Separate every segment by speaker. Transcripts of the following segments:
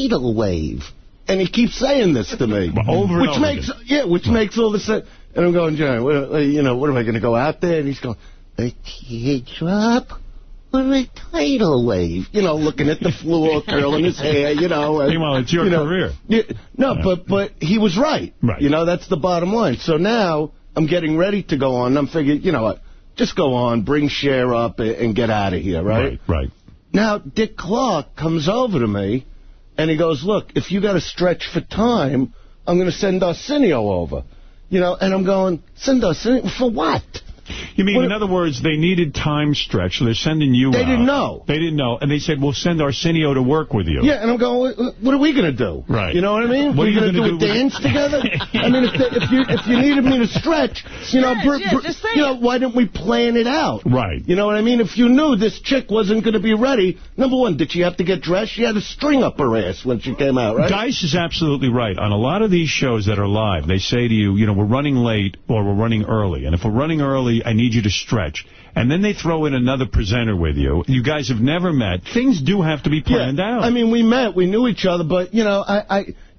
Speaker 1: tidal wave. And he keeps saying this to me.
Speaker 2: Over and over
Speaker 1: makes makes all the sense. And I'm going, John, what am I going to go out there? And he's going, a teardrop or a tidal wave? Looking at the floor, curling his hair,
Speaker 2: Meanwhile, it's your career.
Speaker 1: But he was right. That's the bottom line. So now I'm getting ready to go on. I'm figuring, what? Just go on, bring Cher up, and get out of here, right?
Speaker 2: Right.
Speaker 1: Now, Dick Clark comes over to me, and he goes, look, if you got to stretch for time, I'm going to send Arsenio over. And I'm going, send Arsenio? For what?
Speaker 2: You mean, in other words, they needed time stretch, so they're sending you out.
Speaker 1: They didn't know.
Speaker 2: They didn't know, and they said, we'll send Arsenio to work with you.
Speaker 1: Yeah, and I'm going, what are we going to do?
Speaker 2: Right.
Speaker 1: You know what I mean?
Speaker 2: What are you
Speaker 1: going to do a dance together? I mean, if you needed me to stretch, why didn't we plan it out?
Speaker 2: Right.
Speaker 1: You know what I mean? If you knew this chick wasn't going to be ready, number one, did she have to get dressed? She had a string up her ass when she came out, right?
Speaker 2: Dice is absolutely right. On a lot of these shows that are live, they say to you, we're running late or we're running early. And if we're running early, I need you to stretch. And then they throw in another presenter with you. You guys have never met. Things do have to be planned out.
Speaker 1: I mean, we met. We knew each other. But,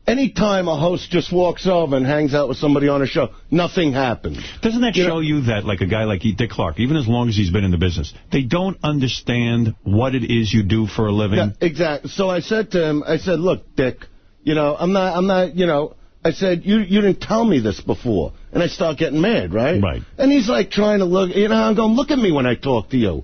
Speaker 1: anytime a host just walks over and hangs out with somebody on a show, nothing happens.
Speaker 2: Doesn't that show you that, like a guy like Dick Clark, even as long as he's been in the business, they don't understand what it is you do for a living?
Speaker 1: Yeah, exactly. So I said to him, look, Dick, I'm not, I said, you didn't tell me this before. And I start getting mad, right?
Speaker 2: Right.
Speaker 1: And he's like trying to look, I'm going, look at me when I talk to you.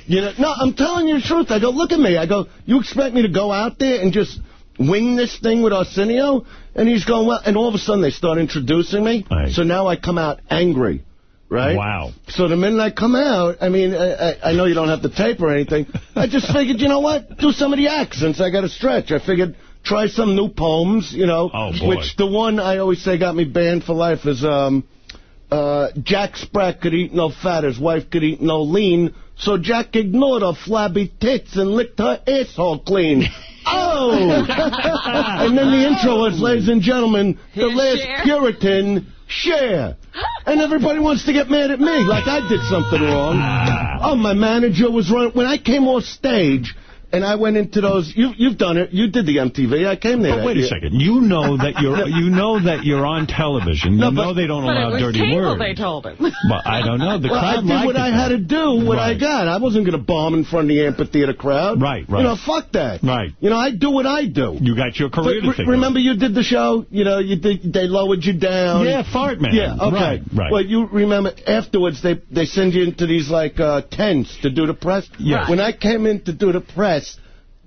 Speaker 1: No, I'm telling you the truth. I go, look at me. I go, you expect me to go out there and just wing this thing with Arsenio? And he's going, well, and all of a sudden they start introducing me. Right. So now I come out angry, right?
Speaker 2: Wow.
Speaker 1: So the minute I come out, I mean, I know you don't have the tape or anything. I just figured, you know what? Do some of the accents. I got to stretch. I figured, try some new poems, which the one I always say got me banned for life is Jack Spratt could eat no fat, his wife could eat no lean, so Jack ignored her flabby tits and licked her asshole clean. Oh! And then the intro was, ladies and gentlemen, the last Puritan, Cher. And everybody wants to get mad at me, like I did something wrong. Oh, my manager was running. When I came off stage, and I went into those. You've done it. You did the MTV. I came there.
Speaker 2: But wait a second. You know that you're on television. You know they don't allow dirty words.
Speaker 3: They told him.
Speaker 2: But I don't know. The crowd liked it.
Speaker 1: I did what I had to do. What I got. I wasn't going to bomb in front of the amphitheater crowd.
Speaker 2: Right.
Speaker 1: Fuck that.
Speaker 2: Right.
Speaker 1: I do what I do.
Speaker 2: You got your career to figure.
Speaker 1: Remember you did the show. They lowered you down.
Speaker 2: Yeah, Fart Man.
Speaker 1: Yeah. Okay.
Speaker 2: Right.
Speaker 1: Well, you remember afterwards they send you into these tents to do the press.
Speaker 2: Yeah.
Speaker 1: When I came in to do the press,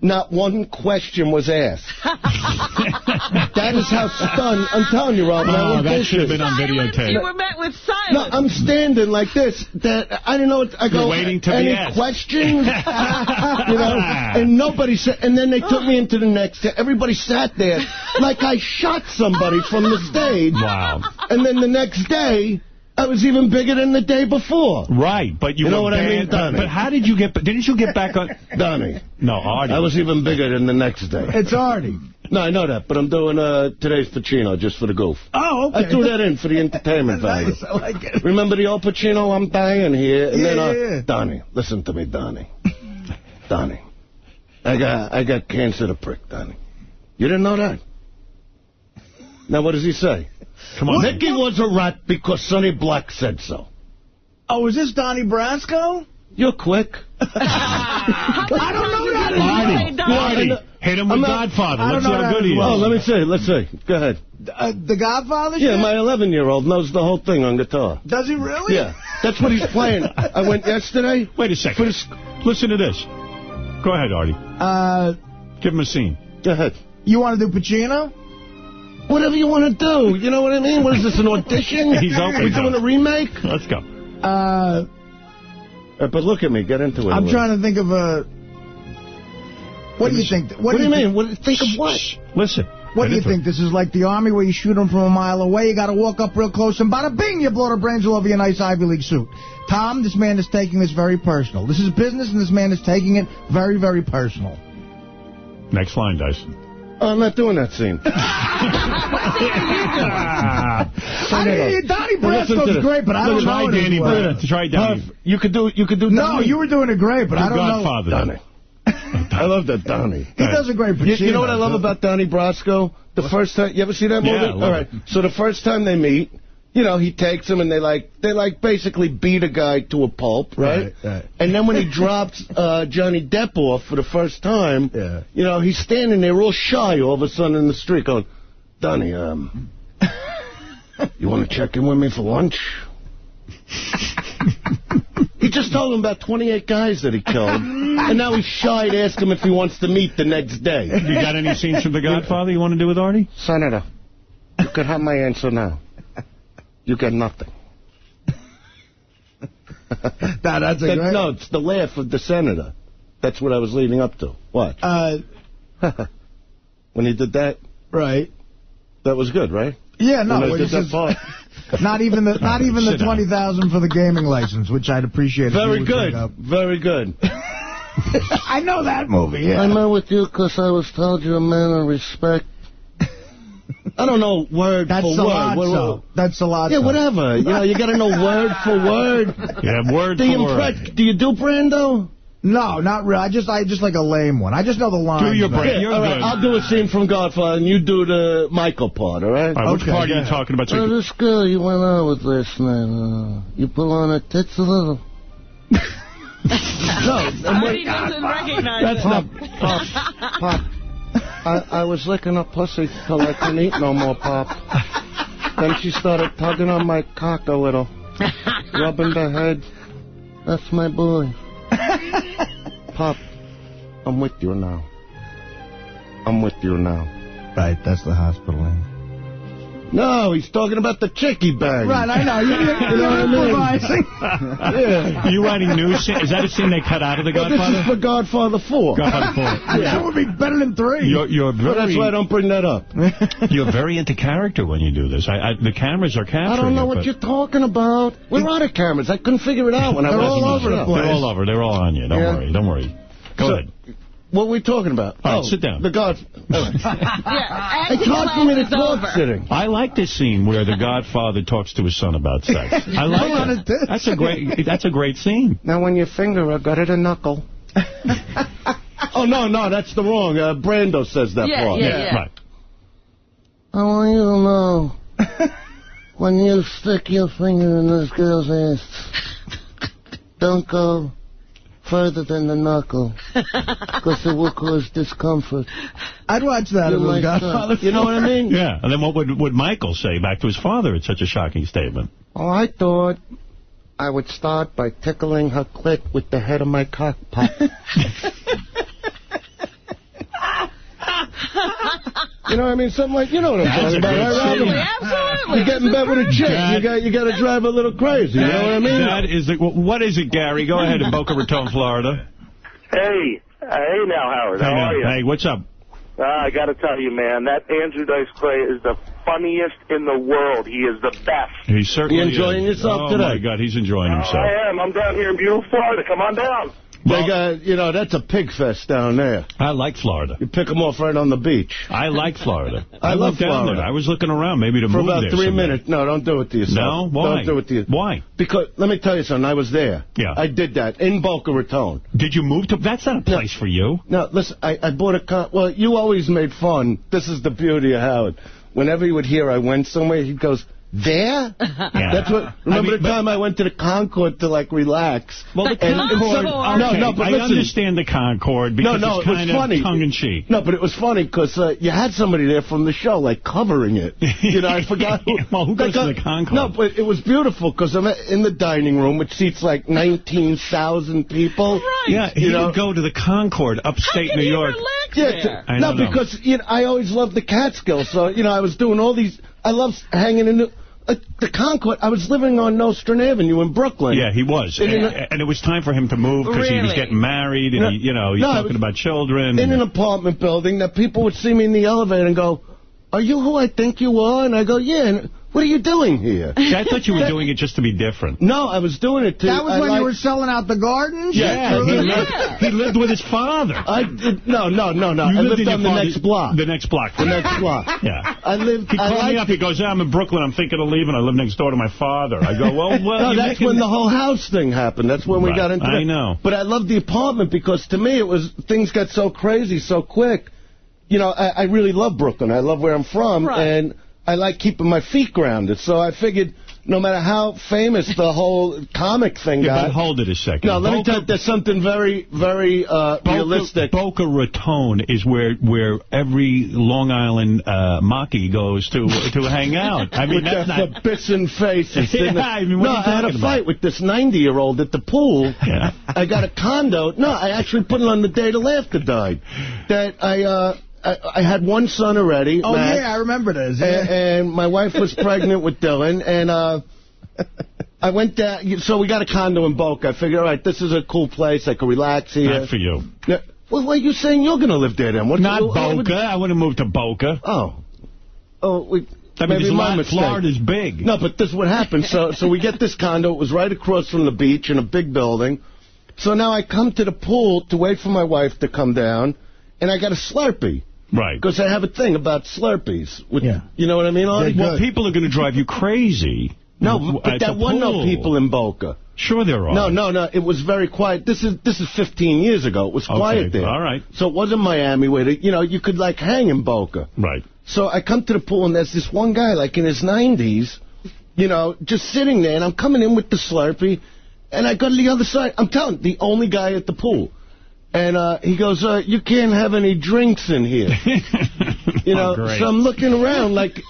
Speaker 1: not one question was asked. That is how stunned. I'm telling you, Robin.
Speaker 2: That should have been on videotape.
Speaker 3: You were met with silence.
Speaker 1: No, I'm standing like this. That I didn't know. I go,
Speaker 2: waiting to
Speaker 1: any
Speaker 2: be asked.
Speaker 1: questions? And nobody said. And then they took me into the next. Everybody sat there like I shot somebody from the stage.
Speaker 2: Wow.
Speaker 1: And then the next day, I was even bigger than the day before.
Speaker 2: Right, but you know
Speaker 1: what I mean, Donnie?
Speaker 2: But how did you get? Didn't you get back on?
Speaker 1: Donnie.
Speaker 2: No, Artie.
Speaker 1: I was even bigger than the next day.
Speaker 4: It's Artie.
Speaker 1: No, I know that, but I'm doing today's Pacino just for the goof.
Speaker 4: Oh, okay.
Speaker 1: I threw that in for the entertainment value.
Speaker 4: Nice, I like it.
Speaker 1: Remember the old Pacino? I'm dying here. And
Speaker 4: yeah.
Speaker 1: Donnie, listen to me, Donnie. Donnie, I got cancer to prick, Donnie. You didn't know that? Now, what does he say?
Speaker 2: Come on.
Speaker 1: Mickey was a rat because Sonny Black said so.
Speaker 4: Oh, is this Donnie Brasco?
Speaker 1: You're quick.
Speaker 4: I don't know that.
Speaker 2: Artie, hit him with Godfather. Let's see how good he is.
Speaker 1: Oh, let's see. Go ahead.
Speaker 4: The Godfather?
Speaker 1: Yeah, my 11-year-old knows the whole thing on guitar.
Speaker 4: Does he really?
Speaker 1: Yeah, that's what he's playing. I went yesterday.
Speaker 2: Wait a second. Listen to this. Go ahead, Artie. Give him a scene.
Speaker 1: Go ahead.
Speaker 4: You want to do Pacino?
Speaker 1: Whatever you want to do. You know what I mean? What is this, an audition?
Speaker 2: He's open.
Speaker 1: We doing a remake?
Speaker 2: Let's go.
Speaker 1: But look at me. Get into it.
Speaker 4: I'm trying to think of a... What do you think?
Speaker 1: What do you mean? Think of what?
Speaker 2: Listen.
Speaker 4: What do you think? This is like the Army where you shoot them from a mile away. You got to walk up real close and bada bing, you blow the brains all over your nice Ivy League suit. Tom, this man is taking this very personal. This is business, and this man is taking it very, very personal.
Speaker 2: Next line, Dyson.
Speaker 1: I'm not doing that scene.
Speaker 4: Donnie Brasco's great, but I don't know
Speaker 2: it. Try Danny.
Speaker 1: You could do.
Speaker 4: No, you were doing it great, but I don't know.
Speaker 2: Godfather.
Speaker 1: Donnie. I love that Donnie.
Speaker 4: He does a great Pacino.
Speaker 1: You know what I love about Donnie Brasco? The first time, you ever see that movie?
Speaker 2: Yeah,
Speaker 1: all right. So the first time they meet, you know, he takes him and they basically beat a guy to a pulp, right?
Speaker 4: Right.
Speaker 1: And then when he drops Johnny Depp off for the first time, you know, he's standing there real shy all of a sudden in the street going, Donnie, you want to check in with me for lunch? He just told him about 28 guys that he killed, and now he's shy to ask him if he wants to meet the next day.
Speaker 2: You got any scenes from The Godfather you want to do with Artie?
Speaker 1: Senator, you could have my answer now. You get nothing.
Speaker 4: That's a great...
Speaker 1: No, it's the laugh of the senator. That's what I was leading up to. What? When he did that?
Speaker 4: Right.
Speaker 1: That was good, right?
Speaker 4: Yeah, no.
Speaker 1: When I did that part.
Speaker 4: Not even the $20,000 for the gaming license, which I'd appreciate.
Speaker 1: Very good. Very good.
Speaker 4: I know that movie, yeah.
Speaker 1: I met with you because I was told you're a man of respect. I don't know word for word.
Speaker 4: That's a lot.
Speaker 1: Yeah, whatever. You know, you got to know word for word.
Speaker 2: Yeah, word for word.
Speaker 1: Do you do Brando?
Speaker 4: No, not really. I just like a lame one. I just know the lines.
Speaker 2: Do your Brando.
Speaker 1: All right, I'll do a scene from Godfather, and you do the Michael part, all right?
Speaker 2: Which part are you talking about?
Speaker 1: This girl you went out with last night, you pull on her tits a little. No,
Speaker 3: Artie doesn't recognize
Speaker 2: that's not...
Speaker 1: Pop. I was licking her pussy till I couldn't eat no more, Pop. Then she started tugging on my cock a little, rubbing the head. That's my boy. Pop, I'm with you now.
Speaker 4: Right, that's the hospital name.
Speaker 1: No, he's talking about the chick he banged.
Speaker 4: Right, I know. You know what I mean?
Speaker 1: Yeah.
Speaker 2: Are you writing new scenes? Is that a scene they cut out of The Godfather?
Speaker 1: This is for Godfather 4.
Speaker 2: Godfather 4.
Speaker 4: Yeah. That would be better than 3.
Speaker 2: You're very...
Speaker 1: That's why I don't bring that up.
Speaker 2: You're very into character when you do this. The cameras are capturing
Speaker 1: I don't know what you're talking about. Where are the cameras? I couldn't figure it out when I was
Speaker 4: all over the place.
Speaker 2: They're all over. They're all on you. Don't worry. Go ahead.
Speaker 1: What are we talking about?
Speaker 2: All right, sit down.
Speaker 1: The Godfather. It's hard for me to talk sitting.
Speaker 2: I like this scene where the Godfather talks to his son about sex. I like it. That's a great scene.
Speaker 1: Now, when you finger her, got it a knuckle. Oh, no, that's the wrong. Brando says that part.
Speaker 3: Yeah.
Speaker 2: Right.
Speaker 1: I want you to know, when you stick your finger in this girl's ass, don't go further than the knuckle, because it will cause discomfort.
Speaker 4: I'd watch that if it was Godfather.
Speaker 1: You know what I mean?
Speaker 2: Yeah, and then what would Michael say back to his father? It's such a shocking statement.
Speaker 1: Oh, I thought I would start by tickling her clit with the head of my cock pop. You know what I mean? Something like, you know what I'm talking about.
Speaker 3: Absolutely.
Speaker 1: You get in bed with a chick, you got to drive a little crazy. You know what I mean?
Speaker 2: That is what is it, Gary? Go ahead in Boca Raton, Florida.
Speaker 5: Hey now, Howard. How are you?
Speaker 2: Hey, what's up?
Speaker 5: I got to tell you, man, that Andrew Dice Clay is the funniest in the world. He is the best.
Speaker 2: He's certainly
Speaker 1: enjoying yourself today?
Speaker 2: Oh, my God, he's enjoying himself.
Speaker 5: I am. I'm down here in beautiful Florida. Come on down.
Speaker 1: They got, that's a pig fest down there.
Speaker 2: I like Florida.
Speaker 1: You pick them off right on the beach.
Speaker 2: I like Florida.
Speaker 1: I love
Speaker 2: down
Speaker 1: Florida.
Speaker 2: There. I was looking around maybe to move there.
Speaker 1: For about 3 minutes. No, don't do it to yourself.
Speaker 2: No? Why?
Speaker 1: Don't do it to yourself.
Speaker 2: Why?
Speaker 1: Because, let me tell you something, I was there.
Speaker 2: Yeah.
Speaker 1: I did that in Boca Raton.
Speaker 2: Did you move to... That's not a place for you.
Speaker 1: No, listen, I bought a car. Well, you always made fun. This is the beauty of Howard. Whenever he would hear I went somewhere, he goes... There?
Speaker 2: Yeah.
Speaker 1: That's what. Remember the time I went to the Concord to relax?
Speaker 2: Well, the Concord.
Speaker 1: But
Speaker 2: I understand the Concord because it's kind of tongue in cheek.
Speaker 1: No, but it was funny because you had somebody there from the show covering it. I forgot.
Speaker 2: Well, who goes to the Concord?
Speaker 1: No, but it was beautiful because I'm in the dining room, which seats 19,000 people.
Speaker 3: Right.
Speaker 2: Yeah, he would go to the Concord, upstate New York.
Speaker 3: There?
Speaker 1: No, because I always loved the Catskills, so I was doing all these. I love hanging in the Concord. I was living on Nostrand Avenue in Brooklyn.
Speaker 2: Yeah, he was. And it was time for him to move because he was getting married and he's talking about children.
Speaker 1: In an apartment building that people would see me in the elevator and go, "Are you who I think you are?" And I go, "Yeah." And what are you doing here?
Speaker 2: Yeah, I thought you were doing it just to be different.
Speaker 1: No, I was doing it to...
Speaker 4: That was when you were selling out the gardens?
Speaker 2: Yeah, he lived with his father.
Speaker 1: No. I lived on the next block.
Speaker 2: The next block.
Speaker 1: The next block.
Speaker 2: Yeah.
Speaker 1: He
Speaker 2: called me up. He goes, I'm in Brooklyn. I'm thinking of leaving. I live next door to my father. I go, well.
Speaker 1: No, that's when the whole house thing happened. That's when we got into it.
Speaker 2: I know.
Speaker 1: But I loved the apartment because to me things got so crazy so quick. You know, I really love Brooklyn. I love where I'm from. Right. And I like keeping my feet grounded. So I figured no matter how famous the whole comic thing got...
Speaker 2: But hold it a second.
Speaker 1: No, let me tell you, there's something very, very realistic.
Speaker 2: Boca Raton is where every Long Island Maki goes to hang out. I mean,
Speaker 1: that's not... the bison faces.
Speaker 2: Yeah, I mean,
Speaker 1: I had a fight with this 90-year-old at the pool. Yeah. I got a condo. No, I actually put it on the day the laughter died. That I had one son already.
Speaker 4: Oh,
Speaker 1: Max,
Speaker 4: yeah, I remember this.
Speaker 1: And my wife was pregnant with Dylan, and I went down. So we got a condo in Boca. I figured, all right, this is a cool place. I could relax here.
Speaker 2: Not for you.
Speaker 1: Well, what are you saying you're going to live there then?
Speaker 2: Not Boca. I want to move to Boca.
Speaker 1: Oh,
Speaker 2: maybe my mistake. Florida's big.
Speaker 1: No, but this is what happened. So we get this condo. It was right across from the beach in a big building. So now I come to the pool to wait for my wife to come down, and I got a Slurpee.
Speaker 2: Right.
Speaker 1: Because I have a thing about Slurpees. You know what I mean, Artie?
Speaker 2: Well, people are going to drive you crazy.
Speaker 1: No, but there were no people in Boca.
Speaker 2: Sure there are.
Speaker 1: No. It was very quiet. This is 15 years ago. It was quiet there.
Speaker 2: All right.
Speaker 1: So it wasn't Miami where, you could, like, hang in Boca.
Speaker 2: Right.
Speaker 1: So I come to the pool, and there's this one guy, like, in his 90s, just sitting there, and I'm coming in with the Slurpee, and I go to the other side. I'm telling you, the only guy at the pool. And he goes, you can't have any drinks in here. So I'm looking around like,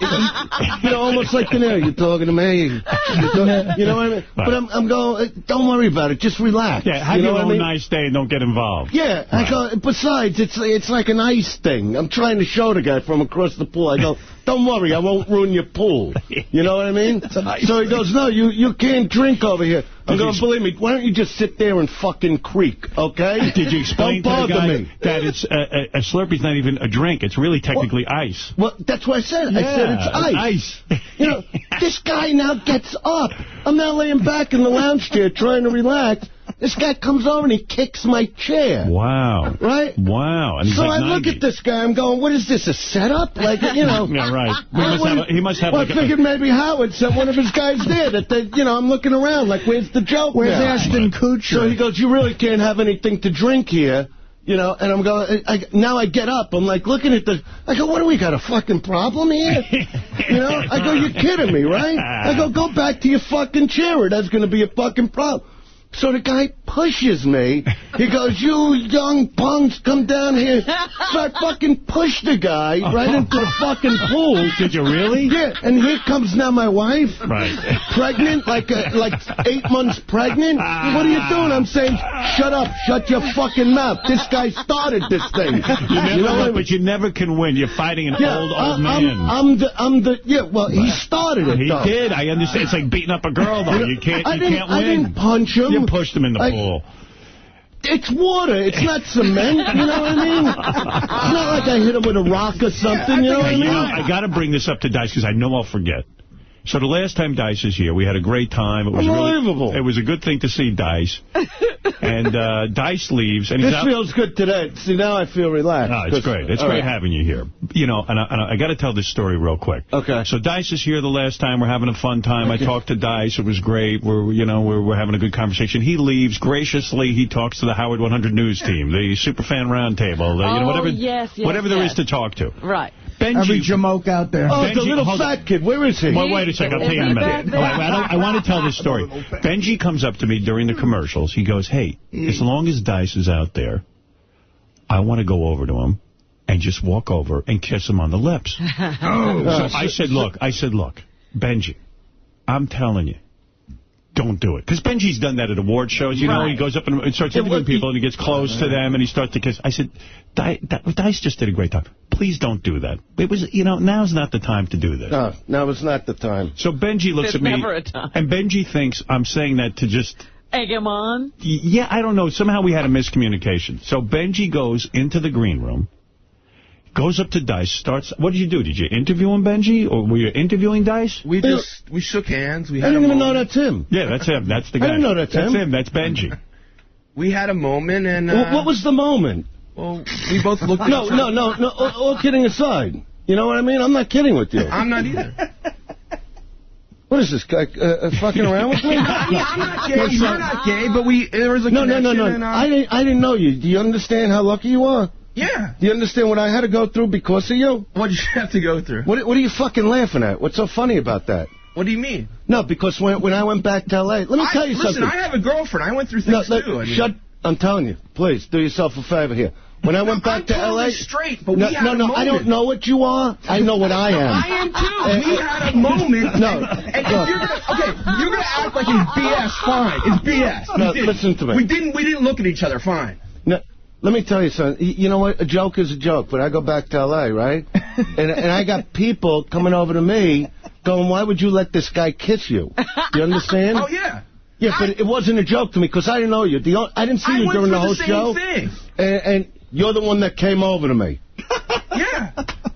Speaker 1: almost like, you're talking to me. You know what I mean? Right. But I'm going, don't worry about it. Just relax.
Speaker 2: Yeah, have your own nice day and don't get involved.
Speaker 1: Yeah. Right. I go, besides, it's like an ice thing. I'm trying to show the guy from across the pool. I go, don't worry, I won't ruin your pool. You know what I mean? So he goes, no, you can't drink over here. I'm going, believe me, why don't you just sit there and fucking creak, okay?
Speaker 2: Did you explain to the guy that it's a Slurpee's not even a drink? It's really technically ice.
Speaker 1: Well, that's what I said. I said it's ice. This guy now gets up. I'm now laying back in the lounge chair trying to relax. This guy comes over and he kicks my chair.
Speaker 2: Wow.
Speaker 1: Right?
Speaker 2: Wow. And he's
Speaker 1: so
Speaker 2: like
Speaker 1: I look at this guy, I'm going, what is this, a setup? Like,
Speaker 2: Yeah, right. He must have
Speaker 1: I figured maybe Howard sent one of his guys there. I'm looking around like, where's the joke?
Speaker 4: Where's Ashton Kutcher?
Speaker 1: So he goes, you really can't have anything to drink here. And I'm going, now I get up. I'm like looking at I go, what do we got, a fucking problem here? I go, you're kidding me, right? I go back to your fucking chair or that's going to be a fucking problem. So the guy pushes me. He goes, you young punks, come down here. So I fucking pushed the guy right into the fucking pool.
Speaker 2: Did you really?
Speaker 1: Yeah, and here comes now my wife.
Speaker 2: Right.
Speaker 1: Pregnant, like 8 months pregnant. What are you doing? I'm saying, shut up, shut your fucking mouth. This guy started this thing.
Speaker 2: But you never can win. You're fighting an old man.
Speaker 1: He started it,
Speaker 2: He
Speaker 1: though.
Speaker 2: did. I understand. It's like beating up a girl, though. You can't win.
Speaker 1: I didn't punch him.
Speaker 2: You pushed him in the pool.
Speaker 1: It's water. It's not cement. You know what I mean? It's not like I hit him with a rock or something. You know what I mean?
Speaker 2: I got to bring this up to Dice because I know I'll forget. So the last time Dice is here, we had a great time. It was
Speaker 1: unbelievable.
Speaker 2: It was a good thing to see Dice. And Dice leaves. And
Speaker 1: this feels good today. See, now I feel relaxed.
Speaker 2: No, it's great. It's great having you here. And I got to tell this story real quick.
Speaker 1: Okay.
Speaker 2: So Dice is here the last time. We're having a fun time. Okay. I talked to Dice. It was great. We're having a good conversation. He leaves. Graciously, he talks to the Howard 100 News team, the Superfan Roundtable, whatever there is to talk to.
Speaker 3: Right.
Speaker 2: Benji,
Speaker 4: every jamoke out there.
Speaker 1: Oh, the little fat kid. Where is he?
Speaker 2: Well, wait a second. I'll tell you in a minute. I want to tell this story. Benji comes up to me during the commercials. He goes, hey, as long as Dice is out there, I want to go over to him and just walk over and kiss him on the lips. So I said, look, Benji, I'm telling you, don't do it. Because Benji's done that at award shows. He goes up and starts interviewing people, and he gets close to them, and he starts to kiss. I said, Dice just did a great time. Please don't do that. It was, now's not the time to do this.
Speaker 1: No, now is not the time.
Speaker 2: So Benji looks at me,
Speaker 3: never a time.
Speaker 2: And Benji thinks I'm saying that to just...
Speaker 3: egg him on?
Speaker 2: Yeah, I don't know. Somehow we had a miscommunication. So Benji goes into the green room, goes up to Dice, starts... What did you do? Did you interview him, Benji? Or were you interviewing Dice?
Speaker 6: We shook hands.
Speaker 1: I didn't even know that's him.
Speaker 2: Yeah, that's him. That's the guy.
Speaker 1: I didn't know that's him.
Speaker 2: That's him. That's Benji.
Speaker 6: We had a moment, and...
Speaker 1: what was the moment?
Speaker 6: Well, we both looked at each other.
Speaker 1: No. All kidding aside. You know what I mean? I'm not kidding with you.
Speaker 6: I'm not either.
Speaker 1: What is this guy fucking around with me?
Speaker 6: I'm not gay. You're not gay, but there was a connection.
Speaker 1: No.
Speaker 6: And,
Speaker 1: I didn't know you. Do you understand how lucky you are?
Speaker 6: Yeah.
Speaker 1: Do you understand what I had to go through because of you?
Speaker 6: What did you have to go through?
Speaker 1: What are you fucking laughing at? What's so funny about that?
Speaker 6: What do you mean?
Speaker 1: No, because when I went back to L.A., let me tell you something.
Speaker 6: Listen, I have a girlfriend. I went through things too.
Speaker 1: I'm telling you. Please, do yourself a favor here. When I went back to L.A.
Speaker 6: I'm straight, but we had a moment.
Speaker 1: I don't know what you are. I know what I am.
Speaker 6: I am too. We had a moment.
Speaker 1: No.
Speaker 6: And you're gonna act like it's BS. Fine, it's BS.
Speaker 1: No, listen to me.
Speaker 6: We didn't look at each other. Fine.
Speaker 1: No, let me tell you something. You know what? A joke is a joke. But I go back to L.A., right? and I got people coming over to me going, "Why would you let this guy kiss you?" You understand?
Speaker 6: Oh yeah.
Speaker 1: Yeah, but it wasn't a joke to me because I didn't know you. I didn't see you during the whole show. And you're the one that came over to me.
Speaker 6: Yeah.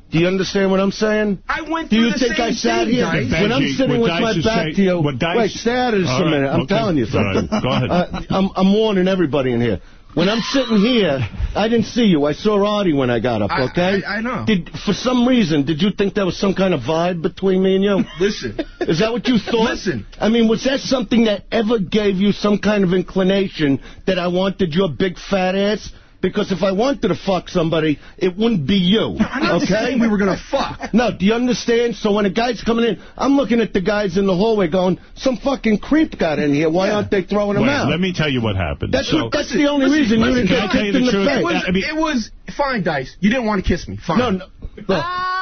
Speaker 1: Do you understand what I'm saying?
Speaker 6: I went through the same thing. Do you think I sat here?
Speaker 1: When I'm sitting with my back to you... Wait, stay out of this a minute. I'm telling you something.
Speaker 2: Right, go ahead.
Speaker 1: I'm warning everybody in here. When I'm sitting here, I didn't see you. I saw Artie when I got up, okay?
Speaker 6: I know.
Speaker 1: For some reason, did you think there was some kind of vibe between me and you?
Speaker 6: Listen.
Speaker 1: Is that what you thought?
Speaker 6: Listen.
Speaker 1: I mean, was that something that ever gave you some kind of inclination that I wanted your big fat ass? Because if I wanted to fuck somebody, it wouldn't be you,
Speaker 6: I'm not saying we were going to fuck.
Speaker 1: No, do you understand? So when a guy's coming in, I'm looking at the guys in the hallway going, some fucking creep got in here. Why aren't they throwing him out?
Speaker 2: Let me tell you what happened.
Speaker 1: That's the only reason you didn't get kicked in the face.
Speaker 6: It was fine, Dice. You didn't want to kiss me. Fine.
Speaker 1: No.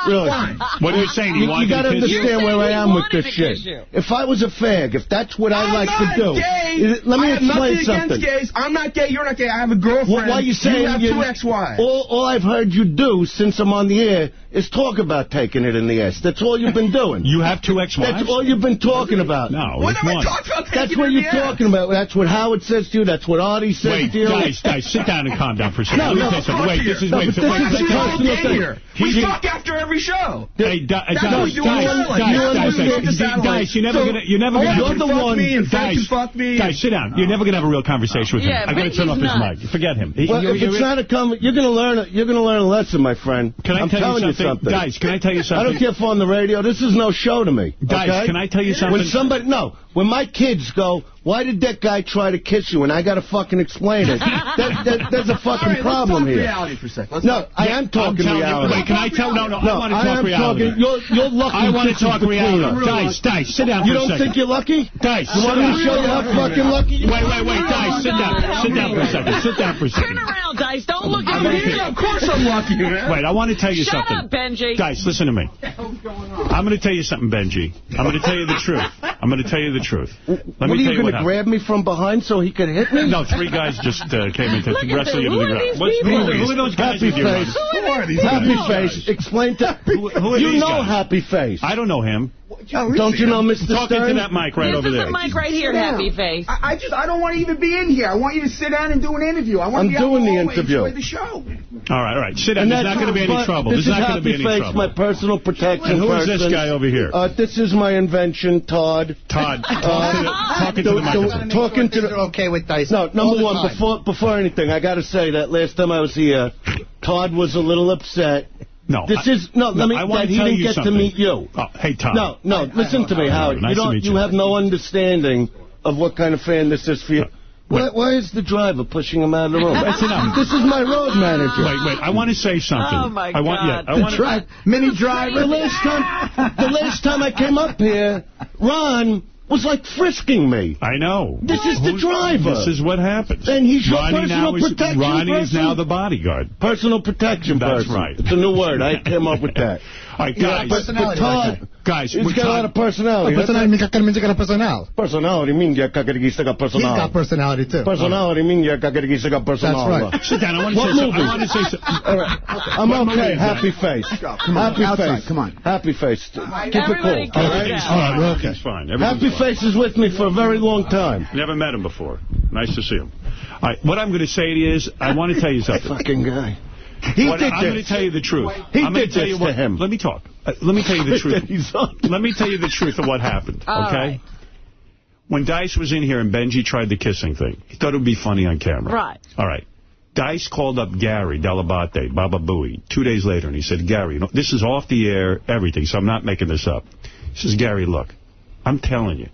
Speaker 1: Really?
Speaker 6: Fine.
Speaker 2: What are you saying? You
Speaker 1: got to understand where I am with this shit. If I was a fag, if that's what I like to do.
Speaker 6: Gay.
Speaker 1: Let me explain something.
Speaker 6: Gays. I'm not gay. You're not gay. I have a girlfriend.
Speaker 1: Why are you saying
Speaker 6: you have two ex-wives?
Speaker 1: All I've heard you do since I'm on the air is talk about taking it in the ass. That's all you've been doing.
Speaker 2: You have two ex-wives?
Speaker 1: That's all you've been talking about.
Speaker 2: No,
Speaker 6: what am I talking about?
Speaker 1: That's what you're talking about. That's what Howard says to you. That's what Artie says to you.
Speaker 2: Guys, sit down and calm down for a second. Wait, this is
Speaker 6: personal thing. We talk after every show.
Speaker 2: Hey, Dice, you're never gonna.
Speaker 6: You're the one.
Speaker 2: Guys, sit down. You're never gonna have a real conversation with him. I gotta turn off his mic. Forget him.
Speaker 1: Well, if it's not a you're gonna learn a lesson, my friend.
Speaker 2: Can I tell you something? Guys, can I tell you something?
Speaker 1: I don't care if on the radio. This is no show to me.
Speaker 2: Guys, can I tell you something?
Speaker 1: When my kids go, why did that guy try to kiss you? And I got to fucking explain it. There's a fucking problem here.
Speaker 6: Reality for a second.
Speaker 1: I am talking reality.
Speaker 2: Wait, can I tell? No, I want to talk reality.
Speaker 1: You're lucky.
Speaker 2: I want to talk reality. Dice, sit down for a second.
Speaker 1: You don't think you're lucky?
Speaker 2: Dice,
Speaker 1: you want me to show you how fucking lucky you are?
Speaker 2: Wait, Dice, sit down. Sit down for a second. Sit down for a second.
Speaker 3: Turn around, Dice. Don't look at me.
Speaker 6: Of course I'm lucky, man.
Speaker 2: Wait, I want to tell you something.
Speaker 3: Shut up, Benji.
Speaker 2: Dice, listen to me. I'm going to tell you something, Benji. I'm going to tell you the truth. I'm going to tell you the truth.
Speaker 1: What are you going to grab me from behind so he could hit me?
Speaker 2: No, 3 guys just came in to wrestle you to the ground. Who are those guys?
Speaker 1: Happy Face. Happy Face. Explain to... Who are these guys? Happy Face.
Speaker 2: I don't know him.
Speaker 1: Don't you know Mr. Stern?
Speaker 2: Talking to that mic right over there.
Speaker 3: This is the mic right here, Happy Face.
Speaker 7: I don't want to even be in here. I want you to sit down and do an interview. I'm
Speaker 1: doing the interview.
Speaker 7: Enjoy the show.
Speaker 2: All right. Sit down. There's not going to be any trouble. There's not going to be any trouble.
Speaker 1: My personal protection person.
Speaker 2: Who is this guy over here?
Speaker 1: This is my invention, Todd.
Speaker 2: Talking to the microphone.
Speaker 7: Talking to the... Okay with Dice.
Speaker 1: No, number one, before anything, I got to say that last time I was here, Todd was a little upset.
Speaker 2: No.
Speaker 1: That he didn't get to meet you.
Speaker 2: Oh, hey, Todd.
Speaker 1: No, listen to me, Howard. You have no understanding of what kind of fan this is for you. Why is the driver pushing him out of the room?
Speaker 2: That's enough.
Speaker 1: This is my road manager.
Speaker 2: Wait. I want to say something.
Speaker 3: Oh, my God.
Speaker 1: Mini driver. The last time I came up here, Ron was like frisking me.
Speaker 2: I know.
Speaker 1: This is the driver.
Speaker 2: This is what happens.
Speaker 1: And he's your personal protection person.
Speaker 2: Ronnie is now the bodyguard.
Speaker 1: Personal protection person.
Speaker 2: That's right.
Speaker 1: It's a new word. I came up with that.
Speaker 2: All right, guys.
Speaker 1: Guys, he's got a lot of personality.
Speaker 7: Personality
Speaker 1: means you got personality.
Speaker 7: He's got personality, too.
Speaker 1: Personality means you got personality.
Speaker 7: That's right.
Speaker 2: Sit down. I want to say something.
Speaker 1: All right. I'm okay. Happy Face. Happy Face.
Speaker 7: Come on.
Speaker 1: Happy Face. Keep it cool.
Speaker 3: All
Speaker 2: right, we're okay. He's fine.
Speaker 1: Happy Face is with me for a very long time.
Speaker 2: Never met him before. Nice to see him. All right, what I'm going to say to you is, I want to tell you something.
Speaker 1: Fucking guy.
Speaker 2: I'm going to tell you the truth.
Speaker 1: He did this to him.
Speaker 2: Let me talk. Let me tell you the truth. Let me tell you the truth of what happened, okay?
Speaker 3: Right.
Speaker 2: When Dice was in here and Benji tried the kissing thing, he thought it would be funny on camera.
Speaker 3: Right.
Speaker 2: All right. Dice called up Gary Dell'Abate, Baba Booey, 2 days later, and he said, Gary, this is off the air, everything, so I'm not making this up. He says, Gary, look, I'm telling you,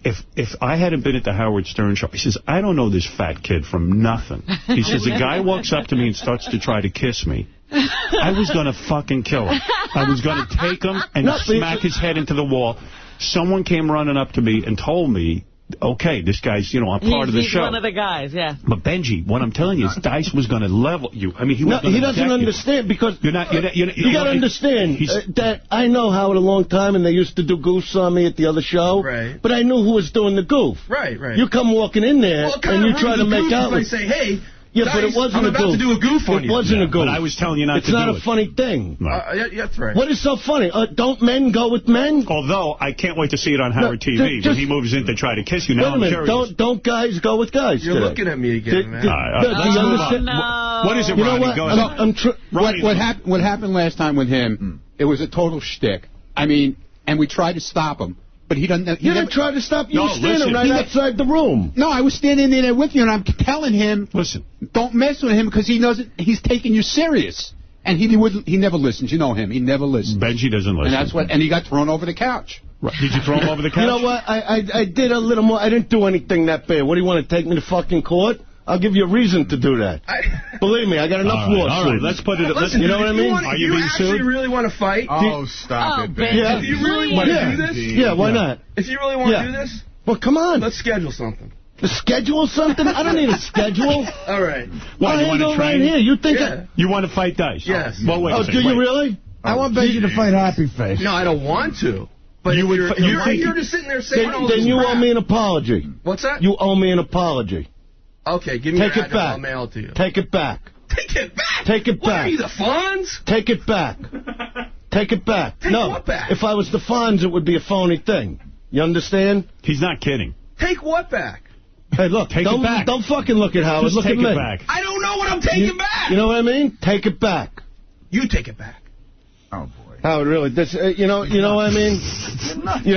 Speaker 2: if I hadn't been at the Howard Stern show, he says, I don't know this fat kid from nothing. He says, a guy walks up to me and starts to try to kiss me. I was going to fucking kill him. I was going to take him and smack his head into the wall. Someone came running up to me and told me, okay, this guy's, I'm part of the show.
Speaker 3: He's one of the guys, yeah.
Speaker 2: But Benji, what I'm telling you is Dice was going to level you. I mean, he
Speaker 1: doesn't understand because you got to understand that I know Howard a long time, and they used to do goofs on me at the other show.
Speaker 6: Right.
Speaker 1: But I knew who was doing the goof.
Speaker 6: Right.
Speaker 1: You come walking in there and you try to make out.
Speaker 6: I say, hey.
Speaker 1: Yeah, Dice, but it wasn't
Speaker 6: I'm about to do a goof on you.
Speaker 1: It wasn't a goof.
Speaker 2: But I was telling you not to do it.
Speaker 1: It's not a funny thing.
Speaker 6: Yeah, that's right.
Speaker 1: What is so funny? Don't men go with men?
Speaker 2: Although, I can't wait to see it on Howard TV when he moves in to try to kiss you. Now I'm curious.
Speaker 1: Don't guys go with guys
Speaker 6: You're
Speaker 1: today.
Speaker 6: looking at me again, man.
Speaker 1: Do you understand?
Speaker 3: No.
Speaker 2: What is it, Ronnie? Go ahead.
Speaker 8: What happened last time with him, it was a total shtick. I mean, and we tried to stop him. But he doesn't.
Speaker 1: You didn't try to stop. You were standing right outside the room.
Speaker 8: No, I was standing there with you, and I'm telling him,
Speaker 2: listen,
Speaker 8: don't mess with him because he doesn't. He's taking you serious, and he never listens. You know him. He never listens.
Speaker 2: Benji doesn't listen.
Speaker 8: And that's what. And he got thrown over the couch.
Speaker 2: Right. Did you throw him over the couch?
Speaker 1: You know what? I did a little more. I didn't do anything that bad. What do you want to take me to fucking court? I'll give you a reason to do that. Believe me, I got enough lawsuits.
Speaker 2: All right, let's put it.
Speaker 6: Listen,
Speaker 2: you know what I mean?
Speaker 6: Are you being sued? If you really want to fight?
Speaker 7: Oh, stop it, Ben.
Speaker 1: Yeah.
Speaker 6: If you really want to do this?
Speaker 1: Yeah, why not?
Speaker 6: If you really want to do this?
Speaker 1: Well, come on.
Speaker 6: Let's schedule something.
Speaker 1: Schedule something? I don't need a schedule.
Speaker 6: All right.
Speaker 2: Why, you want to train?
Speaker 1: Right here. You think
Speaker 2: you want to fight Dice?
Speaker 6: Yes.
Speaker 2: Well, wait a second.
Speaker 1: Do you really?
Speaker 4: I want Benji to fight Happy Face.
Speaker 6: No, I don't want to. But you're just sitting there saying all this
Speaker 1: Then you owe me an apology.
Speaker 6: What's that?
Speaker 1: You owe me an apology.
Speaker 6: Okay, give me your address. I'll mail it to you.
Speaker 1: Take it back.
Speaker 6: Take it back?
Speaker 1: Take it back.
Speaker 6: What are you, the Fonz?
Speaker 1: Take it back. Take it back.
Speaker 6: Take what back?
Speaker 1: If I was the Fonz, it would be a phony thing. You understand?
Speaker 2: He's not kidding.
Speaker 6: Take what back?
Speaker 1: Hey, look,
Speaker 2: take it back.
Speaker 1: Don't fucking look at Howard. Look at me.
Speaker 2: Take it back.
Speaker 6: I don't know what I'm taking back.
Speaker 1: You know what I mean? Take it back.
Speaker 6: You take it back.
Speaker 7: Oh, boy.
Speaker 1: Howard, really, this, you know what I mean? You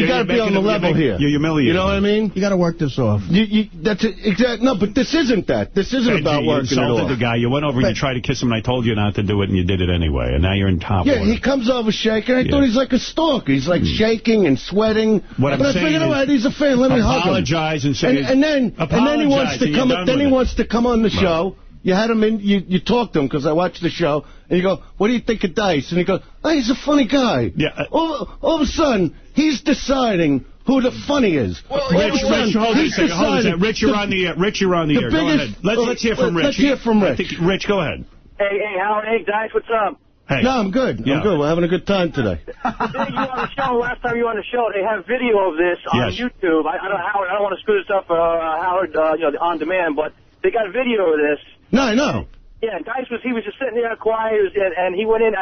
Speaker 1: got to be on the level here.
Speaker 2: You're humiliating.
Speaker 1: You know what I mean?
Speaker 4: You got to work this off.
Speaker 1: That's exactly. No, but this isn't that. This isn't about working it off.
Speaker 2: You insulted the guy. You went over and you tried to kiss him, and I told you not to do it, and you did it anyway. And now you're in top order.
Speaker 1: He comes over shaking. I thought he's like a stalker. He's like shaking and sweating.
Speaker 2: What I'm saying
Speaker 1: I figured, all right, he's a fan. Let me hug him.
Speaker 2: Apologize and say.
Speaker 1: And then he wants to come. Then he wants to come on the show. You had him in, you talked to him, because I watched the show, and you go, what do you think of Dice? And he goes, oh, he's a funny guy.
Speaker 2: Yeah.
Speaker 1: All of a sudden, he's deciding who the funny is.
Speaker 2: Well, Rich, hold on a second. Rich, you're on the air. Go ahead. Let's hear from Rich.
Speaker 1: Let's hear from Rich.
Speaker 2: Rich, go ahead.
Speaker 5: Hey, Howard. Hey, Dice, what's up?
Speaker 2: Hey.
Speaker 1: No, I'm good.
Speaker 2: Yeah.
Speaker 1: I'm good. We're having a good time today.
Speaker 5: You on the show, last time you were on the show, they have video of this on YouTube. I don't want to screw this up, Howard, on demand, but they got video of this.
Speaker 1: No, I know.
Speaker 5: Yeah, Dice was just sitting there quiet, and he went in.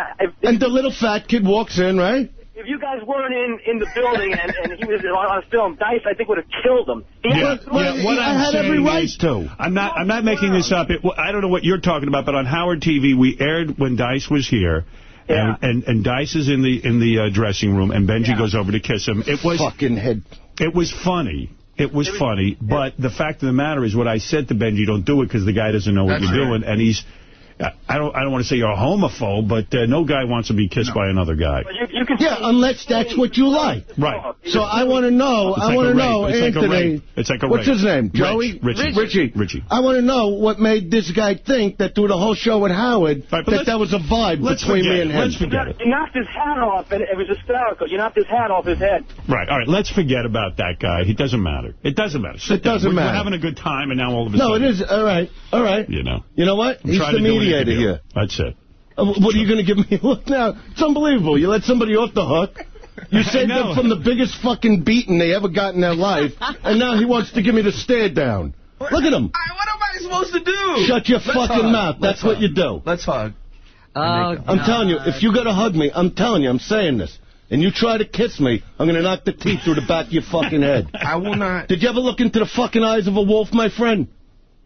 Speaker 1: And the little fat kid walks in, right?
Speaker 5: If you guys weren't in the building and he was on film, Dice, I think, would have killed him.
Speaker 1: I had every right to.
Speaker 2: I'm not making this up. I don't know what you're talking about, but on Howard TV, we aired when Dice was here. Yeah. And Dice is in the dressing room, and Benji goes over to kiss him. It was
Speaker 1: fucking head.
Speaker 2: It was funny. It was funny, but the fact of the matter is what I said to Benji, don't do it because the guy doesn't know what you're doing, and he's... I don't want to say you're a homophobe, but no guy wants to be kissed by another guy.
Speaker 1: Unless that's what you like.
Speaker 2: Right.
Speaker 1: So I want to know, Anthony.
Speaker 2: It's like a rape.
Speaker 1: What's his name? Joey?
Speaker 2: Richie.
Speaker 1: I want to know what made this guy think that through the whole show with Howard, that was a vibe between me and him.
Speaker 2: Let's forget it.
Speaker 5: You knocked his hat off, and it was hysterical. You knocked his hat off his head.
Speaker 2: Right. All right. Let's forget about that guy. It doesn't matter. It doesn't matter.
Speaker 1: It doesn't matter.
Speaker 2: We're having a good time, and now all of a sudden...
Speaker 1: No, it is. All right.
Speaker 2: You know
Speaker 1: what? He's the mediator here.
Speaker 2: That's it.
Speaker 1: What are you going to give me a look now? It's unbelievable. You let somebody off the hook. You saved them from the biggest fucking beating they ever got in their life, and now he wants to give me the stare down. Look at him.
Speaker 6: What am I supposed to do?
Speaker 1: Shut your fucking mouth. That's what you do.
Speaker 6: Let's hug.
Speaker 1: I'm telling you, if you got to hug me, I'm telling you, I'm saying this, and you try to kiss me, I'm going to knock the teeth through the back of your fucking head.
Speaker 6: I will not.
Speaker 1: Did you ever look into the fucking eyes of a wolf, my friend?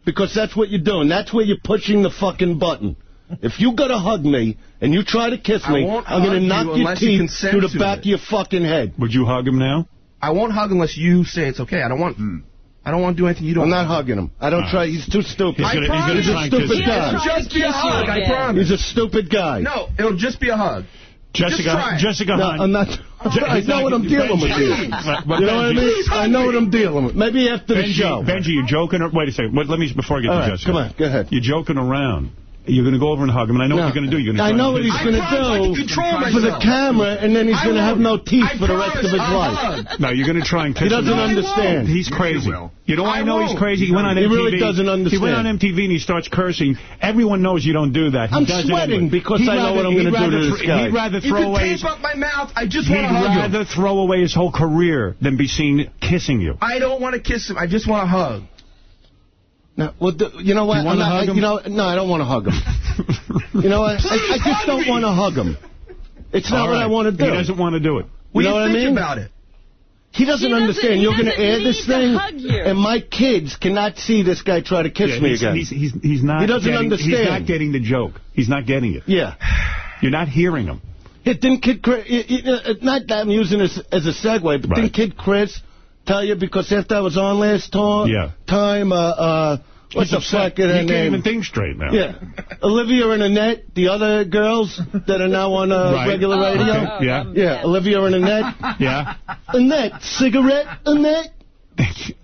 Speaker 1: Because that's what you're doing. That's where you're pushing the fucking button. If you go to hug me and you try to kiss me, I'm going to knock your teeth through the back of your fucking head.
Speaker 2: Would you hug him now?
Speaker 6: I won't hug unless you say it's okay. I don't want to do anything you don't.
Speaker 1: I'm not hugging him. I don't try. He's too stupid.
Speaker 6: He's a stupid guy. It'll just be a hug. I promise.
Speaker 1: He's a stupid guy.
Speaker 6: No, it'll just be a hug.
Speaker 2: Jessica Hunt.
Speaker 1: No, I'm not. I know what I'm dealing with here. You know what I mean? I know what I'm dealing with. Maybe after the show.
Speaker 2: Benji, you're joking. Wait a second. Let me, before I get to Jessica.
Speaker 1: Come on, go ahead.
Speaker 2: You're joking around. You're going to go over and hug him, and I know what you're going to do. You're
Speaker 1: I know what he's going to do for the camera, and then he's going to have no teeth for the rest of his life.
Speaker 2: No, you're going to try and kiss him.
Speaker 1: He doesn't understand.
Speaker 2: He's crazy. You know why I know he's crazy? He went on MTV.
Speaker 1: He really doesn't understand.
Speaker 2: He went on MTV and he starts cursing. Everyone knows you don't do that.
Speaker 1: I'm sweating because I know what I'm going to do to this guy.
Speaker 2: He'd rather throw away
Speaker 6: tape up my mouth. I just want to hug him.
Speaker 2: He'd rather throw away his whole career than be seen kissing you.
Speaker 6: I don't want to kiss him. I just want to hug.
Speaker 1: No, well, you know what?
Speaker 2: No, I
Speaker 1: don't want to hug him. You know what? I just don't want to hug him. It's not what I want to do.
Speaker 2: He doesn't want to do it.
Speaker 1: You know what I mean?
Speaker 6: About it?
Speaker 1: He doesn't understand. You're going to air this thing, and my kids cannot see this guy try to kiss me again.
Speaker 2: He's not. He doesn't understand. He's not getting the joke. He's not getting it.
Speaker 1: Yeah.
Speaker 2: You're not hearing him.
Speaker 1: Didn't Kid Chris, not that I'm using this as a segue, but didn't Kid Chris tell you, because after I was on last time, what's the fuck in her name?
Speaker 2: You can't even think straight now.
Speaker 1: Yeah. Olivia and Annette, the other girls that are now on regular radio.
Speaker 2: Okay.
Speaker 1: Yeah, Olivia and Annette.
Speaker 2: Yeah.
Speaker 1: Annette, cigarette, Annette.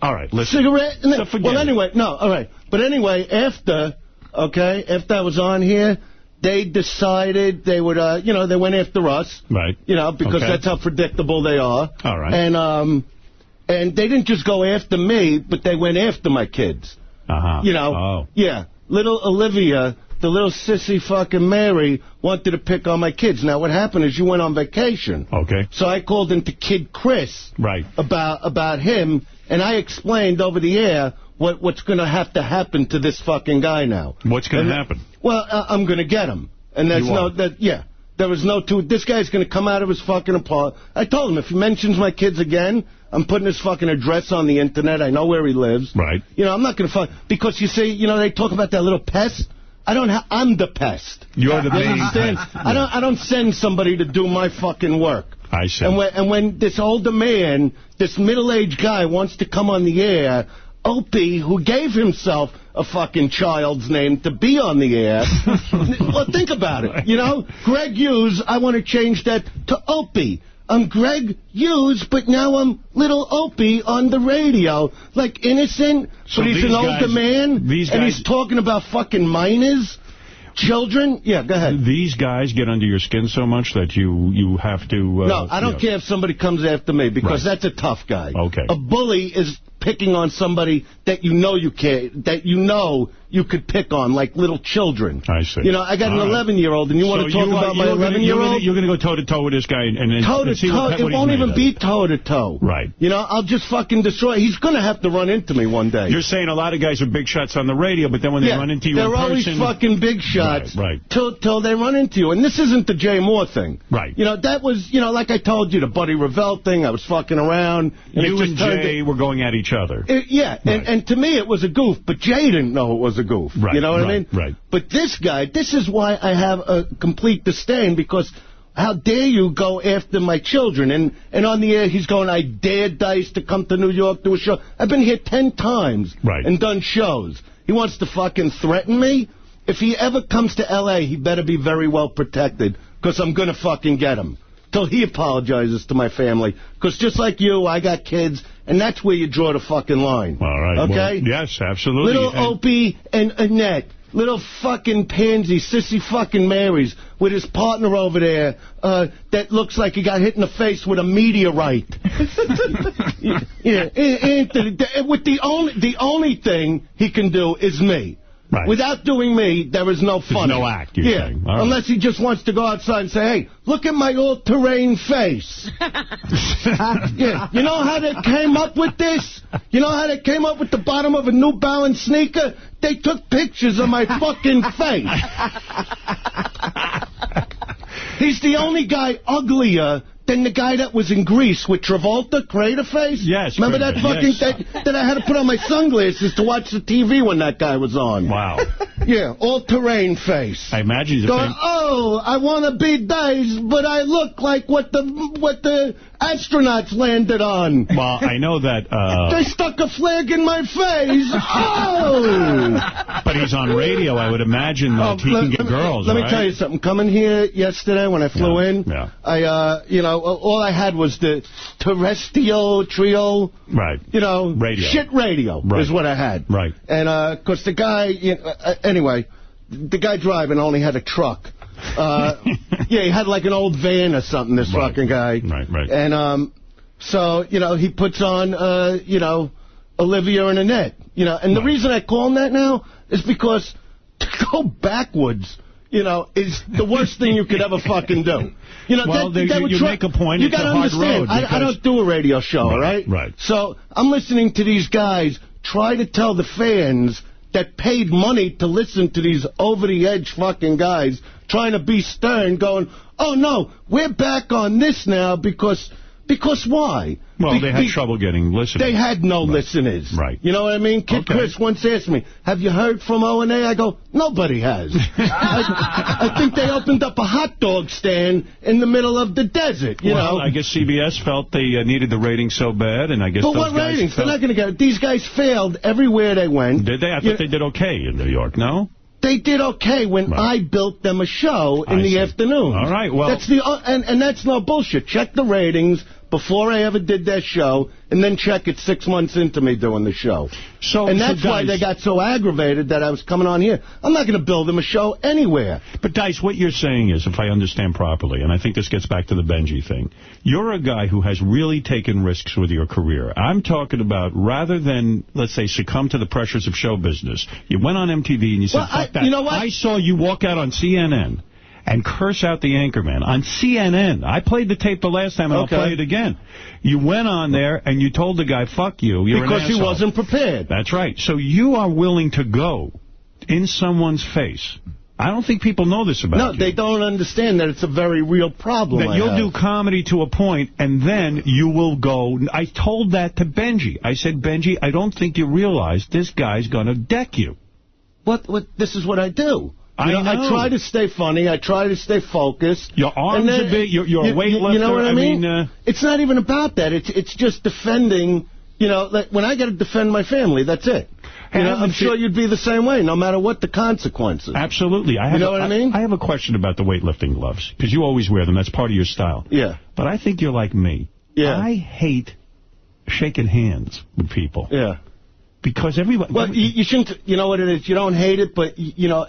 Speaker 2: All right, listen.
Speaker 1: Cigarette, Annette.
Speaker 2: So
Speaker 1: well, anyway, all right. But anyway, after I was on here, they decided they would, they went after us.
Speaker 2: Right.
Speaker 1: Because that's how predictable they are.
Speaker 2: All right.
Speaker 1: And they didn't just go after me, but they went after my kids. Yeah. Little Olivia, the little sissy fucking Mary, wanted to pick on my kids. Now, what happened is you went on vacation.
Speaker 2: Okay.
Speaker 1: So I called into Kid Chris.
Speaker 2: Right.
Speaker 1: About him, and I explained over the air what's going to have to happen to this fucking guy now.
Speaker 2: What's going to happen?
Speaker 1: Well, I'm going to get him. And there's there was no this guy's going to come out of his fucking apartment. I told him, if he mentions my kids again, I'm putting his fucking address on the internet. I know where he lives.
Speaker 2: Right.
Speaker 1: I'm not going to because you see, they talk about that little pest. I'm the pest.
Speaker 2: You're the main pest.
Speaker 1: I don't send somebody to do my fucking work.
Speaker 2: I see.
Speaker 1: And when this older man, this middle-aged guy wants to come on the air, Opie, who gave himself a fucking child's name to be on the air. Well, think about it. Greg Hughes, I want to change that to Opie. I'm Greg Hughes, but now I'm little Opie on the radio. Like innocent, but he's an older man, and he's talking about fucking minors. Children? Yeah, go ahead.
Speaker 2: These guys get under your skin so much that you have to...
Speaker 1: no, I don't care if somebody comes after me, because that's a tough guy.
Speaker 2: Okay.
Speaker 1: A bully is picking on somebody that you could pick on, like little children.
Speaker 2: I see.
Speaker 1: I got an 11-year-old, and you want to talk about my 11-year-old?
Speaker 2: You're going to go toe-to-toe with this guy and
Speaker 1: toe-to-toe. It won't even be toe-to-toe.
Speaker 2: Right.
Speaker 1: I'll just fucking destroy. He's going to have to run into me one day.
Speaker 2: You're saying a lot of guys are big shots on the radio, but then when they run into you in person...
Speaker 1: they're always fucking big shots.
Speaker 2: Right.
Speaker 1: Till they run into you. And this isn't the Jay Moore thing.
Speaker 2: Right.
Speaker 1: That was, like I told you, the Buddy Revell thing. I was fucking around. And
Speaker 2: you and Jay were going at each other.
Speaker 1: And to me it was a goof, but Jay didn't know it was a goof.
Speaker 2: Right.
Speaker 1: You know what I mean?
Speaker 2: Right.
Speaker 1: But this guy, this is why I have a complete disdain, because how dare you go after my children? And on the air he's going, I dare Dice to come to New York to a show. I've been here 10 times and done shows. He wants to fucking threaten me? If he ever comes to L.A., he better be very well protected, because I'm going to fucking get him. Till he apologizes to my family. Because just like you, I got kids, and that's where you draw the fucking line.
Speaker 2: All right.
Speaker 1: Okay?
Speaker 2: Well, yes, absolutely.
Speaker 1: Little Opie and Annette, little fucking pansy, sissy fucking Marys, with his partner over there that looks like he got hit in the face with a meteorite. Anthony, with the only thing he can do is me.
Speaker 2: Right.
Speaker 1: Without doing me, there is no fun.
Speaker 2: There's no act, you're saying. All right.
Speaker 1: Unless he just wants to go outside and say, hey, look at my all-terrain face. Yeah. You know how they came up with this? You know how they came up with the bottom of a New Balance sneaker? They took pictures of my fucking face. He's the only guy uglier than the guy that was in Greece with Travolta, Crater Face?
Speaker 2: Yes.
Speaker 1: Remember that fucking that I had to put on my sunglasses to watch the TV when that guy was on?
Speaker 2: Wow.
Speaker 1: Yeah, all-terrain face.
Speaker 2: I imagine he's
Speaker 1: going, oh, I want to be dazed, but I look like what the astronauts landed on.
Speaker 2: Well, I know that...
Speaker 1: They stuck a flag in my face. Oh!
Speaker 2: But he's on radio. I would imagine that he can get girls,
Speaker 1: Let me tell you something. Coming here yesterday when I flew in, I, all I had was the terrestrial trio.
Speaker 2: Right. Radio.
Speaker 1: Shit radio is what I had.
Speaker 2: Right.
Speaker 1: And, of course, the guy, anyway, the guy driving only had a truck. He had like an old van or something, this fucking guy.
Speaker 2: Right.
Speaker 1: And, so, he puts on, Olivia and Annette. And the reason I call him that now is because to go backwards, is the worst thing you could ever fucking do.
Speaker 2: You make a point.
Speaker 1: You
Speaker 2: it's
Speaker 1: got to
Speaker 2: understand.
Speaker 1: I don't do a radio show, all right?
Speaker 2: Right.
Speaker 1: So I'm listening to these guys try to tell the fans that paid money to listen to these over-the-edge fucking guys trying to be stern, going, oh, no, we're back on this now because why?
Speaker 2: Well, they had trouble getting listeners.
Speaker 1: They had no listeners.
Speaker 2: Right.
Speaker 1: You know what I mean? Kid Chris once asked me, have you heard from O&A? I go, nobody has. I think they opened up a hot dog stand in the middle of the desert, you know?
Speaker 2: I guess CBS felt they needed the ratings so bad, and I guess
Speaker 1: but what ratings? They're not going to get it. These guys failed everywhere they went.
Speaker 2: Did they? I thought they did okay in New York, no?
Speaker 1: They did okay when I built them a show in the afternoon.
Speaker 2: All right, well...
Speaker 1: That's and that's no bullshit. Check the ratings before I ever did that show, and then check it 6 months into me doing the show. And that's why they got so aggravated that I was coming on here. I'm not going to build them a show anywhere.
Speaker 2: But, Dice, what you're saying is, if I understand properly, and I think this gets back to the Benji thing, you're a guy who has really taken risks with your career. I'm talking about, rather than, let's say, succumb to the pressures of show business, you went on MTV and you said, fuck that.
Speaker 1: You know what?
Speaker 2: I saw you walk out on CNN and curse out the anchorman on CNN. I played the tape the last time, and I'll play it again. You went on there, and you told the guy, fuck you, you're
Speaker 1: because
Speaker 2: an asshole.
Speaker 1: He wasn't prepared.
Speaker 2: That's right. So you are willing to go in someone's face. I don't think people know this about you.
Speaker 1: No, they don't understand that it's a very real problem.
Speaker 2: That you'll do comedy to a point, and then you will go. I told that to Benji. I said, Benji, I don't think you realize this guy's going to deck you.
Speaker 1: What? This is what I do. I try to stay funny. I try to stay focused.
Speaker 2: Your arms a bit. You're a weightlifter.
Speaker 1: You know what I mean? It's not even about that. It's just defending. Like when I got to defend my family, that's it. I'm sure you'd be the same way, no matter what the consequences.
Speaker 2: Absolutely.
Speaker 1: You know what I mean?
Speaker 2: I have a question about the weightlifting gloves, because you always wear them. That's part of your style.
Speaker 1: Yeah.
Speaker 2: But I think you're like me.
Speaker 1: Yeah.
Speaker 2: I hate shaking hands with people.
Speaker 1: Yeah.
Speaker 2: Because everybody...
Speaker 1: Well, you shouldn't... You know what it is? You don't hate it, but,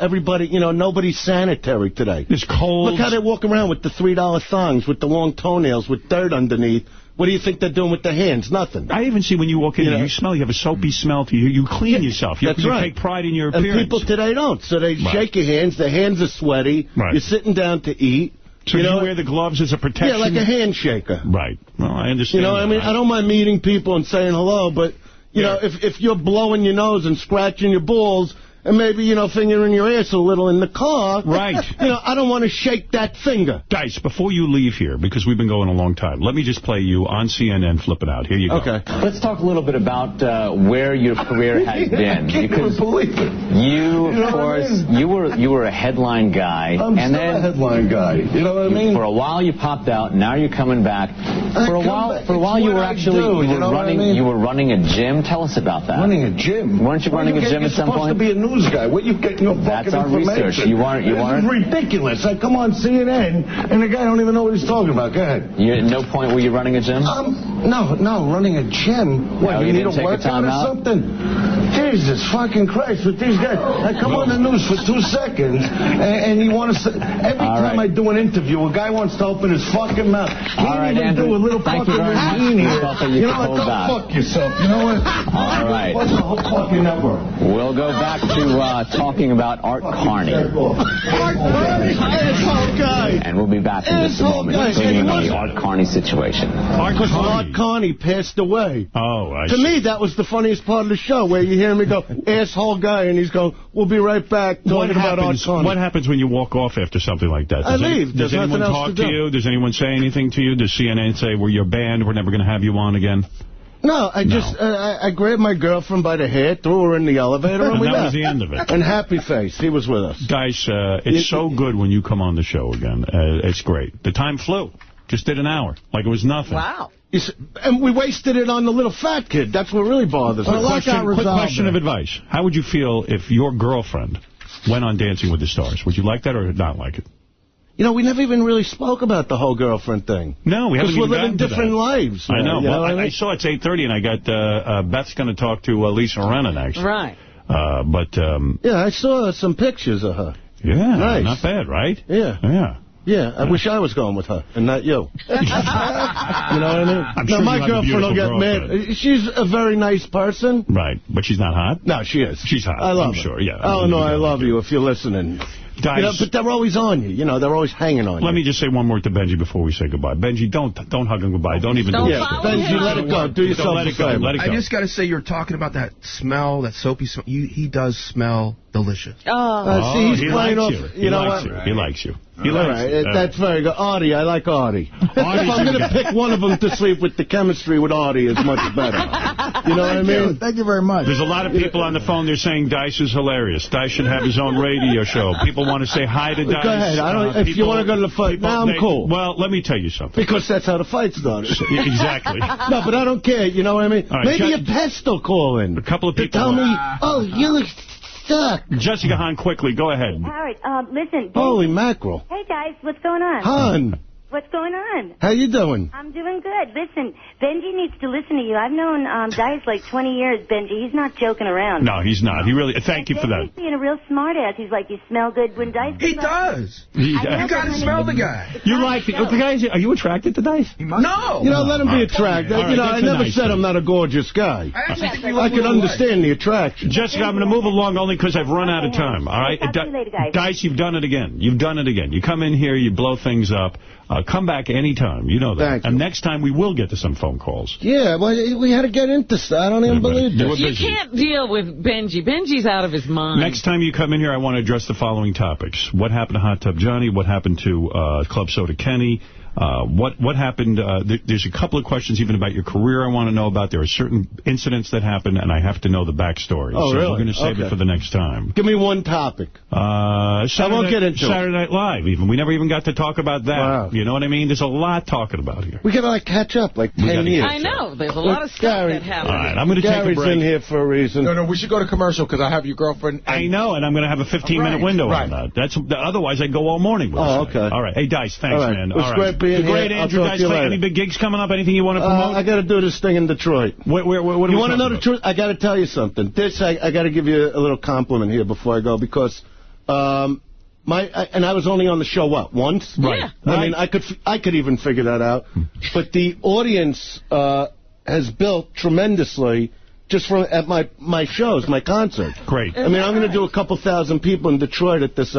Speaker 1: everybody... nobody's sanitary today.
Speaker 2: It's cold.
Speaker 1: Look how they walk around with the $3 thongs, with the long toenails, with dirt underneath. What do you think they're doing with their hands? Nothing.
Speaker 2: I even see when you walk in, you smell, you have a soapy smell to you. You clean yourself. You take pride in your appearance.
Speaker 1: And people today don't. So they shake your hands. Their hands are sweaty. Right. You're sitting down to eat.
Speaker 2: So you wear the gloves as a protection?
Speaker 1: Yeah, like a handshaker.
Speaker 2: Right. Well, I understand.
Speaker 1: You know what I mean? I don't mind meeting people and saying hello, but... if you're blowing your nose and scratching your balls and maybe, fingering your ass a little in the car.
Speaker 2: Right.
Speaker 1: I don't want to shake that finger.
Speaker 2: Dice, before you leave here, because we've been going a long time, let me just play you on CNN flipping out. Here you go.
Speaker 1: Okay.
Speaker 9: Let's talk a little bit about where your career has been.
Speaker 1: I can't believe it.
Speaker 9: You, of course, you were a headline guy.
Speaker 1: I'm still a headline guy. You know what I mean?
Speaker 9: For a while you popped out. Now you're coming back. For a while you were actually you were running a gym. Tell us about that.
Speaker 1: Running a gym?
Speaker 9: Weren't you running a gym at some point?
Speaker 1: You're supposed to be a news guy. Where you getting your fucking information?
Speaker 9: That's our research. You weren't.
Speaker 1: This is ridiculous. I come on CNN, and the guy don't even know what he's talking about. Go ahead.
Speaker 9: At no point were you running a gym?
Speaker 1: No, running a gym. What, you need a workout or something? Jesus fucking Christ, with these guys. I come on the news for 2 seconds, and you want to... Every time I do an interview, a guy wants to open his fucking mouth. Can't even do a little fucking routine here.
Speaker 9: Fuck yourself.
Speaker 1: You know what?
Speaker 9: All right.
Speaker 1: What's the whole fucking network?
Speaker 9: We'll go back to talking about Art Carney. And we'll be back in just a moment bringing on the Art Carney situation.
Speaker 1: Art Carney passed away.
Speaker 2: Oh, I
Speaker 1: To me, that was the funniest part of the show, where you hear me go, asshole guy, and he's going, we'll be right back talking about Art Carney.
Speaker 2: What happens when you walk off after something like that?
Speaker 1: I leave.
Speaker 2: Does anyone talk to you? Does anyone say anything to you? Does CNN say, we're your band, we're never going to have you on again?
Speaker 1: No, I grabbed my girlfriend by the hair, threw her in the elevator, and we left.
Speaker 2: That was the end of it.
Speaker 1: And Happy Face, he was with us.
Speaker 2: Guys, it's so good when you come on the show again. It's great. The time flew. Just did an hour, like it was nothing.
Speaker 3: Wow.
Speaker 1: And we wasted it on the little fat kid. That's what really bothers me.
Speaker 2: Quick question of advice. How would you feel if your girlfriend went on Dancing with the Stars? Would you like that or not like it?
Speaker 1: You know, we never even really spoke about the whole girlfriend thing.
Speaker 2: No, we haven't even gotten to that.
Speaker 1: Because we're living different lives.
Speaker 2: I know.
Speaker 1: Well,
Speaker 2: I saw it's 8:30, and I got Beth's going to talk to Lisa Renna next.
Speaker 3: Right.
Speaker 1: Yeah, I saw some pictures of her.
Speaker 2: Yeah,
Speaker 1: nice.
Speaker 2: Not bad, right?
Speaker 1: Yeah.
Speaker 2: Yeah.
Speaker 1: Yeah, I wish I was going with her, and not you. You know what I mean?
Speaker 2: I'm sure
Speaker 1: my girlfriend will get mad. She's a very nice person.
Speaker 2: Right, but she's not hot?
Speaker 1: No, she is.
Speaker 2: She's hot.
Speaker 1: I love her.
Speaker 2: Sure, yeah.
Speaker 1: Oh, no, I love you if you're listening.
Speaker 2: Guys,
Speaker 1: you know, but they're always on you. You know, they're always hanging on you.
Speaker 2: Let me just say one word to Benji before we say goodbye. Benji, don't hug him goodbye. Don't even do it.
Speaker 1: Yeah, Benji, let it go. Do yourself a favor.
Speaker 2: Let it go.
Speaker 6: I just got to say, you're talking about that smell, that soapy smell. He does smell delicious.
Speaker 1: See, he's playing off.
Speaker 2: He likes you. He likes you. He likes you.
Speaker 1: That's very good. Artie, I like Artie. If I'm going to pick one of them to sleep with, the chemistry with Artie is much better. You know what I mean?
Speaker 4: Thank you very much.
Speaker 2: There's a lot of people on the phone. They're saying Dice is hilarious. Dice should have his own radio show. People want to say hi to Dice.
Speaker 1: Go ahead. If you want to go to the fight, now I'm cool.
Speaker 2: Well, let me tell you something.
Speaker 1: Because that's how the fight started.
Speaker 2: Exactly.
Speaker 1: No, but I don't care. You know what I mean? Right, maybe a pest will call in.
Speaker 2: A couple of people
Speaker 1: tell me, oh, you look stuck.
Speaker 2: Jessica Hahn, quickly, go ahead.
Speaker 10: All right, listen.
Speaker 1: Holy mackerel.
Speaker 10: Hey, guys, what's going on?
Speaker 1: Hahn.
Speaker 10: What's going on?
Speaker 1: How you doing?
Speaker 10: I'm doing good. Listen, Benji needs to listen to you. I've known Dice like 20 years, Benji. He's not joking around.
Speaker 2: No, he's not. He really... Thank you for that.
Speaker 10: He's being a real smart ass. He's like, you smell good when Dice...
Speaker 6: He does.
Speaker 2: You
Speaker 6: got to smell the guy.
Speaker 2: You like... The guy, are you attracted to Dice?
Speaker 6: No.
Speaker 1: You know, let him be attracted. You know, I never said I'm not a gorgeous guy. I can understand the attraction.
Speaker 2: Jessica, I'm going to move along only because I've run out of time. All right? Dice, you've done it again. You've done it again. You come in here, you blow things up. Come back anytime. You know that.
Speaker 1: Thank you.
Speaker 2: And next time we will get to some phone calls.
Speaker 1: Yeah, well, we had to get into stuff. I don't even believe this.
Speaker 3: You can't deal with Benji. Benji's out of his mind.
Speaker 2: Next time you come in here, I want to address the following topics. What happened to Hot Tub Johnny? What happened to Club Soda Kenny? What happened? There's a couple of questions even about your career I want to know about. There are certain incidents that happened, and I have to know the backstory.
Speaker 1: Oh,
Speaker 2: so
Speaker 1: really?
Speaker 2: we're going to save it for the next time.
Speaker 1: Give me one topic.
Speaker 2: I
Speaker 1: won't get into
Speaker 2: Saturday Night Live, even. We never even got to talk about that.
Speaker 1: Wow.
Speaker 2: You know what I mean? There's a lot talking about here.
Speaker 1: We got to, like, catch up, like 10 years.
Speaker 3: I know. There's a lot of stuff that happened.
Speaker 2: All right, I'm going to take a break.
Speaker 1: Gary's in here for a reason.
Speaker 8: No, we should go to commercial because I have your girlfriend.
Speaker 2: I know, and I'm going to have a 15-minute window on that. Otherwise, I'd go all morning with this.
Speaker 1: Okay.
Speaker 2: All right. Hey, Dice, thanks, man.
Speaker 1: It was great being here.
Speaker 2: Great Andrew Dice. Any big gigs coming up? Anything you want to promote?
Speaker 1: I got to do this thing in Detroit.
Speaker 2: What you
Speaker 1: want to know the truth? I got to tell you something. I got to give you a little compliment here before I go because and I was only on the show once.
Speaker 2: Right. Yeah.
Speaker 1: I mean, I could even figure that out. But the audience has built tremendously just from at my shows, my concert.
Speaker 2: Great.
Speaker 1: I mean, I'm going to do a couple thousand people in Detroit at this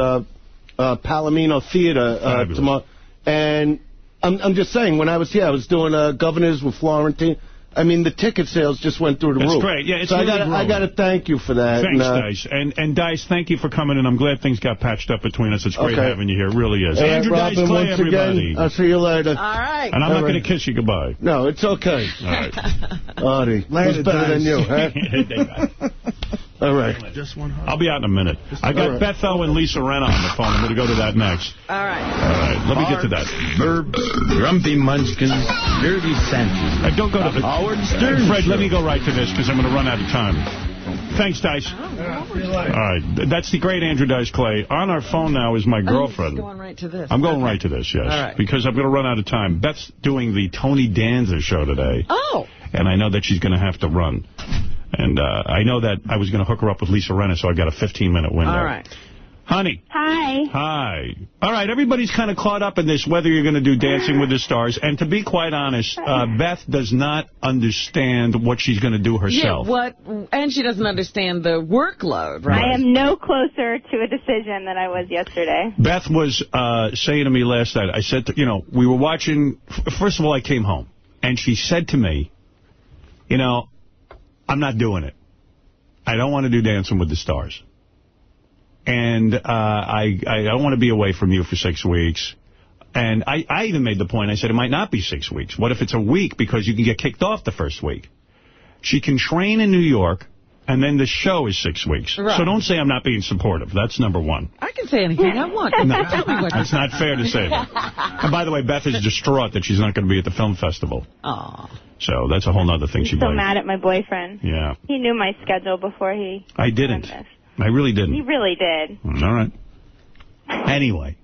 Speaker 1: Palomino Theater tomorrow, and I'm just saying, when I was here, I was doing Governors with Florentine. I mean, the ticket sales just went through the roof.
Speaker 2: That's great. Yeah, it's
Speaker 1: so
Speaker 2: really
Speaker 1: I got to thank you for that.
Speaker 2: Thanks, Dice. And Dice, thank you for coming in. I'm glad things got patched up between us. It's great having you here. It really is. Andrew
Speaker 1: Robin,
Speaker 2: Dice Clay,
Speaker 1: once
Speaker 2: everybody.
Speaker 1: Again, I'll see you later.
Speaker 3: All right.
Speaker 2: And I'm not going to kiss you goodbye.
Speaker 1: No, it's okay.
Speaker 2: All right.
Speaker 1: Artie, who's better than you, huh? All right.
Speaker 6: Just one hug.
Speaker 2: I'll be out in a minute. I got Betho and Lisa Renna on the phone. I'm going to go to that next.
Speaker 3: All right.
Speaker 2: All right. Let me get to that.
Speaker 11: Burbs, Grumpy Munchkins, Dirty Sanchez.
Speaker 2: Don't go to
Speaker 11: Howard Stern.
Speaker 2: Fred, let me go right to this because I'm going to run out of time. Thanks, Dice. All right. That's the great Andrew Dice Clay. On our phone now is my girlfriend.
Speaker 3: Going right to this.
Speaker 2: I'm going right to this, yes.
Speaker 3: All right.
Speaker 2: Because I'm going to run out of time. Beth's doing the Tony Danza show today.
Speaker 3: Oh.
Speaker 2: And I know that she's going to have to run. And I know that I was going to hook her up with Lisa Renna, so I got a 15-minute window.
Speaker 3: All right.
Speaker 2: Honey.
Speaker 12: Hi.
Speaker 2: Hi. All right, everybody's kind of caught up in this, whether you're going to do Dancing with the Stars. And to be quite honest, Beth does not understand what she's going to do herself.
Speaker 3: Yeah, and she doesn't understand the workload, right?
Speaker 12: I am no closer to a decision than I was yesterday.
Speaker 2: Beth was saying to me last night, I said, we were watching, first of all, I came home, and she said to me, I'm not doing it. I don't want to do Dancing with the Stars. And I don't want to be away from you for 6 weeks. And I even made the point, I said, it might not be 6 weeks. What if it's a week because you can get kicked off the first week? She can train in New York, and then the show is 6 weeks. Right. So don't say I'm not being supportive. That's number one.
Speaker 3: I can say anything I want.
Speaker 2: No, that's not fair to say that. And by the way, Beth is distraught that she's not going to be at the film festival.
Speaker 3: Aww.
Speaker 2: So that's a whole other thing.
Speaker 12: I'm so mad at my boyfriend.
Speaker 2: Yeah.
Speaker 12: He knew my schedule before he...
Speaker 2: I didn't. I really didn't.
Speaker 12: He really did.
Speaker 2: All right. Anyway,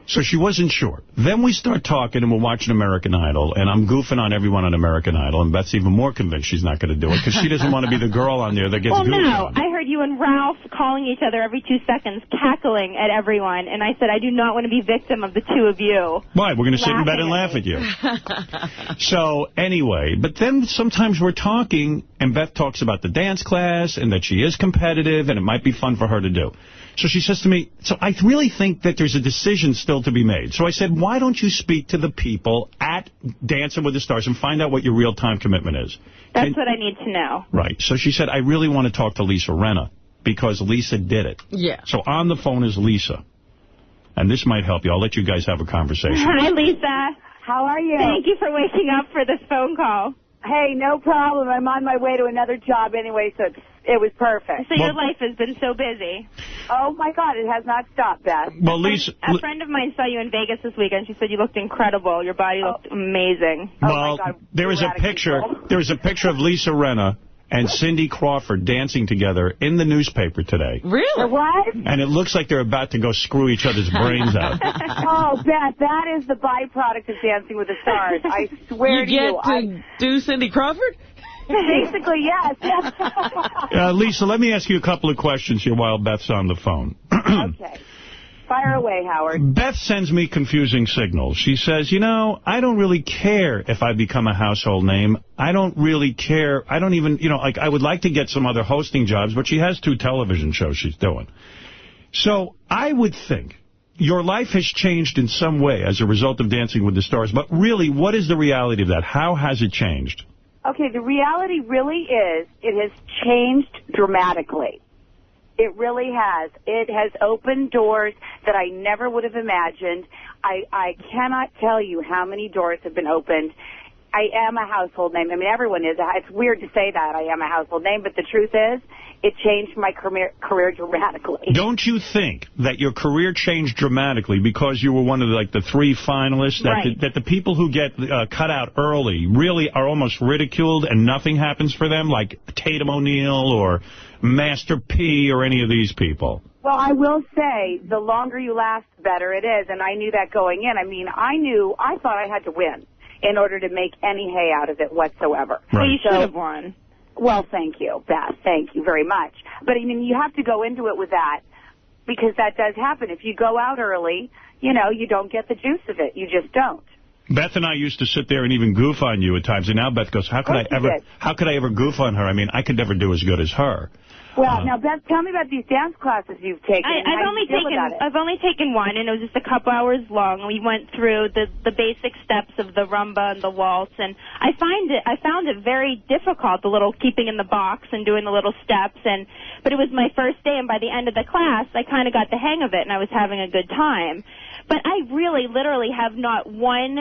Speaker 2: so she wasn't sure. Then we start talking, and we're watching American Idol, and I'm goofing on everyone on American Idol, and Beth's even more convinced she's not going to do it, because she doesn't want to be the girl on there that gets goofed on.
Speaker 12: I heard you and Ralph calling each other every 2 seconds, cackling at everyone, and I said, I do not want to be victim of the two of you.
Speaker 2: Why? We're going to sit in bed and laugh at you. So, anyway, but then sometimes we're talking, and Beth talks about the dance class, and that she is competitive, and it might be fun for her to do. So she says to me, so I really think that there's a decision still to be made. So I said, why don't you speak to the people at Dancing with the Stars and find out what your real-time commitment is?
Speaker 12: That's what I need to know.
Speaker 2: Right. So she said, I really want to talk to Lisa Rinna because Lisa did it.
Speaker 3: Yeah.
Speaker 2: So on the phone is Lisa. And this might help you. I'll let you guys have a conversation.
Speaker 12: Hi, Lisa.
Speaker 13: How are you?
Speaker 12: Thank you for waking up for this phone call.
Speaker 13: Hey, no problem. I'm on my way to another job anyway, so it was perfect.
Speaker 12: So your life has been so busy.
Speaker 13: Oh, my God, it has not stopped, Beth.
Speaker 2: Well, Lisa...
Speaker 12: A friend of mine saw you in Vegas this weekend. She said you looked incredible. Your body looked amazing.
Speaker 2: Well,
Speaker 13: oh my God,
Speaker 2: there was a picture of Lisa Rinna and Cindy Crawford dancing together in the newspaper today.
Speaker 3: Really?
Speaker 13: What?
Speaker 2: And it looks like they're about to go screw each other's brains out.
Speaker 13: Oh, Beth, that is the byproduct of Dancing with the Stars. I swear to you.
Speaker 3: You get to do Cindy Crawford?
Speaker 13: Basically, yes.
Speaker 2: Lisa, let me ask you a couple of questions here while Beth's on the phone.
Speaker 13: Okay. Fire away, Howard.
Speaker 2: Beth sends me confusing signals. She says, I don't really care if I become a household name. I don't really care. I don't even, I would like to get some other hosting jobs, but she has 2 television shows she's doing. So I would think your life has changed in some way as a result of Dancing with the Stars. But really, what is the reality of that? How has it changed?
Speaker 13: Okay, the reality really is it has changed dramatically. It really has. It has opened doors that I never would have imagined. I cannot tell you how many doors have been opened. I am a household name. I mean, everyone is. It's weird to say that I am a household name, but the truth is it changed my career dramatically.
Speaker 2: Don't you think that your career changed dramatically because you were one of the 3 finalists? That the people who get cut out early really are almost ridiculed and nothing happens for them, like Tatum O'Neal or Master P or any of these people?
Speaker 13: Well, I will say the longer you last, the better it is, and I knew that going in. I mean, I thought I had to win in order to make any hay out of it whatsoever.
Speaker 2: Right.
Speaker 12: Well, you should have won.
Speaker 13: Well, thank you, Beth. Thank you very much. But, I mean, you have to go into it with that because that does happen. If you go out early, you don't get the juice of it. You just don't.
Speaker 2: Beth and I used to sit there and even goof on you at times, and now Beth goes, how could I ever goof on her? I mean, I could never do as good as her.
Speaker 13: Well, now, Beth, tell me about these dance classes you've taken.
Speaker 12: I've only taken one, and it was just a couple hours long. We went through the basic steps of the rumba and the waltz, and I found it very difficult, the little keeping in the box and doing the little steps. But it was my first day, and by the end of the class, I kind of got the hang of it, and I was having a good time. But I really, literally have not one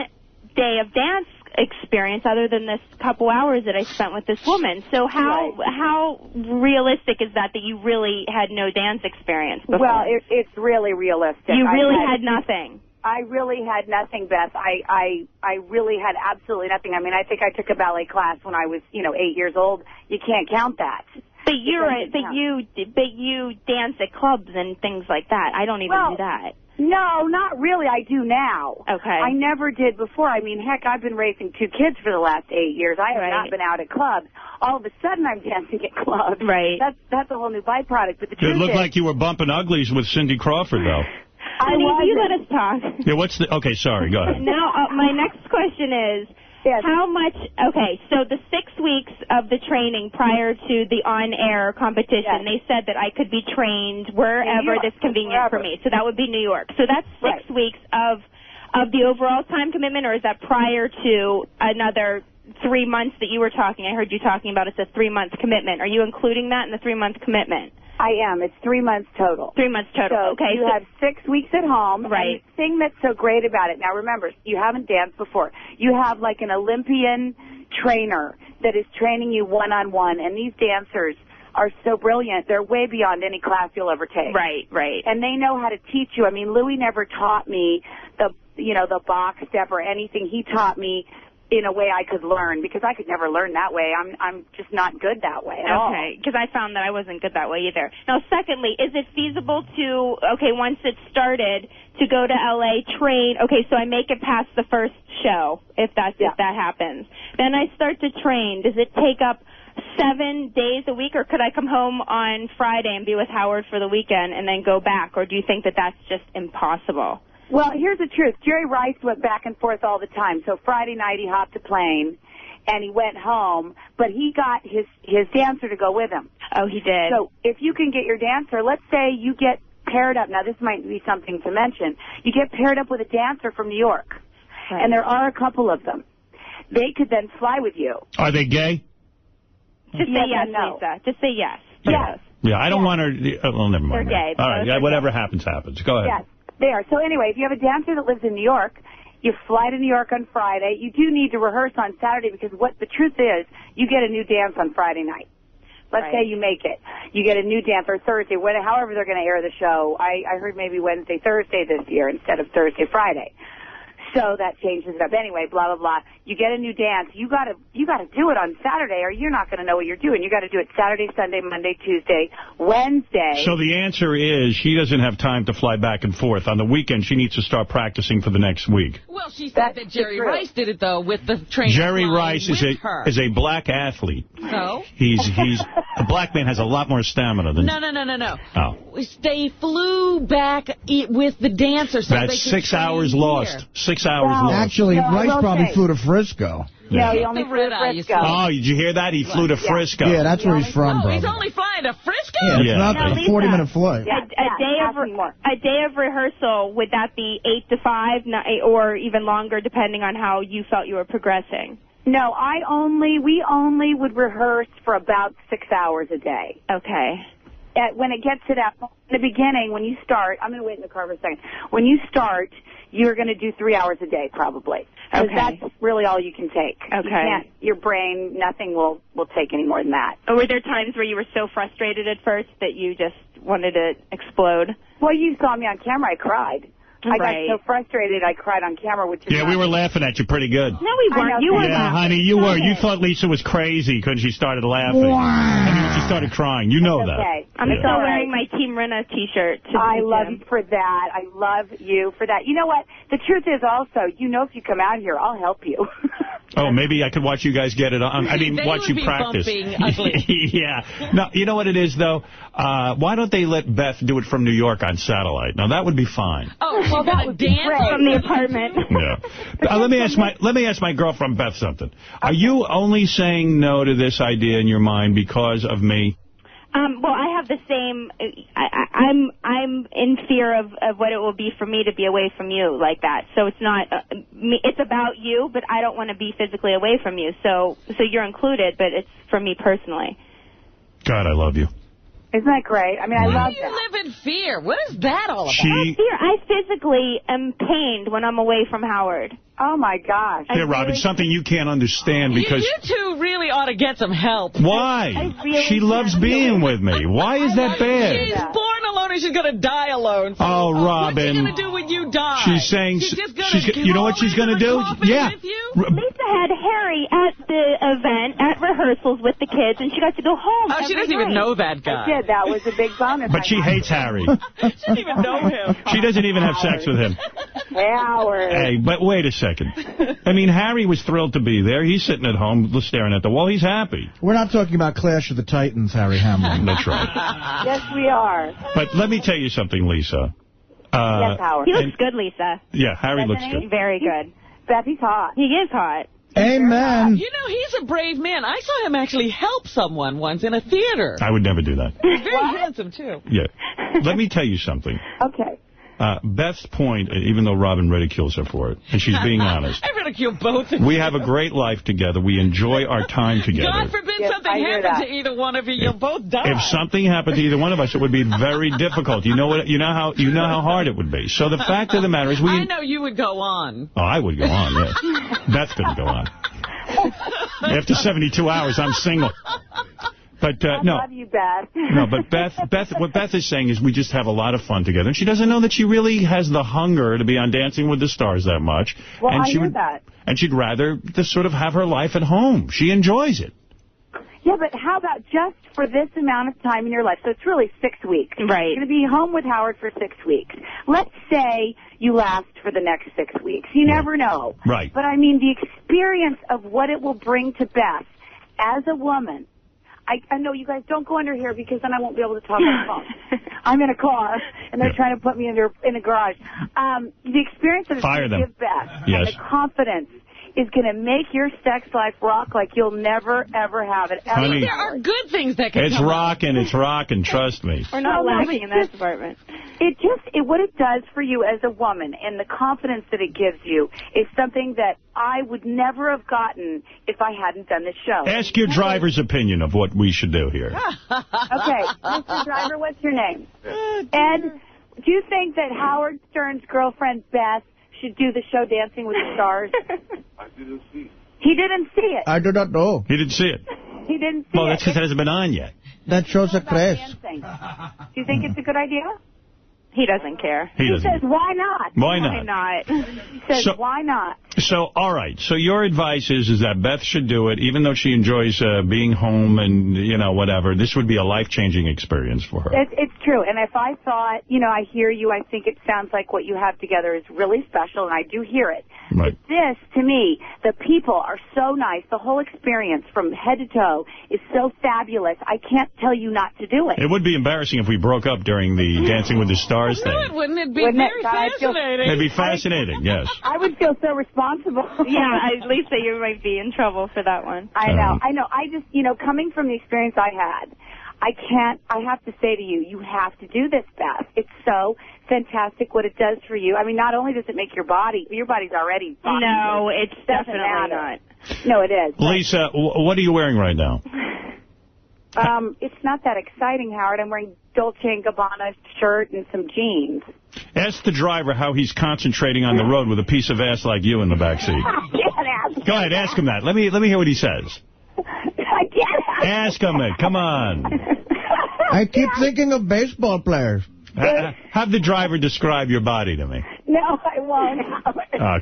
Speaker 12: day of dance experience other than this couple hours that I spent with this woman. So how realistic is that you really had no dance experience before?
Speaker 13: Well, it's really realistic.
Speaker 12: You really had nothing.
Speaker 13: I really had nothing, Beth. I really had absolutely nothing. I mean, I think I took a ballet class when I was, 8 years old. You can't count that.
Speaker 12: But you dance at clubs and things like that. I don't even do that.
Speaker 13: No, not really. I do now.
Speaker 12: Okay.
Speaker 13: I never did before. I mean, heck, I've been raising 2 kids for the last 8 years. I have not been out at clubs. All of a sudden, I'm dancing at clubs.
Speaker 12: Right.
Speaker 13: That's a whole new byproduct. But the
Speaker 2: It
Speaker 13: truth
Speaker 2: looked
Speaker 13: is,
Speaker 2: like you were bumping uglies with Cindy Crawford, though.
Speaker 12: Honey, you let us talk.
Speaker 2: Yeah, what's the... Okay, sorry, go ahead.
Speaker 12: Now, my next question is, how much... Okay, so the 6 weeks of the training prior to the on-air competition, they said that I could be trained wherever that's convenient for me. So that would be New York. So that's 6 weeks of the overall time commitment, or is that prior to another 3 months that you were talking? I heard you talking about it's a 3-month commitment. Are you including that in the 3-month commitment?
Speaker 13: I am. It's 3 months total.
Speaker 12: 3 months total.
Speaker 13: So
Speaker 12: okay.
Speaker 13: You have 6 weeks at home.
Speaker 12: Right.
Speaker 13: And the thing that's so great about it, now remember, you haven't danced before. You have like an Olympian trainer that is training you one-on-one, and these dancers are so brilliant. They're way beyond any class you'll ever take.
Speaker 12: Right, right.
Speaker 13: And they know how to teach you. I mean, Louis never taught me the box step or anything. He taught me in a way I could learn, because I could never learn that way. I'm just not good that way at all.
Speaker 12: Okay, because I found that I wasn't good that way either. Now, secondly, is it feasible to, once it's started, to go to L.A., train, so I make it past the first show, if that happens. Then I start to train. Does it take up 7 days a week, or could I come home on Friday and be with Howard for the weekend and then go back, or do you think that that's just impossible?
Speaker 13: Well, here's the truth. Jerry Rice went back and forth all the time. So Friday night he hopped a plane and he went home, but he got his dancer to go with him.
Speaker 12: Oh, he did.
Speaker 13: So if you can get your dancer, let's say you get paired up. Now, this might be something to mention. You get paired up with a dancer from New York, and there are a couple of them. They could then fly with you.
Speaker 2: Are they gay?
Speaker 12: Just say yes, Lisa. Just say yes.
Speaker 13: Yes.
Speaker 2: Yeah, I don't want her... well, never mind.
Speaker 12: They're gay.
Speaker 2: All right, whatever happens, happens. Go ahead.
Speaker 13: Yes. They are. So anyway, if you have a dancer that lives in New York, you fly to New York on Friday. You do need to rehearse on Saturday, because what the truth is, you get a new dance on Friday night. Let's say you make it. You get a new dance, or Thursday, however they're going to air the show. I heard maybe Wednesday, Thursday this year instead of Thursday, Friday. So that changes it up. Anyway, blah, blah, blah. You get a new dance. You got to do it on Saturday, or you're not going to know what you're doing. You got to do it Saturday, Sunday, Monday, Tuesday, Wednesday.
Speaker 2: So the answer is she doesn't have time to fly back and forth. On the weekend, she needs to start practicing for the next week.
Speaker 3: Well, she said that Jerry Rice did it, though, with the trainer.
Speaker 2: Jerry Rice is a black athlete.
Speaker 3: So?
Speaker 2: A black man has a lot more stamina than...
Speaker 3: No.
Speaker 2: Oh.
Speaker 3: They flew back with the dancer. So
Speaker 2: that's 6 hours lost. 6 hours lost.
Speaker 4: Actually, Rice probably flew to Frisco.
Speaker 13: No, he only flew to Frisco.
Speaker 2: Oh, did you hear that? He flew to Frisco.
Speaker 4: Yeah, that's where he's from, bro.
Speaker 3: He's only flying to Frisco?
Speaker 4: Yeah, it's not a 40-minute flight.
Speaker 12: A day of rehearsal, would that be 8 to 5, or even longer, depending on how you felt you were progressing?
Speaker 13: No, we only would rehearse for about 6 hours a day.
Speaker 12: Okay.
Speaker 13: When it gets to that, in the beginning, when you start, I'm going to wait in the car for a second. When you start, you're going to do 3 hours a day, probably. Because that's really all you can take.
Speaker 12: Okay.
Speaker 13: Your brain, nothing will take any more than that.
Speaker 12: Or were there times where you were so frustrated at first that you just wanted to explode?
Speaker 13: Well, you saw me on camera. I cried. I got so frustrated I cried on camera, which is
Speaker 2: we were laughing at you pretty good.
Speaker 12: No, we weren't. You were laughing.
Speaker 2: Honey, you were. You thought Lisa was crazy because she started laughing. And she started crying. You know that.
Speaker 12: I'm still wearing my Team Rena T-shirt.
Speaker 13: I love you for that. I love you for that. You know what? The truth is also, if you come out here, I'll help you.
Speaker 2: Oh, maybe I could watch you guys get it on. I mean, watch you practice. Yeah. No, you know what it is, though? Why don't they let Beth do it from New York on satellite? Now, that would be fine.
Speaker 3: Oh, well, that would dance
Speaker 12: from the apartment.
Speaker 2: Yeah. Let me ask my girlfriend Beth something. Are you only saying no to this idea in your mind because of me?
Speaker 12: Well, I have the same. I'm in fear of what it will be for me to be away from you like that. So it's not me. It's about you, but I don't want to be physically away from you. So you're included, but it's for me personally.
Speaker 2: God, I love you.
Speaker 13: Isn't that great? I mean, I love that.
Speaker 3: Why do you live in fear? What is that all about?
Speaker 12: Fear. I physically am pained when I'm away from Howard.
Speaker 13: Oh, my gosh.
Speaker 2: Yeah, Rob, it's something you can't understand because...
Speaker 3: You two really ought to get some help.
Speaker 2: Why? She loves being with me. Why is that bad?
Speaker 3: She's born alone and she's going to die alone. So
Speaker 2: Robin.
Speaker 3: What's she going to do when you die?
Speaker 2: She's saying... You know what she's going to do? Yeah.
Speaker 12: Lisa had Harry at the event at rehearsals with the kids, and she got to go home.
Speaker 3: Oh, she doesn't even know that guy.
Speaker 13: I did. That was a big bonus.
Speaker 2: But she hates Harry.
Speaker 3: She doesn't even know him.
Speaker 2: She doesn't even have sex with him.
Speaker 13: Howard.
Speaker 2: Hey, but wait a second. I mean, Harry was thrilled to be there. He's sitting at home staring at the wall. He's happy.
Speaker 4: We're not talking about Clash of the Titans, Harry Hamlin.
Speaker 2: That's right.
Speaker 13: Yes, we are.
Speaker 2: But let me tell you something, Lisa.
Speaker 13: Yes, Howard.
Speaker 12: He looks good, Lisa.
Speaker 2: Yeah, Harry looks good.
Speaker 12: Very good.
Speaker 13: Beth, he's hot.
Speaker 12: He is hot.
Speaker 4: Amen.
Speaker 3: You know, he's a brave man. I saw him actually help someone once in a theater.
Speaker 2: I would never do that.
Speaker 3: He's very handsome, too.
Speaker 2: Yeah. Let me tell you something.
Speaker 13: Okay.
Speaker 2: Beth's point, even though Robin ridicules her for it, and she's being honest.
Speaker 3: I ridicule both of you.
Speaker 2: We have a great life together. We enjoy our time together.
Speaker 3: God forbid something happened to either one of you. You'll both die.
Speaker 2: If something happened to either one of us, it would be very difficult. You know what? You know how hard it would be. So the fact of the matter is,
Speaker 3: I know you would go on.
Speaker 2: Oh, I would go on. Yeah. Beth couldn't go on. After 72 hours, I'm single. But no.
Speaker 13: I love you, Beth.
Speaker 2: No, but what Beth is saying is we just have a lot of fun together. And she doesn't know that she really has the hunger to be on Dancing with the Stars that much.
Speaker 13: Well,
Speaker 2: and
Speaker 13: I hear that.
Speaker 2: And she'd rather just sort of have her life at home. She enjoys it.
Speaker 13: Yeah, but how about just for this amount of time in your life? So it's really 6 weeks.
Speaker 12: Right.
Speaker 13: You're going to be home with Howard for 6 weeks. Let's say you last for the next 6 weeks. You never know.
Speaker 2: Right.
Speaker 13: But, I mean, the experience of what it will bring to Beth as a woman. I know you guys don't go under here because then I won't be able to talk on the phone. I'm in a car, and they're trying to put me in a garage. The experience that it's going to give Beth and the confidence is going to make your sex life rock like you'll never, ever have it. Ever.
Speaker 2: Honey,
Speaker 3: there are good things that can come
Speaker 2: It's rocking, trust me.
Speaker 12: We're not lacking in that department.
Speaker 13: What it does for you as a woman and the confidence that it gives you is something that I would never have gotten if I hadn't done this show.
Speaker 2: Ask your driver's opinion of what we should do here.
Speaker 13: Okay, Mr. Driver, what's your name? Ed, do you think that Howard Stern's girlfriend, Beth, should do the show Dancing with the Stars?
Speaker 14: I didn't see it.
Speaker 13: He didn't see it.
Speaker 4: I do not know.
Speaker 2: He didn't see it.
Speaker 13: He didn't see it.
Speaker 2: Well, that's because it hasn't been on yet.
Speaker 4: That shows a crash.
Speaker 13: Do you think it's a good idea?
Speaker 12: He doesn't care.
Speaker 2: He
Speaker 13: says, why not?
Speaker 2: Why not?
Speaker 12: Why not?
Speaker 13: He says, why not?
Speaker 2: So, all right. So your advice is that Beth should do it, even though she enjoys being home and, whatever. This would be a life-changing experience for her.
Speaker 13: It's true. And if I thought, I hear you, I think it sounds like what you have together is really special, and I do hear it.
Speaker 2: Right.
Speaker 13: But this, to me, the people are so nice. The whole experience from head to toe is so fabulous. I can't tell you not to do it.
Speaker 2: It would be embarrassing if we broke up during the Dancing with the Stars thing.
Speaker 3: No, it wouldn't. It'd be very fascinating.
Speaker 2: It'd be fascinating, yes.
Speaker 13: I would feel so responsible.
Speaker 12: Yeah, at least that you might be in trouble for that one.
Speaker 13: I know. I just, coming from the experience I had, I have to say to you, you have to do this, Beth. It's so fantastic what it does for you. I mean, not only does it make your body's already fine.
Speaker 12: No, it's definitely not.
Speaker 13: No, it is.
Speaker 2: Lisa, what are you wearing right now?
Speaker 13: It's not that exciting, Howard. I'm wearing Dolce & Gabbana shirt and some jeans.
Speaker 2: Ask the driver how he's concentrating on the road with a piece of ass like you in the back seat. Go ahead, ask him that. Let me hear what he says.
Speaker 13: I can't.
Speaker 2: Ask him it. Come on.
Speaker 4: I keep thinking of baseball players.
Speaker 2: Have the driver describe your body to me.
Speaker 13: No, I won't.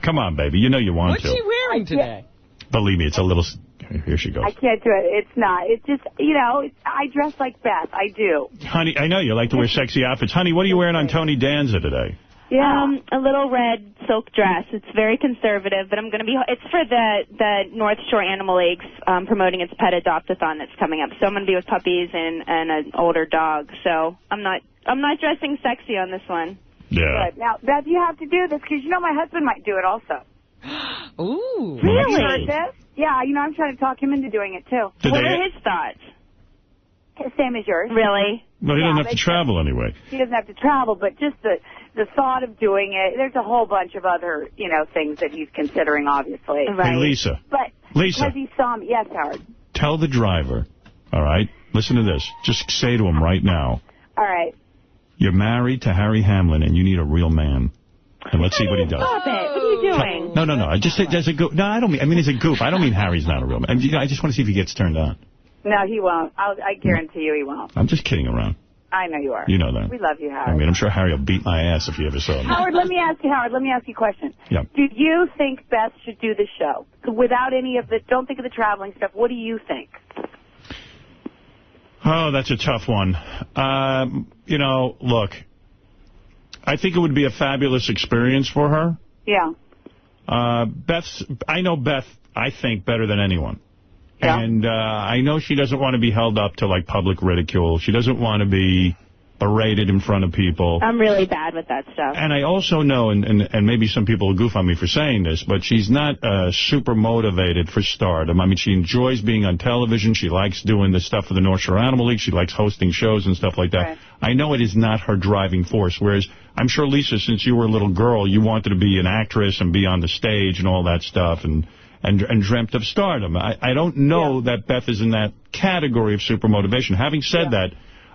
Speaker 2: Come on, baby. You know you want to.
Speaker 3: What's she wearing today?
Speaker 2: Believe me, it's a little... Here she goes.
Speaker 13: I can't do it. It's not. It's just, I dress like Beth. I do.
Speaker 2: Honey, I know you like to wear sexy outfits. Honey, what are you wearing on Tony Danza today?
Speaker 12: Yeah. A little red silk dress. It's very conservative, but it's for the North Shore Animal League's promoting its pet adopt-a-thon that's coming up. So I'm going to be with puppies and an older dog. So I'm not dressing sexy on this one.
Speaker 2: Yeah.
Speaker 13: Good. Now, Beth, you have to do this because my husband might do it also.
Speaker 3: Ooh.
Speaker 13: Really? Have you heard this? Yeah, I'm trying to talk him into doing it, too.
Speaker 12: What are his thoughts?
Speaker 13: Same as yours.
Speaker 12: Really?
Speaker 2: No, he doesn't have to travel anyway.
Speaker 13: He doesn't have to travel, but just the thought of doing it, there's a whole bunch of other, things that he's considering, obviously.
Speaker 2: Right. Hey, Lisa.
Speaker 13: But
Speaker 2: Lisa.
Speaker 13: Because he saw me. Yes, Howard.
Speaker 2: Tell the driver, all right? Listen to this. Just say to him right now.
Speaker 13: All right.
Speaker 2: You're married to Harry Hamlin, and you need a real man. And let's see what he does.
Speaker 12: Stop it. What are you doing?
Speaker 2: No. I just said there's a goof. No, I mean he's a goof. I don't mean Harry's not a real man. I just want to see if he gets turned on.
Speaker 13: No, he won't. I guarantee you he won't.
Speaker 2: I'm just kidding around.
Speaker 13: I know you are.
Speaker 2: You know that.
Speaker 13: We love you, Howard.
Speaker 2: I mean, I'm sure Harry will beat my ass if he ever saw me.
Speaker 13: Howard, let me ask you a question.
Speaker 2: Yeah.
Speaker 13: Do you think Beth should do the show? Without any of the, don't think of the traveling stuff. What do you think?
Speaker 2: Oh, that's a tough one. You know, look, I think it would be a fabulous experience for her.
Speaker 13: Yeah.
Speaker 2: I know Beth, I think, better than anyone.
Speaker 13: Yeah.
Speaker 2: And I know she doesn't want to be held up to, like, public ridicule. She doesn't want to be berated in front of people.
Speaker 12: I'm really bad with that stuff.
Speaker 2: And I also know, and maybe some people will goof on me for saying this, but she's not super motivated for stardom. I mean, she enjoys being on television. She likes doing the stuff for the North Shore Animal League. She likes hosting shows and stuff like that. Right. I know it is not her driving force, whereas I'm sure, Lisa, since you were a little girl, you wanted to be an actress and be on the stage and all that stuff and dreamt of stardom. I don't know that Beth is in that category of super motivation. Having said that,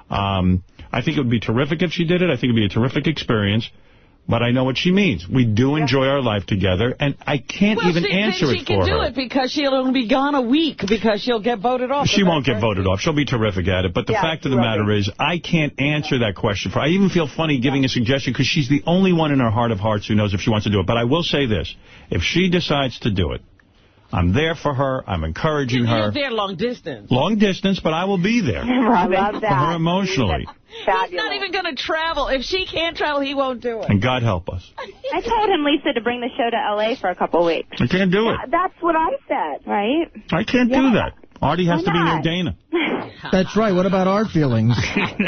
Speaker 2: I think it would be terrific if she did it. I think it would be a terrific experience. But I know what she means. We do enjoy our life together, and I can't even answer it for her.
Speaker 3: She can do it because she'll only be gone a week because she'll get voted off.
Speaker 2: She won't get voted off. She'll be terrific at it. But the fact of the matter is, I can't answer that question for her. I even feel funny giving a suggestion because she's the only one in her heart of hearts who knows if she wants to do it. But I will say this. If she decides to do it, I'm there for her. I'm encouraging her.
Speaker 3: You're there long distance.
Speaker 2: Long distance, but I will be there.
Speaker 13: I love that.
Speaker 2: For her emotionally.
Speaker 3: He's not even going to travel. If she can't travel, he won't do it.
Speaker 2: And God help us.
Speaker 12: I told him, Lisa, to bring the show to L.A. for a couple weeks.
Speaker 2: I can't do it.
Speaker 13: That's what I said.
Speaker 12: Right?
Speaker 2: I can't do that. Artie has to be near Dana.
Speaker 4: That's right. What about our feelings?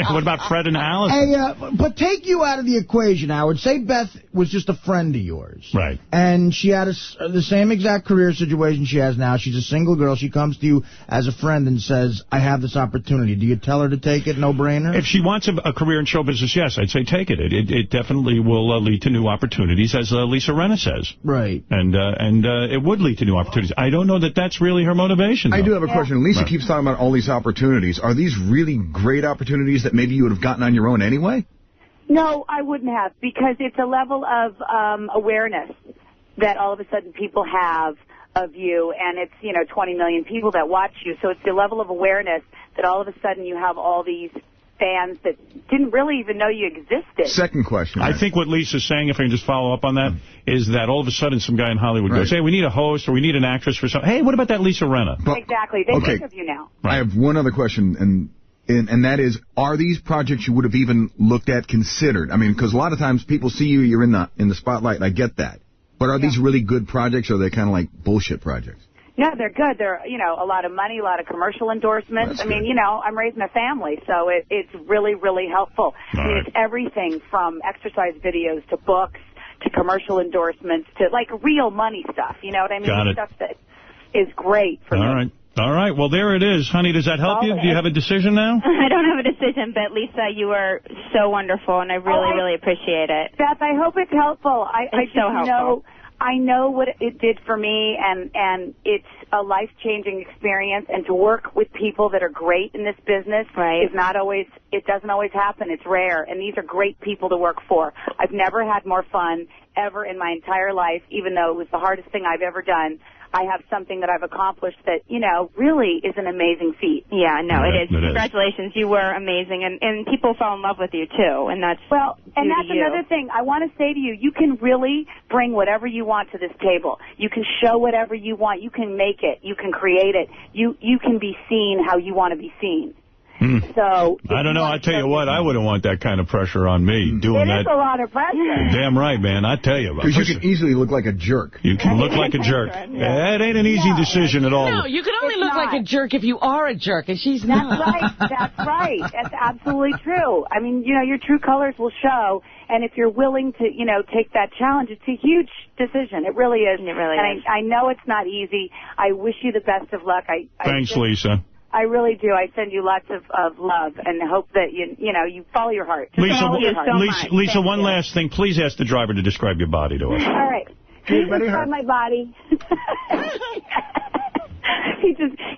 Speaker 2: What about Fred and Allison?
Speaker 4: Hey, but take you out of the equation, Howard. Say Beth was just a friend of yours.
Speaker 2: Right.
Speaker 4: And she had the same exact career situation she has now. She's a single girl. She comes to you as a friend and says, I have this opportunity. Do you tell her to take it? No-brainer?
Speaker 2: If she wants a career in show business, yes, I'd say take it. It definitely will lead to new opportunities, as Lisa Rinna says.
Speaker 4: Right.
Speaker 2: And it would lead to new opportunities. I don't know that that's really her motivation, though.
Speaker 15: I do have a question. Lisa keeps talking about all these opportunities. Are these really great opportunities that maybe you would have gotten on your own anyway?
Speaker 13: No, I wouldn't have, because it's a level of awareness that all of a sudden people have of you, and it's, 20 million people that watch you, so it's the level of awareness that all of a sudden you have all these fans that didn't really even know you existed.
Speaker 15: Second question.
Speaker 2: I think what Lisa's saying, if I can just follow up on that, is that all of a sudden some guy in Hollywood goes, hey, we need a host or we need an actress for something. Hey, what about that Lisa Rinna?
Speaker 13: Exactly. They think of you now.
Speaker 15: I have one other question, and that is, are these projects you would have even looked at, considered? I mean, because a lot of times people see you, you're in the spotlight, and I get that. But are these really good projects, or are they kind of like bullshit projects?
Speaker 13: No, they're good. They're, a lot of money, a lot of commercial endorsements.
Speaker 15: That's
Speaker 13: I mean, I'm raising a family, so it's really, really helpful. I mean, it's everything from exercise videos to books to commercial endorsements to, like, real money stuff. You know what I mean?
Speaker 2: Got it.
Speaker 13: Stuff that is great for me.
Speaker 2: All right. Well, there it is. Honey, does that help you? Do you have a decision now?
Speaker 12: I don't have a decision, but, Lisa, you are so wonderful, and I really, really appreciate it.
Speaker 13: Beth, I hope it's helpful.
Speaker 12: It's so helpful.
Speaker 13: I know what it did for me, and it's a life-changing experience. And to work with people that are great in this business is not always, it doesn't always happen. It's rare. And these are great people to work for. I've never had more fun ever in my entire life, even though it was the hardest thing I've ever done. I have something that I've accomplished that, really is an amazing feat.
Speaker 12: Yeah, no, it is. Congratulations. You were amazing. And people fell in love with you, too. And that's
Speaker 13: another thing. I want to say to you, you can really bring whatever you want to this table. You can show whatever you want. You can make it. You can create it. You can be seen how you want to be seen. So
Speaker 2: I don't know. I tell you what, I wouldn't want that kind of pressure on me doing that.
Speaker 13: It is a lot of pressure.
Speaker 2: Damn right, man. I tell you.
Speaker 15: Because you can easily look like a jerk.
Speaker 2: You can look like a jerk. That ain't an easy decision at all.
Speaker 3: No, you can only look like a jerk if you are a jerk, and she's not.
Speaker 13: That's right. That's absolutely true. I mean, your true colors will show, and if you're willing to, take that challenge, it's a huge decision. It really is.
Speaker 12: It really is.
Speaker 13: I know it's not easy. I wish you the best of luck.
Speaker 2: Thanks, Lisa.
Speaker 13: I really do. I send you lots of love and hope that you follow your heart.
Speaker 2: Lisa, one last thing. Please ask the driver to describe your body to us.
Speaker 13: All right. Can you describe my body?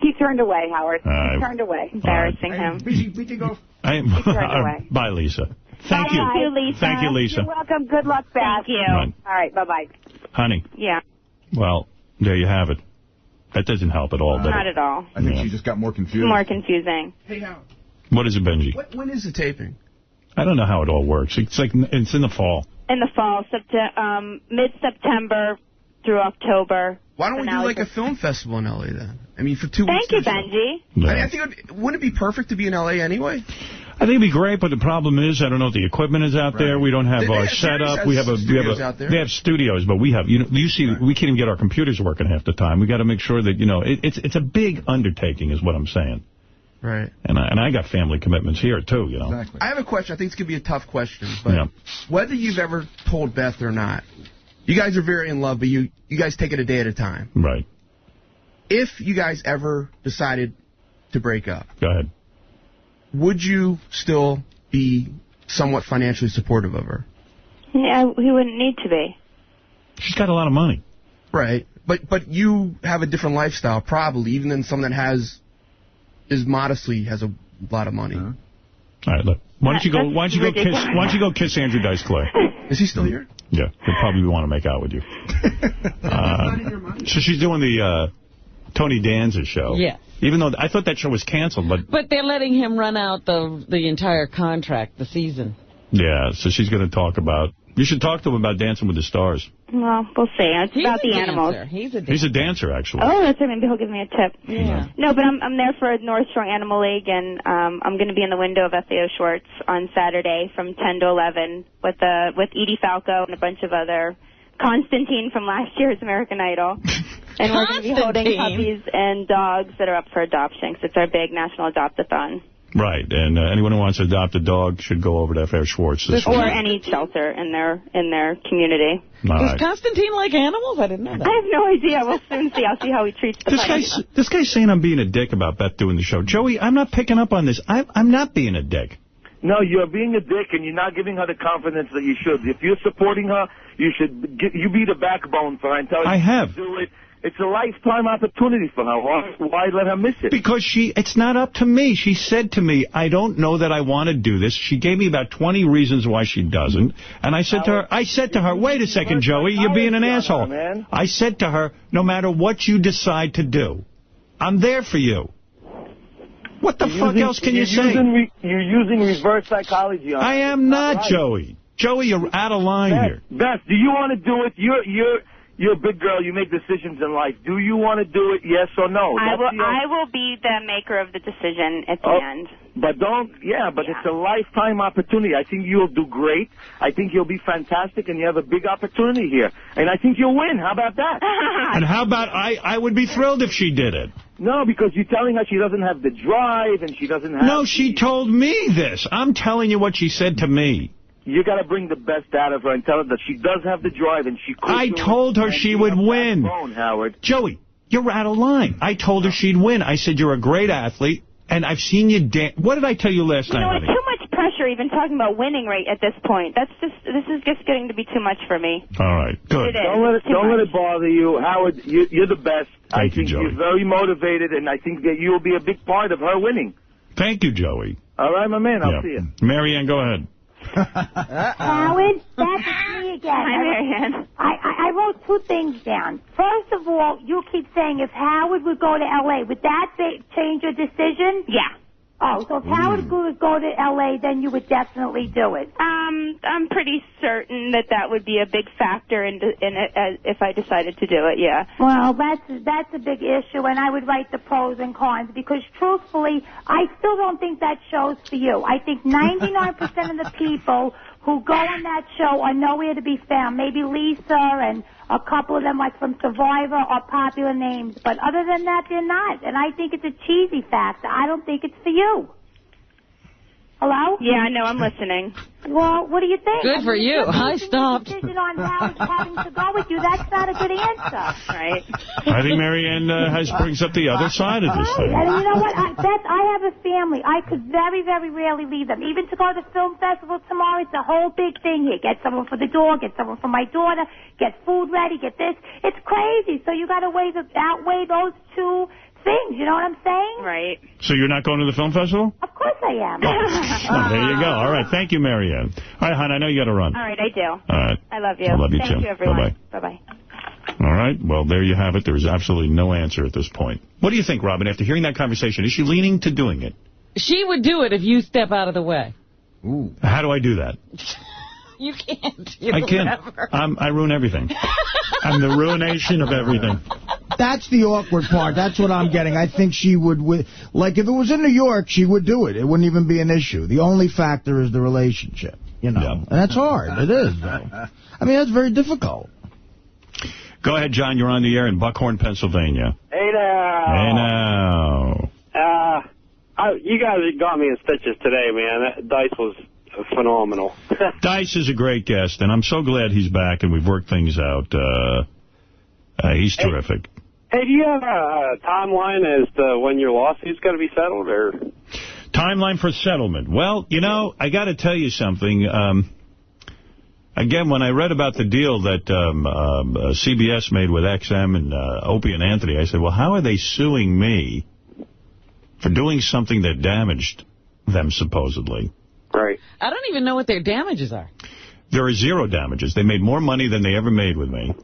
Speaker 13: He turned away, Howard. He turned away.
Speaker 12: Embarrassing him.
Speaker 15: We can go.
Speaker 13: He turned away.
Speaker 2: Bye, Lisa. Thank you.
Speaker 12: Thank you, Lisa.
Speaker 2: Thank you, Lisa.
Speaker 13: You're welcome. Good luck, Beth.
Speaker 12: Thank you.
Speaker 2: Right.
Speaker 13: All right. Bye-bye.
Speaker 2: Honey.
Speaker 12: Yeah.
Speaker 2: Well, there you have it. That doesn't help at all, does it?
Speaker 12: Not at all.
Speaker 15: I think she just got more confused.
Speaker 12: More confusing.
Speaker 15: Hey, Howard.
Speaker 2: What is it, Benji?
Speaker 6: When is the taping?
Speaker 2: I don't know how it all works. It's like it's in the fall.
Speaker 12: In the fall, mid-September through October.
Speaker 6: Why don't we do like a film festival in L.A. then? I mean, for 2 weeks.
Speaker 12: Thank you, Benji.
Speaker 2: Yeah.
Speaker 6: I think wouldn't it be perfect to be in L.A. anyway?
Speaker 2: I think it'd be great, but the problem is I don't know if the equipment is out there. We don't have our setup. They have studios, but we have you see we can't even get our computers working half the time. We got to make sure that it's a big undertaking, is what I'm saying.
Speaker 6: Right.
Speaker 2: And I got family commitments here too.
Speaker 6: Exactly. I have a question. I think it's gonna be a tough question, but whether you've ever told Beth or not, you guys are very in love, but you guys take it a day at a time.
Speaker 2: Right.
Speaker 6: If you guys ever decided to break up,
Speaker 2: go ahead.
Speaker 6: Would you still be somewhat financially supportive of her?
Speaker 12: Yeah, he wouldn't need to be.
Speaker 2: She's got a lot of money.
Speaker 6: Right. But you have a different lifestyle, probably, even than someone that has a lot of money.
Speaker 2: All right, look. Why don't you go kiss Andrew Dice Clay?
Speaker 6: Is he still here?
Speaker 2: Yeah, he'll probably want to make out with you. So she's doing the Tony Danza show.
Speaker 3: Yeah.
Speaker 2: Even though I thought that show was canceled,
Speaker 3: but they're letting him run out the entire contract, the season.
Speaker 2: Yeah, so she's going to talk about. You should talk to him about Dancing with the Stars.
Speaker 12: Well, we'll see. It's about the animals.
Speaker 2: He's a dancer, actually.
Speaker 12: Oh, that's right. Maybe he'll give me a tip.
Speaker 3: Yeah.
Speaker 12: No, but I'm there for North Shore Animal League, and I'm going to be in the window of FAO Schwartz on Saturday from 10 to 11 with Edie Falco and a bunch of other Constantine from last year's American Idol. And we're going to be holding puppies and dogs that are up for adoption, because it's our big national adopt-a-thon.
Speaker 2: Right, and anyone who wants to adopt a dog should go over to FAO Schwartz this week.
Speaker 12: Or any shelter in their community.
Speaker 3: Does Constantine like animals? I didn't know that.
Speaker 12: I have no idea. We'll soon see. I'll see how he treats the puppies.
Speaker 2: This guy's saying I'm being a dick about Beth doing the show. Joey, I'm not picking up on this. I'm not being a dick.
Speaker 14: No, you're being a dick, and you're not giving her the confidence that you should. If you're supporting her, you should be the backbone for her and tell her to do it. It's a lifetime opportunity for her. Why let her miss it?
Speaker 2: Because it's not up to me. She said to me, I don't know that I want to do this. She gave me about 20 reasons why she doesn't. And I said to her, wait a second, Joey, you're being an asshole. I said to her, no matter what you decide to do, I'm there for you. What the fuck else can you say?
Speaker 14: You're using reverse psychology on
Speaker 2: I am not, Joey. Joey, you're out of line here.
Speaker 14: Beth, do you want to do it? You're a big girl. You make decisions in life. Do you want to do it, yes or no?
Speaker 12: I will be the maker of the decision at the end.
Speaker 14: But it's a lifetime opportunity. I think you'll do great. I think you'll be fantastic, and you have a big opportunity here. And I think you'll win. How about that?
Speaker 2: And how about I would be thrilled if she did it.
Speaker 14: No, because you're telling her she doesn't have the drive, and she doesn't have...
Speaker 2: No, she told me this. I'm telling you what she said to me.
Speaker 14: You got to bring the best out of her and tell her that she does have the drive and she could.
Speaker 2: I told her she would win.
Speaker 14: Howard.
Speaker 2: Joey, you're out of line. I told her she'd win. I said, you're a great athlete, and I've seen you dance. What did I tell you last night, honey?
Speaker 12: Too much pressure even talking about winning right at this point. This is just getting to be too much for me.
Speaker 2: All right, good.
Speaker 14: Don't let it bother you. Howard, you're the best.
Speaker 2: Thank you, Joey.
Speaker 14: You're very motivated, and I think that you'll be a big part of her winning.
Speaker 2: Thank you, Joey.
Speaker 14: All right, my man. I'll see you.
Speaker 2: Marianne, go ahead.
Speaker 16: Howard, that's me again.
Speaker 12: Hi, Marianne.
Speaker 16: I wrote two things down. First of all, you keep saying if Howard would go to L.A., would that change your decision?
Speaker 12: Yeah.
Speaker 16: Oh, so if Howard would go to L.A., then you would definitely do it.
Speaker 12: I'm pretty certain that would be a big factor in it if I decided to do it, yeah.
Speaker 16: Well, that's a big issue, and I would write the pros and cons, because truthfully, I still don't think that show's for you. I think 99% of the people who go on that show are nowhere to be found. Maybe Lisa and a couple of them, like from Survivor, are popular names. But other than that, they're not. And I think it's a cheesy factor. I don't think it's for you. Hello?
Speaker 12: Yeah, no, I'm listening.
Speaker 16: Well, what do you think?
Speaker 3: Good for you. I stopped.
Speaker 16: Decision on Howard having to go with you. That's not a good answer.
Speaker 12: Right.
Speaker 2: I think Marianne brings up the other side of this thing.
Speaker 16: And you know what? Beth, I have a family. I could very, very rarely leave them. Even to go to the film festival tomorrow, it's a whole big thing here. Get someone for the dog, get someone for my daughter, get food ready, get this. It's crazy. So you got to outweigh those two things, you know what I'm saying?
Speaker 12: Right.
Speaker 2: So you're not going to the film festival?
Speaker 16: Of course I am.
Speaker 2: Oh, there you go. All right. Thank you, Marianne. All right, hon, I know you got to run.
Speaker 12: All right, I do.
Speaker 2: All right.
Speaker 12: I love you.
Speaker 2: I love you, too.
Speaker 12: Thank you, everyone.
Speaker 2: Bye-bye. All right. Well, there you have it. There is absolutely no answer at this point. What do you think, Robin, after hearing that conversation? Is she leaning to doing it?
Speaker 3: She would do it if you step out of the way.
Speaker 2: Ooh. How do I do that?
Speaker 3: You can't.
Speaker 2: I can't. I ruin everything. I'm the ruination of everything.
Speaker 4: That's the awkward part. That's what I'm getting. I think she would, like, if it was in New York, she would do it. It wouldn't even be an issue. The only factor is the relationship, you know. Yeah. And that's hard. It is, though. I mean, that's very difficult.
Speaker 2: Go ahead, John. You're on the air in Buckhorn, Pennsylvania.
Speaker 17: Hey now.
Speaker 2: Hey now.
Speaker 17: You guys got me in stitches today, man. That Dice was phenomenal.
Speaker 2: Dice is a great guest, and I'm so glad he's back, and we've worked things out. He's terrific.
Speaker 17: Hey, do you have a timeline as to when your lawsuit's going to be settled? Or
Speaker 2: timeline for settlement? Well, you know, I got to tell you something. Again, when I read about the deal that CBS made with XM and Opie and Anthony, I said, well, how are they suing me for doing something that damaged them, supposedly?
Speaker 17: Right.
Speaker 3: I don't even know what their damages are.
Speaker 2: There are zero damages. They made more money than they ever made with me.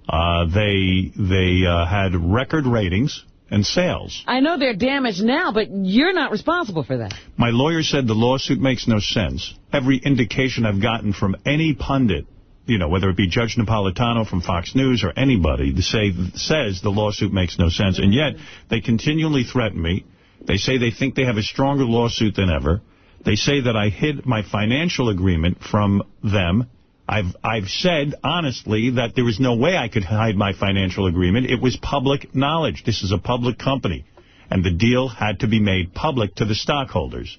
Speaker 2: They had record ratings and sales.
Speaker 3: I know they're damaged now, but you're not responsible for that. My
Speaker 2: lawyer said the lawsuit makes no sense. Every indication I've gotten from any pundit, you know, whether it be Judge Napolitano from Fox News or anybody, says the lawsuit makes no sense. And yet, they continually threaten me. They say they think they have a stronger lawsuit than ever. They say that I hid my financial agreement from them. I've said, honestly, that there was no way I could hide my financial agreement. It was public knowledge. This is a public company. And the deal had to be made public to the stockholders.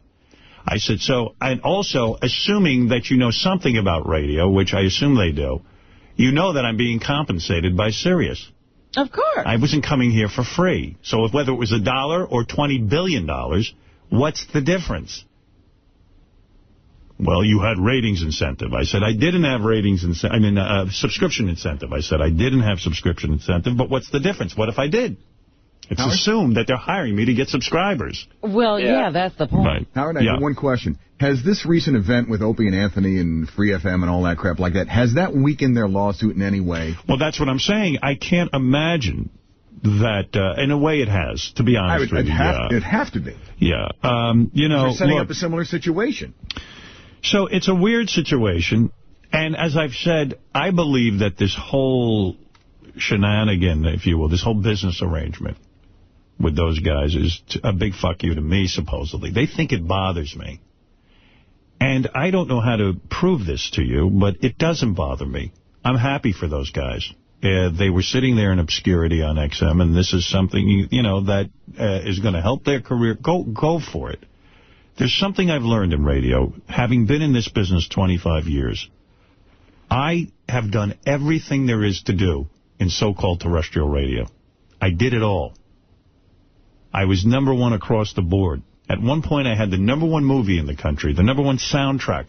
Speaker 2: I said, so, and also, assuming that you know something about radio, which I assume they do, you know that I'm being compensated by Sirius.
Speaker 3: Of course.
Speaker 2: I wasn't coming here for free. So whether it was $1 or $20 billion, what's the difference? Well, you had ratings incentive. I said, I didn't have ratings incentive. I mean, subscription incentive. I said, I didn't have subscription incentive, but what's the difference? What if I did? It's assumed that they're hiring me to get subscribers.
Speaker 3: Well, yeah, that's the point.
Speaker 2: Right.
Speaker 15: Howard, I have one question. Has this recent event with Opie and Anthony and Free FM and all that crap like that, has that weakened their lawsuit in any way?
Speaker 2: Well, that's what I'm saying. I can't imagine that, in a way it has, to be honest with you.
Speaker 15: It'd have to be.
Speaker 2: Yeah. You know,
Speaker 15: you're setting up a similar situation.
Speaker 2: So it's a weird situation, and as I've said, I believe that this whole shenanigan, if you will, this whole business arrangement with those guys is a big fuck you to me, supposedly. They think it bothers me. And I don't know how to prove this to you, but it doesn't bother me. I'm happy for those guys. They were sitting there in obscurity on XM, and this is something, you know, that is going to help their career. Go for it. There's something I've learned in radio, having been in this business 25 years. I have done everything there is to do in so-called terrestrial radio. I did it all. I was #1 across the board. At one point, I had the #1 movie in the country, the #1 soundtrack.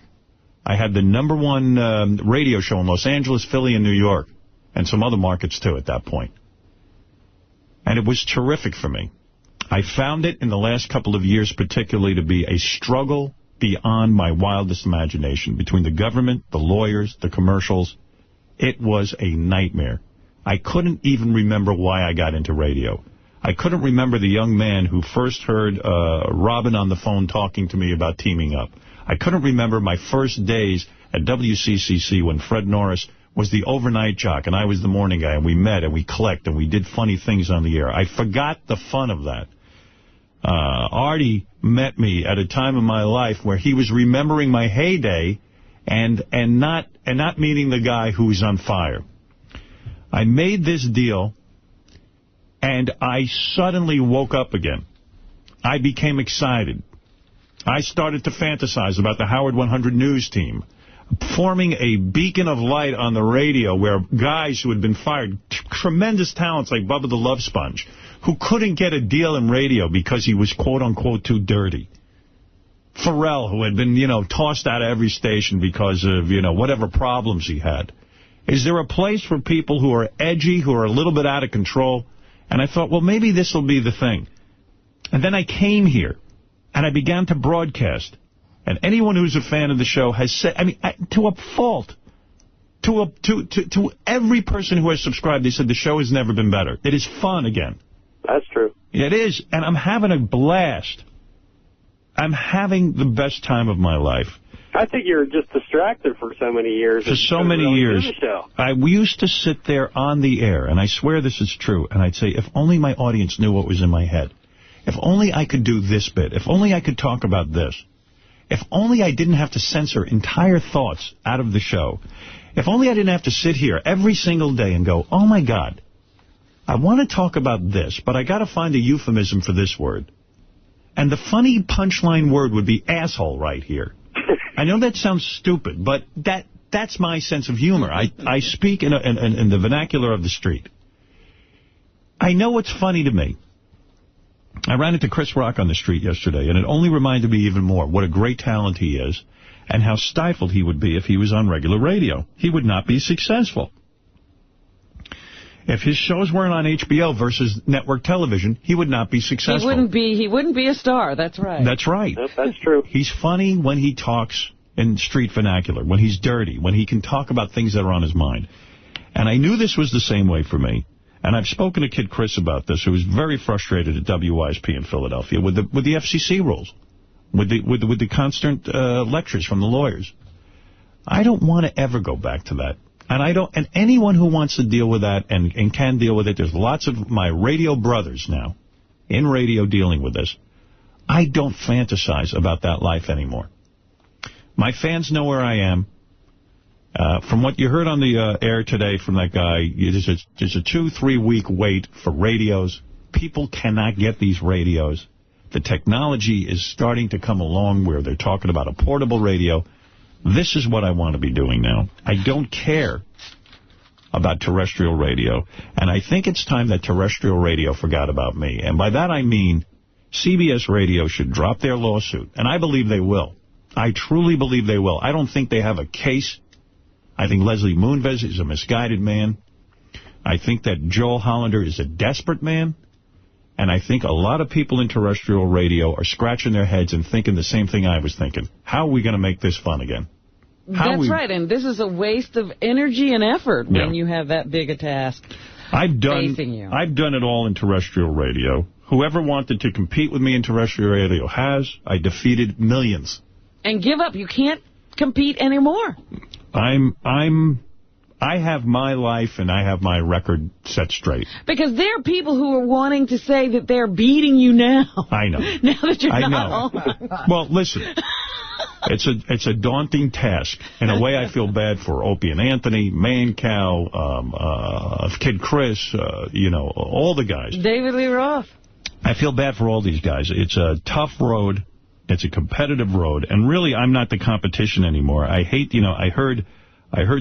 Speaker 2: I had the #1 radio show in Los Angeles, Philly, and New York, and some other markets, too, at that point. And it was terrific for me. I found it in the last couple of years particularly to be a struggle beyond my wildest imagination between the government, the lawyers, the commercials. It was a nightmare. I couldn't even remember why I got into radio. I couldn't remember the young man who first heard Robin on the phone talking to me about teaming up. I couldn't remember my first days at WCCC when Fred Norris was the overnight jock and I was the morning guy, and we met and we clicked and we did funny things on the air. I forgot the fun of that. Artie met me at a time in my life where he was remembering my heyday and not meeting the guy who was on fire. I made this deal, and I suddenly woke up again. I became excited. I started to fantasize about the Howard 100 News team, forming a beacon of light on the radio where guys who had been fired, tremendous talents like Bubba the Love Sponge, who couldn't get a deal in radio because he was, quote-unquote, too dirty. Pharrell, who had been, tossed out of every station because of, whatever problems he had. Is there a place for people who are edgy, who are a little bit out of control? And I thought, well, maybe this will be the thing. And then I came here, and I began to broadcast. And anyone who's a fan of the show has said, to a fault, to every person who has subscribed, they said the show has never been better. It is fun again.
Speaker 17: That's true.
Speaker 2: It is, and I'm having a blast. I'm having the best time of my life.
Speaker 17: I think you were just distracted for so many years.
Speaker 2: For so many years. We used to sit there on the air, and I swear this is true, and I'd say, if only my audience knew what was in my head. If only I could do this bit. If only I could talk about this. If only I didn't have to censor entire thoughts out of the show. If only I didn't have to sit here every single day and go, oh, my God, I want to talk about this, but I got to find a euphemism for this word. And the funny punchline word would be asshole right here. I know that sounds stupid, but that's my sense of humor. I speak in the vernacular of the street. I know what's funny to me. I ran into Chris Rock on the street yesterday, and it only reminded me even more what a great talent he is and how stifled he would be if he was on regular radio. He would not be successful. If his shows weren't on HBO versus network television, he would not be successful.
Speaker 3: He wouldn't be a star. That's right.
Speaker 2: That's right.
Speaker 17: Yep, that's true.
Speaker 2: He's funny when he talks in street vernacular, when he's dirty, when he can talk about things that are on his mind. And I knew this was the same way for me. And I've spoken to Kid Chris about this, who was very frustrated at WYSP in Philadelphia with the FCC rules, with the constant lectures from the lawyers. I don't want to ever go back to that. And anyone who wants to deal with that and can deal with it, there's lots of my radio brothers now in radio dealing with this. I don't fantasize about that life anymore. My fans know where I am. From what you heard on the air today from that guy, there's a 2-3 week wait for radios. People cannot get these radios. The technology is starting to come along where they're talking about a portable radio. This is what I want to be doing now. I don't care about terrestrial radio. And I think it's time that terrestrial radio forgot about me. And by that I mean CBS Radio should drop their lawsuit. And I believe they will. I truly believe they will. I don't think they have a case. I think Leslie Moonves is a misguided man. I think that Joel Hollander is a desperate man. And I think a lot of people in terrestrial radio are scratching their heads and thinking the same thing I was thinking. How are we going to make this fun again?
Speaker 3: That's right, and this is a waste of energy and effort when you have that big a task facing you.
Speaker 2: I've done it all in terrestrial radio. Whoever wanted to compete with me in terrestrial radio has. I defeated millions.
Speaker 3: And give up. You can't compete anymore.
Speaker 2: I have my life and I have my record set straight.
Speaker 3: Because there are people who are wanting to say that they're beating you now.
Speaker 2: I know.
Speaker 3: Now that you're not home.
Speaker 2: Well, listen. It's a daunting task. In a way, I feel bad for Opie and Anthony, Mancow, Kid Chris, all the guys.
Speaker 3: David Lee Roth.
Speaker 2: I feel bad for all these guys. It's a tough road. It's a competitive road. And really, I'm not the competition anymore. I hate, I heard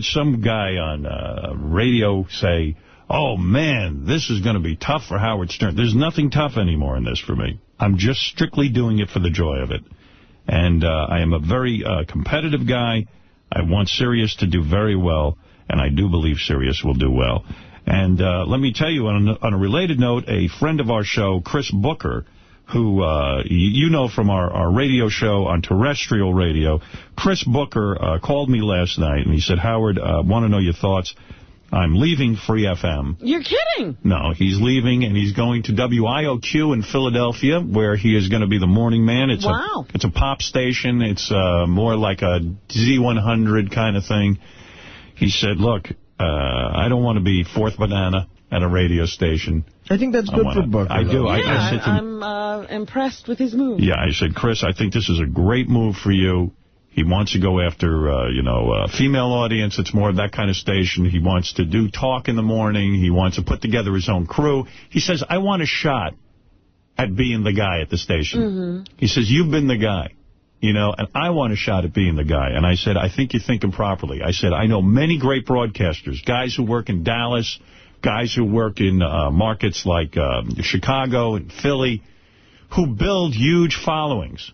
Speaker 2: some guy on radio say, oh, man, this is going to be tough for Howard Stern. There's nothing tough anymore in this for me. I'm just strictly doing it for the joy of it. And I am a very competitive guy. I want Sirius to do very well, and I do believe Sirius will do well. And let me tell you, on a related note, a friend of our show, Chris Booker, who you know from our radio show on terrestrial radio, Chris Booker called me last night, and he said, Howard, want to know your thoughts. I'm leaving Free FM.
Speaker 3: You're kidding.
Speaker 2: No, he's leaving, and he's going to WIOQ in Philadelphia, where he is going to be the morning man. It's a pop station. It's more like a Z100 kind of thing. He said, look, I don't want to be fourth banana at a radio station.
Speaker 4: I think that's good for Booker.
Speaker 2: I do.
Speaker 3: Yeah, I'm impressed with his move.
Speaker 2: Yeah, I said, Chris, I think this is a great move for you. He wants to go after, a female audience. It's more of that kind of station. He wants to do talk in the morning. He wants to put together his own crew. He says, I want a shot at being the guy at the station.
Speaker 3: Mm-hmm.
Speaker 2: He says, you've been the guy, and I want a shot at being the guy. And I said, I think you're thinking properly. I said, I know many great broadcasters, guys who work in Dallas, guys who work in markets like Chicago and Philly, who build huge followings.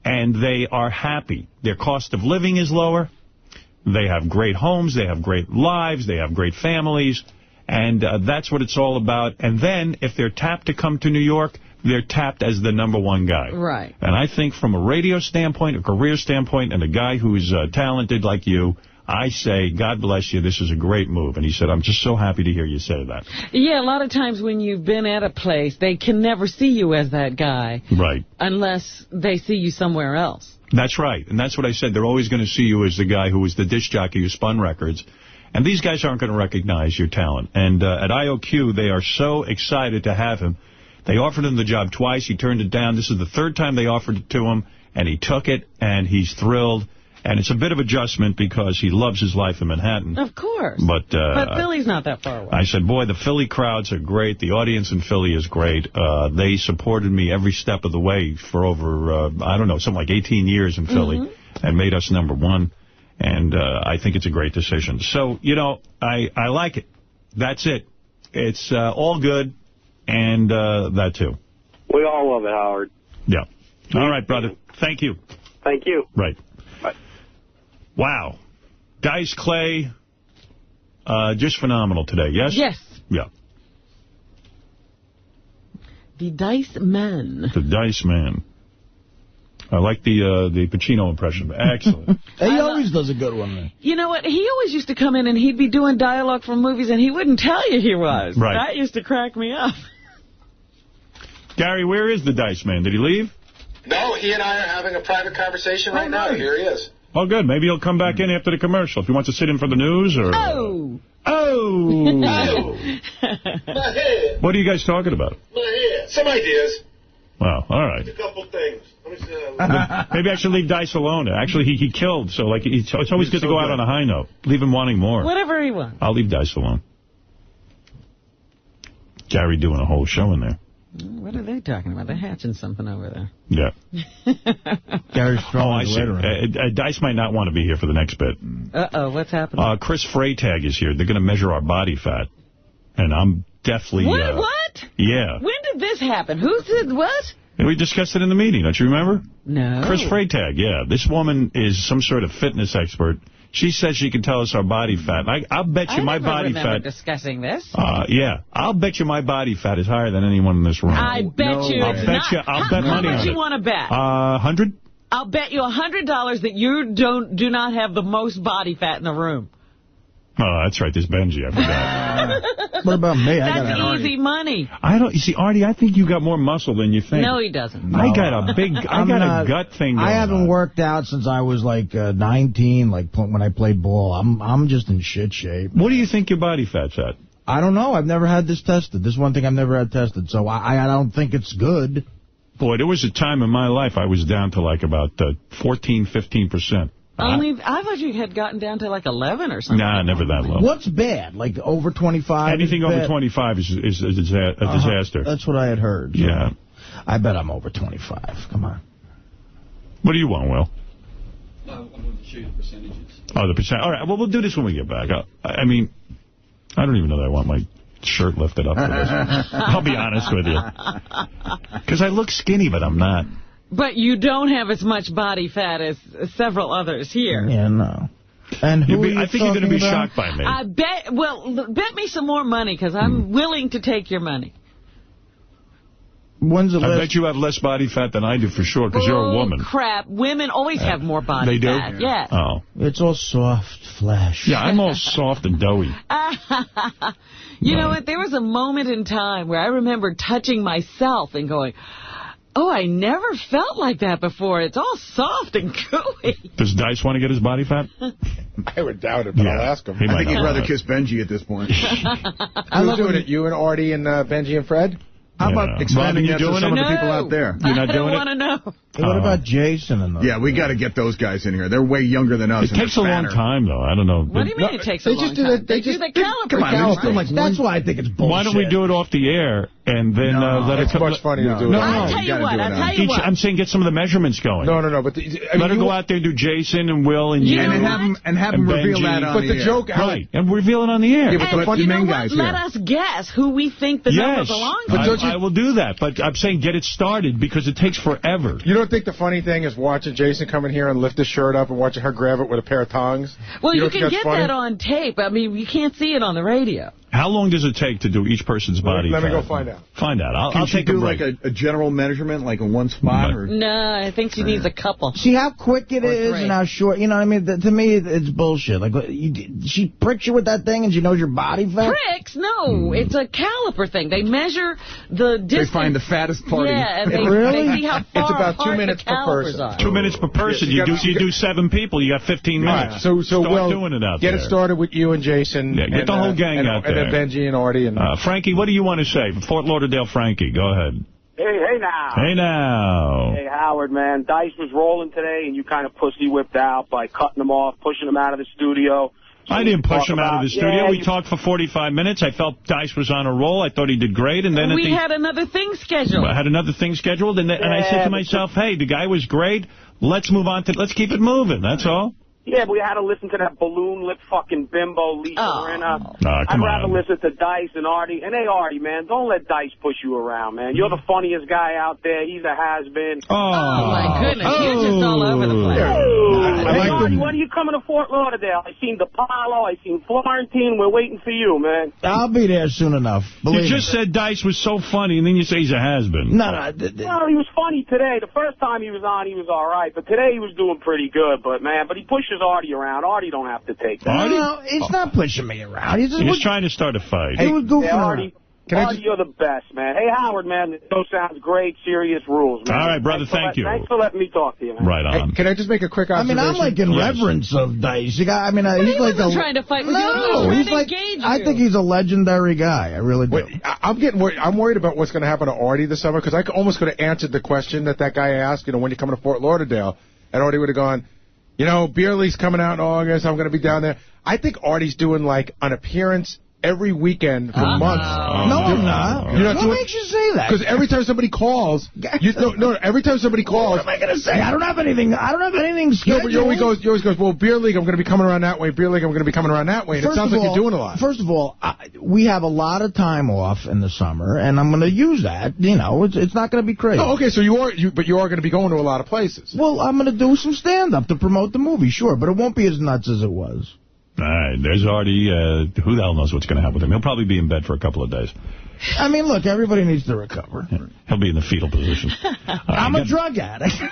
Speaker 2: And they are happy. Their cost of living is lower. They have great homes. They have great lives. They have great families. And that's what it's all about. And then, if they're tapped to come to New York, they're tapped as the #1 guy.
Speaker 3: Right.
Speaker 2: And I think from a radio standpoint, a career standpoint, and a guy who's talented like you, I say, God bless you, this is a great move. And he said, I'm just so happy to hear you say that.
Speaker 3: Yeah, a lot of times when you've been at a place, they can never see you as that guy.
Speaker 2: Right.
Speaker 3: Unless they see you somewhere else.
Speaker 2: That's right. And that's what I said. They're always going to see you as the guy who was the disc jockey who spun records. And these guys aren't going to recognize your talent. And at IOQ, they are so excited to have him. They offered him the job twice. He turned it down. This is the third time they offered it to him. And he took it, and he's thrilled. And it's a bit of adjustment because he loves his life in Manhattan.
Speaker 3: Of course.
Speaker 2: But
Speaker 3: Philly's not that far away.
Speaker 2: I said, boy, the Philly crowds are great. The audience in Philly is great. They supported me every step of the way for over, I don't know, something like 18 years in Philly and made us #1. And I think it's a great decision. So, you know, I like it. That's it. It's all good. And that, too.
Speaker 17: We all love it, Howard.
Speaker 2: Yeah. All right, brother. Thank you.
Speaker 17: Thank you.
Speaker 2: Right.
Speaker 17: Bye.
Speaker 2: Wow. Dice Clay, just phenomenal today, yes?
Speaker 3: Yes.
Speaker 2: Yeah.
Speaker 3: The Dice Man.
Speaker 2: The Dice Man. I like the Pacino impression. Excellent.
Speaker 4: He always does a good one, man.
Speaker 3: You know what? He always used to come in and he'd be doing dialogue from movies and he wouldn't tell you he was.
Speaker 2: Right.
Speaker 3: That used to crack me up.
Speaker 2: Gary, where is the Dice Man? Did he leave?
Speaker 18: No, he and I are having a private conversation right now. Here he is.
Speaker 2: Oh, good. Maybe he'll come back in after the commercial. If he wants to sit in for the news or...
Speaker 3: Oh!
Speaker 18: My head.
Speaker 2: What are you guys talking about?
Speaker 18: My head. Some ideas.
Speaker 2: Wow, all right.
Speaker 18: A couple things. Let me see.
Speaker 2: Maybe I should leave Dice alone. Actually, he killed, so like it's always good to go out on a high note. Leave him wanting more.
Speaker 3: Whatever he wants.
Speaker 2: I'll leave Dice alone. Gary doing a whole show in there.
Speaker 3: What are they talking about? They're hatching something over there.
Speaker 2: Yeah.
Speaker 4: Gary's strong.
Speaker 2: Oh, I see. Dice might not want to be here for the next bit.
Speaker 3: Uh-oh, what's happening?
Speaker 2: Chris Freytag is here. They're going to measure our body fat. And I'm definitely...
Speaker 3: What?
Speaker 2: Yeah.
Speaker 3: When did this happen? Who said what?
Speaker 2: We discussed it in the meeting. Don't you remember?
Speaker 3: No.
Speaker 2: Chris Freytag, yeah. This woman is some sort of fitness expert. She says she can tell us our body fat. I'll bet you my body fat... I remember
Speaker 3: discussing this.
Speaker 2: Yeah. I'll bet you my body fat is higher than anyone in this room.
Speaker 3: I bet you
Speaker 2: I'll bet money on it.
Speaker 3: How much you want to bet?
Speaker 2: 100?
Speaker 3: I'll bet you $100 that you do not have the most body fat in the room.
Speaker 2: Oh, that's right. There's Benji. I forgot.
Speaker 4: What about me?
Speaker 3: That's easy money.
Speaker 2: You see, Artie, I think you got more muscle than you think.
Speaker 3: No, he doesn't.
Speaker 2: I got a gut thing going
Speaker 4: I haven't
Speaker 2: on.
Speaker 4: worked out since I was like 19, like when I played ball. I'm just in shit shape.
Speaker 2: What do you think your body fat's at?
Speaker 4: I don't know. I've never had this tested. This is one thing I've never had tested, so I don't think it's good.
Speaker 2: Boy, there was a time in my life I was down to like about 14, 15%.
Speaker 3: I thought you had gotten down to like 11 or something.
Speaker 2: Nah, never that low.
Speaker 4: What's bad? Like over 25?
Speaker 2: Anything over 25 is a disaster.
Speaker 4: That's what I had heard. So
Speaker 2: yeah.
Speaker 4: I bet I'm over 25. Come on.
Speaker 2: What do you want, Will?
Speaker 8: I'm going to show you the percentages.
Speaker 2: Oh, the percent. All right, well, we'll do this when we get back. I mean, I don't even know that I want my shirt lifted up for this. I'll be honest with you. Because I look skinny, but I'm not.
Speaker 3: But you don't have as much body fat as several others here.
Speaker 4: Yeah, no. And
Speaker 2: I think you're going to be shocked by me.
Speaker 3: I bet. Well, bet me some more money because I'm willing to take your money.
Speaker 4: When's the
Speaker 2: I bet you have less body fat than I do for sure because you're a woman.
Speaker 3: Crap. Women always have more body fat.
Speaker 2: They do?
Speaker 3: Yes.
Speaker 2: Oh.
Speaker 4: It's all soft flesh.
Speaker 2: Yeah, I'm all soft and doughy.
Speaker 3: You know what? There was a moment in time where I remember touching myself and going, oh, I never felt like that before. It's all soft and gooey.
Speaker 2: Does Dice want to get his body fat?
Speaker 19: I would doubt it, but I'll ask him.
Speaker 15: I think he'd rather kiss Benji at this point.
Speaker 19: Who's doing it? You and Artie and Benji and Fred?
Speaker 15: How about expanding that to some of the people out there?
Speaker 2: You're not doing it?
Speaker 3: I don't want to know.
Speaker 4: What about Jason and those?
Speaker 15: Yeah, we got to get those guys in here. They're way younger than us.
Speaker 2: It takes a long time, though. I don't know.
Speaker 3: What do you mean it takes a long time? They do the caliper.
Speaker 15: Come on,
Speaker 4: that's why I think it's bullshit.
Speaker 2: Why don't we do it off the air and then let it come?
Speaker 19: It's much funnier to do it.
Speaker 3: I'll tell you what.
Speaker 2: I'm saying get some of the measurements going.
Speaker 19: No. But
Speaker 2: let her go out there and do Jason and Will and you.
Speaker 15: And have them reveal that on the air. But the joke,
Speaker 2: right? And reveal it on the air.
Speaker 19: Yeah, but the funny
Speaker 3: main guys here. Let us guess who we think the number belongs to.
Speaker 2: I will do that. But I'm saying get it started because it takes forever.
Speaker 19: You don't think the funny thing is watching Jason come in here and lift his shirt up and watching her grab it with a pair of tongs?
Speaker 3: Well, you can get that on tape. I mean, you can't see it on the radio.
Speaker 2: How long does it take to do each person's body
Speaker 19: Let me
Speaker 2: fat?
Speaker 19: go find out.
Speaker 2: Find out. I'll take
Speaker 15: do
Speaker 2: a break.
Speaker 15: like a general measurement, like in one spot? Or?
Speaker 3: No, I think she needs a couple.
Speaker 4: See how quick it is and how short. You know what I mean? To me, it's bullshit. Like she pricks you with that thing and she knows your body fat?
Speaker 3: Pricks? No, it's a caliper thing. They measure the distance.
Speaker 15: They find the fattest part.
Speaker 3: Yeah, and they see how far
Speaker 19: It's about 2
Speaker 3: apart
Speaker 19: minutes
Speaker 3: the
Speaker 19: per person.
Speaker 3: are.
Speaker 2: 2 minutes per person. You do 7 people. You got 15 minutes.
Speaker 19: Right. So
Speaker 2: Start
Speaker 19: we'll
Speaker 2: doing it out
Speaker 19: get
Speaker 2: there.
Speaker 19: it started with you and Jason.
Speaker 2: Yeah, get the whole gang out there.
Speaker 19: And then Benji and Artie. And
Speaker 2: Frankie, what do you want to say? Fort Lauderdale Frankie, go ahead.
Speaker 5: Hey now.
Speaker 2: Hey now.
Speaker 5: Hey, Howard, man. Dice was rolling today, and you kind of pussy-whipped out by cutting him off, pushing him out of the studio.
Speaker 2: I didn't push him out of the studio. We talked for 45 minutes. I felt Dice was on a roll. I thought he did great. And then
Speaker 3: we had another thing scheduled.
Speaker 2: I had another thing scheduled, and I said to myself, hey, the guy was great. Let's move on let's keep it moving. That's all.
Speaker 5: Yeah, but we had to listen to that balloon-lipped fucking bimbo, Lisa Rinna. I'd rather listen to Dice and Artie. And hey, Artie, man, don't let Dice push you around, man. You're the funniest guy out there. He's a has-been.
Speaker 3: Oh, my goodness. You're just all over the place.
Speaker 5: Hey, Artie, when are you coming to Fort Lauderdale? I seen DePaulo. I seen Florentine. We're waiting for you, man.
Speaker 4: I'll be there soon enough.
Speaker 2: You just said Dice was so funny, and then you say he's a has-been.
Speaker 5: No, he was funny today. The first time he was on, he was all right. But today he was doing pretty good. But he pushes Artie around. Artie don't have to take that.
Speaker 4: No, he's not pushing me around.
Speaker 2: He's trying to start a fight.
Speaker 4: He was goofing
Speaker 5: Artie, you're the best, man. Hey, Howard, man, the show sounds great. Serious rules, man.
Speaker 2: All right, brother, thank you.
Speaker 5: Thanks for letting me talk to you, man.
Speaker 2: Right on.
Speaker 19: Hey, can I just make a quick observation?
Speaker 4: I'm like in reverence of Dice. He's like
Speaker 3: trying to fight with you.
Speaker 4: No, he's like. I think he's a legendary guy. I really do.
Speaker 19: I'm getting worried. I'm worried about what's going to happen to Artie this summer because I almost could have answered the question that guy asked. When you come to Fort Lauderdale, and Artie would have gone, Beer League's coming out in August. I'm going to be down there. I think Artie's doing like an appearance every weekend for months.
Speaker 4: No, I'm not. What makes you say that?
Speaker 19: Because every time somebody calls, every time somebody calls,
Speaker 4: what am I going to say? I don't have anything scheduled.
Speaker 19: No, but you always goes, well, Beer League, I'm going to be coming around that way. Beer League, I'm going to be coming around that way. And it sounds like you're doing a lot.
Speaker 4: First of all, we have a lot of time off in the summer, and I'm going to use that. It's not going to be crazy.
Speaker 19: Oh, okay, so you are going to be going to a lot of places.
Speaker 4: Well, I'm going to do some stand-up to promote the movie, sure, but it won't be as nuts as it was.
Speaker 2: All right, there's Artie. Who the hell knows what's going to happen with him? He'll probably be in bed for a couple of days.
Speaker 4: I mean, look, everybody needs to recover.
Speaker 2: Yeah, he'll be in the fetal position.
Speaker 4: I'm a drug addict.
Speaker 3: Oh,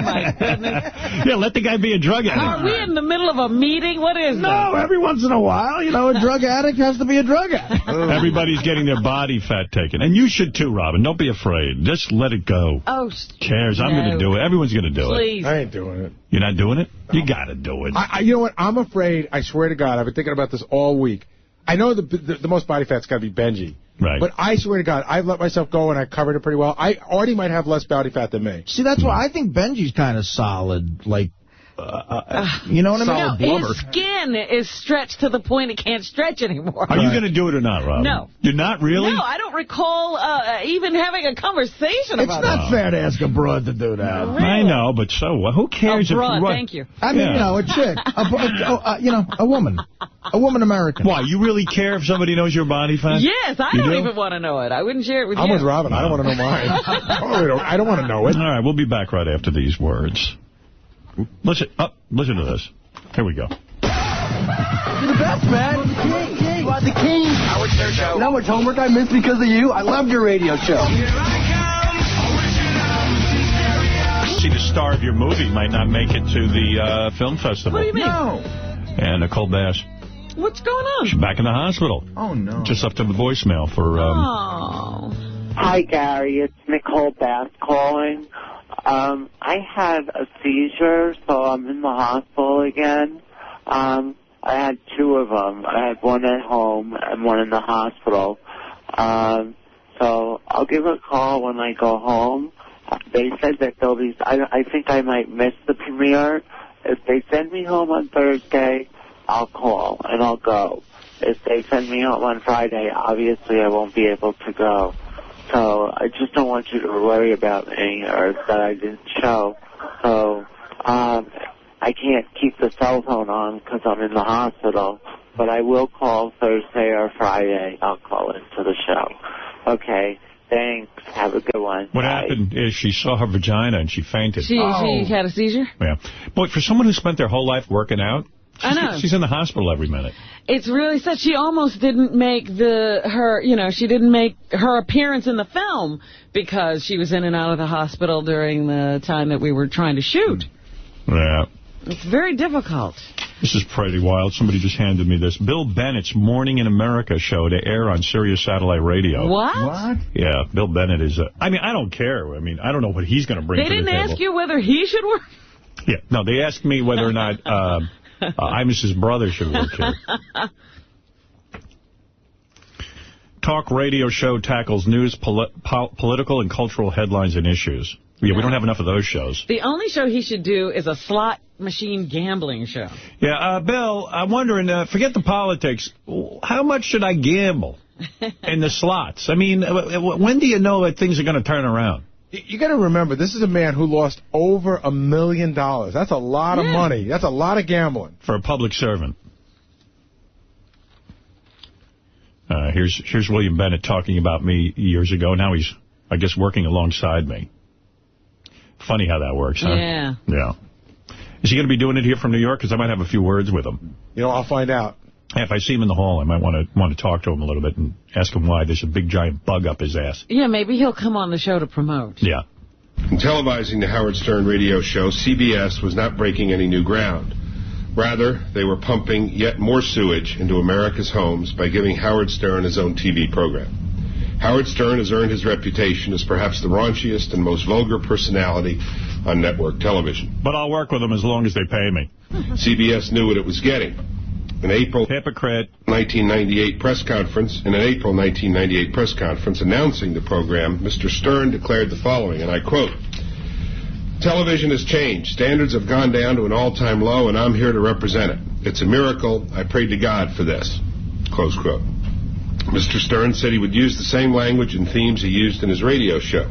Speaker 3: my goodness.
Speaker 2: Yeah, let the guy be a drug addict.
Speaker 3: Are we in the middle of a meeting? What is that?
Speaker 4: No, every once in a while, a drug addict has to be a drug addict.
Speaker 2: Everybody's getting their body fat taken. And you should too, Robin. Don't be afraid. Just let it go.
Speaker 3: Oh,
Speaker 2: cares? I'm going to do it. Everyone's going to do
Speaker 3: Please.
Speaker 19: I ain't doing it.
Speaker 2: You're not doing it? No. You got to do it.
Speaker 19: You know what? I'm afraid. I swear to God, I've been thinking about this all week. I know the most body fat's got to be Benji.
Speaker 2: Right.
Speaker 19: But I swear to God, I've let myself go and I covered it pretty well. Artie might have less body fat than me.
Speaker 4: See, that's why I think Benji's kind of solid, like, you know what I mean?
Speaker 3: His skin is stretched to the point it can't stretch anymore.
Speaker 2: Are you going to do it or not, Robin?
Speaker 3: No.
Speaker 2: You're not really?
Speaker 3: No, I don't recall even having a conveation about that.
Speaker 4: It's not fair to ask a broad to do that.
Speaker 3: Really?
Speaker 2: I know, but so what? Who cares?
Speaker 3: A broad, thank you.
Speaker 4: I mean, a chick, a woman. A woman American.
Speaker 2: Why? You really care if somebody knows your body fat?
Speaker 3: Yes, I don't even want to know it. I wouldn't share it with you.
Speaker 19: I'm with Robin. I don't want to know mine. I don't want to know it.
Speaker 2: All right, we'll be back right after these words. Listen to this. Here we go.
Speaker 7: You're the best, man. King. You are the king. Howard Stern Show. You know how much homework I missed because of you? I loved your radio show.
Speaker 2: See, the star of your movie might not make it to the film festival.
Speaker 3: What do you mean?
Speaker 7: No.
Speaker 2: And Nicole Bass.
Speaker 3: What's going on?
Speaker 2: She's back in the hospital.
Speaker 7: Oh, no.
Speaker 2: Just left a voicemail for...
Speaker 20: Hi, Gary. It's Nicole Bass calling. I had a seizure, so I'm in the hospital again. I had two of them. I had one at home and one in the hospital. So I'll give a call when I go home. They said that they'll be... I think I might miss the premiere. If they send me home on Thursday, I'll call and I'll go. If they send me home on Friday, obviously I won't be able to go. So I just don't want you to worry about me or that I didn't show. So I can't keep the cell phone on because I'm in the hospital. But I will call Thursday or Friday. I'll call into the show. Okay. Thanks. Have a good one.
Speaker 2: What
Speaker 20: Bye.
Speaker 2: happened is she saw her vagina and she fainted.
Speaker 3: She had a seizure?
Speaker 2: Yeah. Boy, for someone who spent their whole life working out,
Speaker 3: I know.
Speaker 2: She's in the hospital every minute.
Speaker 3: It's really sad. She almost didn't make she didn't make her appearance in the film because she was in and out of the hospital during the time that we were trying to shoot.
Speaker 2: Yeah.
Speaker 3: It's very difficult.
Speaker 2: This is pretty wild. Somebody just handed me this. Bill Bennett's Morning in America show to air on Sirius Satellite Radio.
Speaker 3: What?
Speaker 2: Yeah, Bill Bennett is I mean, I don't care. I mean, I don't know what he's going to bring to the table.
Speaker 3: They didn't ask you whether he should work?
Speaker 2: Yeah, no, they asked me whether or not Imus's brother should work here. Talk radio show tackles news, political and cultural headlines and issues. Yeah, we don't have enough of those shows.
Speaker 3: The only show he should do is a slot machine gambling show.
Speaker 2: Yeah, Bill, I'm wondering, forget the politics, how much should I gamble in the slots? I mean, when do you know that things are going to turn around?
Speaker 19: You got to remember, this is a man who lost over $1 million. That's a lot of money. That's a lot of gambling.
Speaker 2: For a public servant. Here's William Bennett talking about me years ago. Now he's, I guess, working alongside me. Funny how that works, huh?
Speaker 3: Yeah.
Speaker 2: Yeah. Is he going to be doing it here from New York? Because I might have a few words with him.
Speaker 19: You know, I'll find out.
Speaker 2: Yeah, if I see him in the hall, I might want to talk to him a little bit and ask him why there's a big, giant bug up his ass.
Speaker 3: Yeah, maybe he'll come on the show to promote.
Speaker 2: Yeah.
Speaker 21: In televising the Howard Stern radio show, CBS was not breaking any new ground. Rather, they were pumping yet more sewage into America's homes by giving Howard Stern his own TV program. Howard Stern has earned his reputation as perhaps the raunchiest and most vulgar personality on network television.
Speaker 2: But I'll work with him as long as they pay me.
Speaker 21: CBS knew what it was getting. In an April 1998 press conference announcing the program, Mr. Stern declared the following, and I quote, "Television has changed. Standards have gone down to an all-time low, and I'm here to represent it. It's a miracle. I prayed to God for this." Close quote. Mr. Stern said he would use the same language and themes he used in his radio show.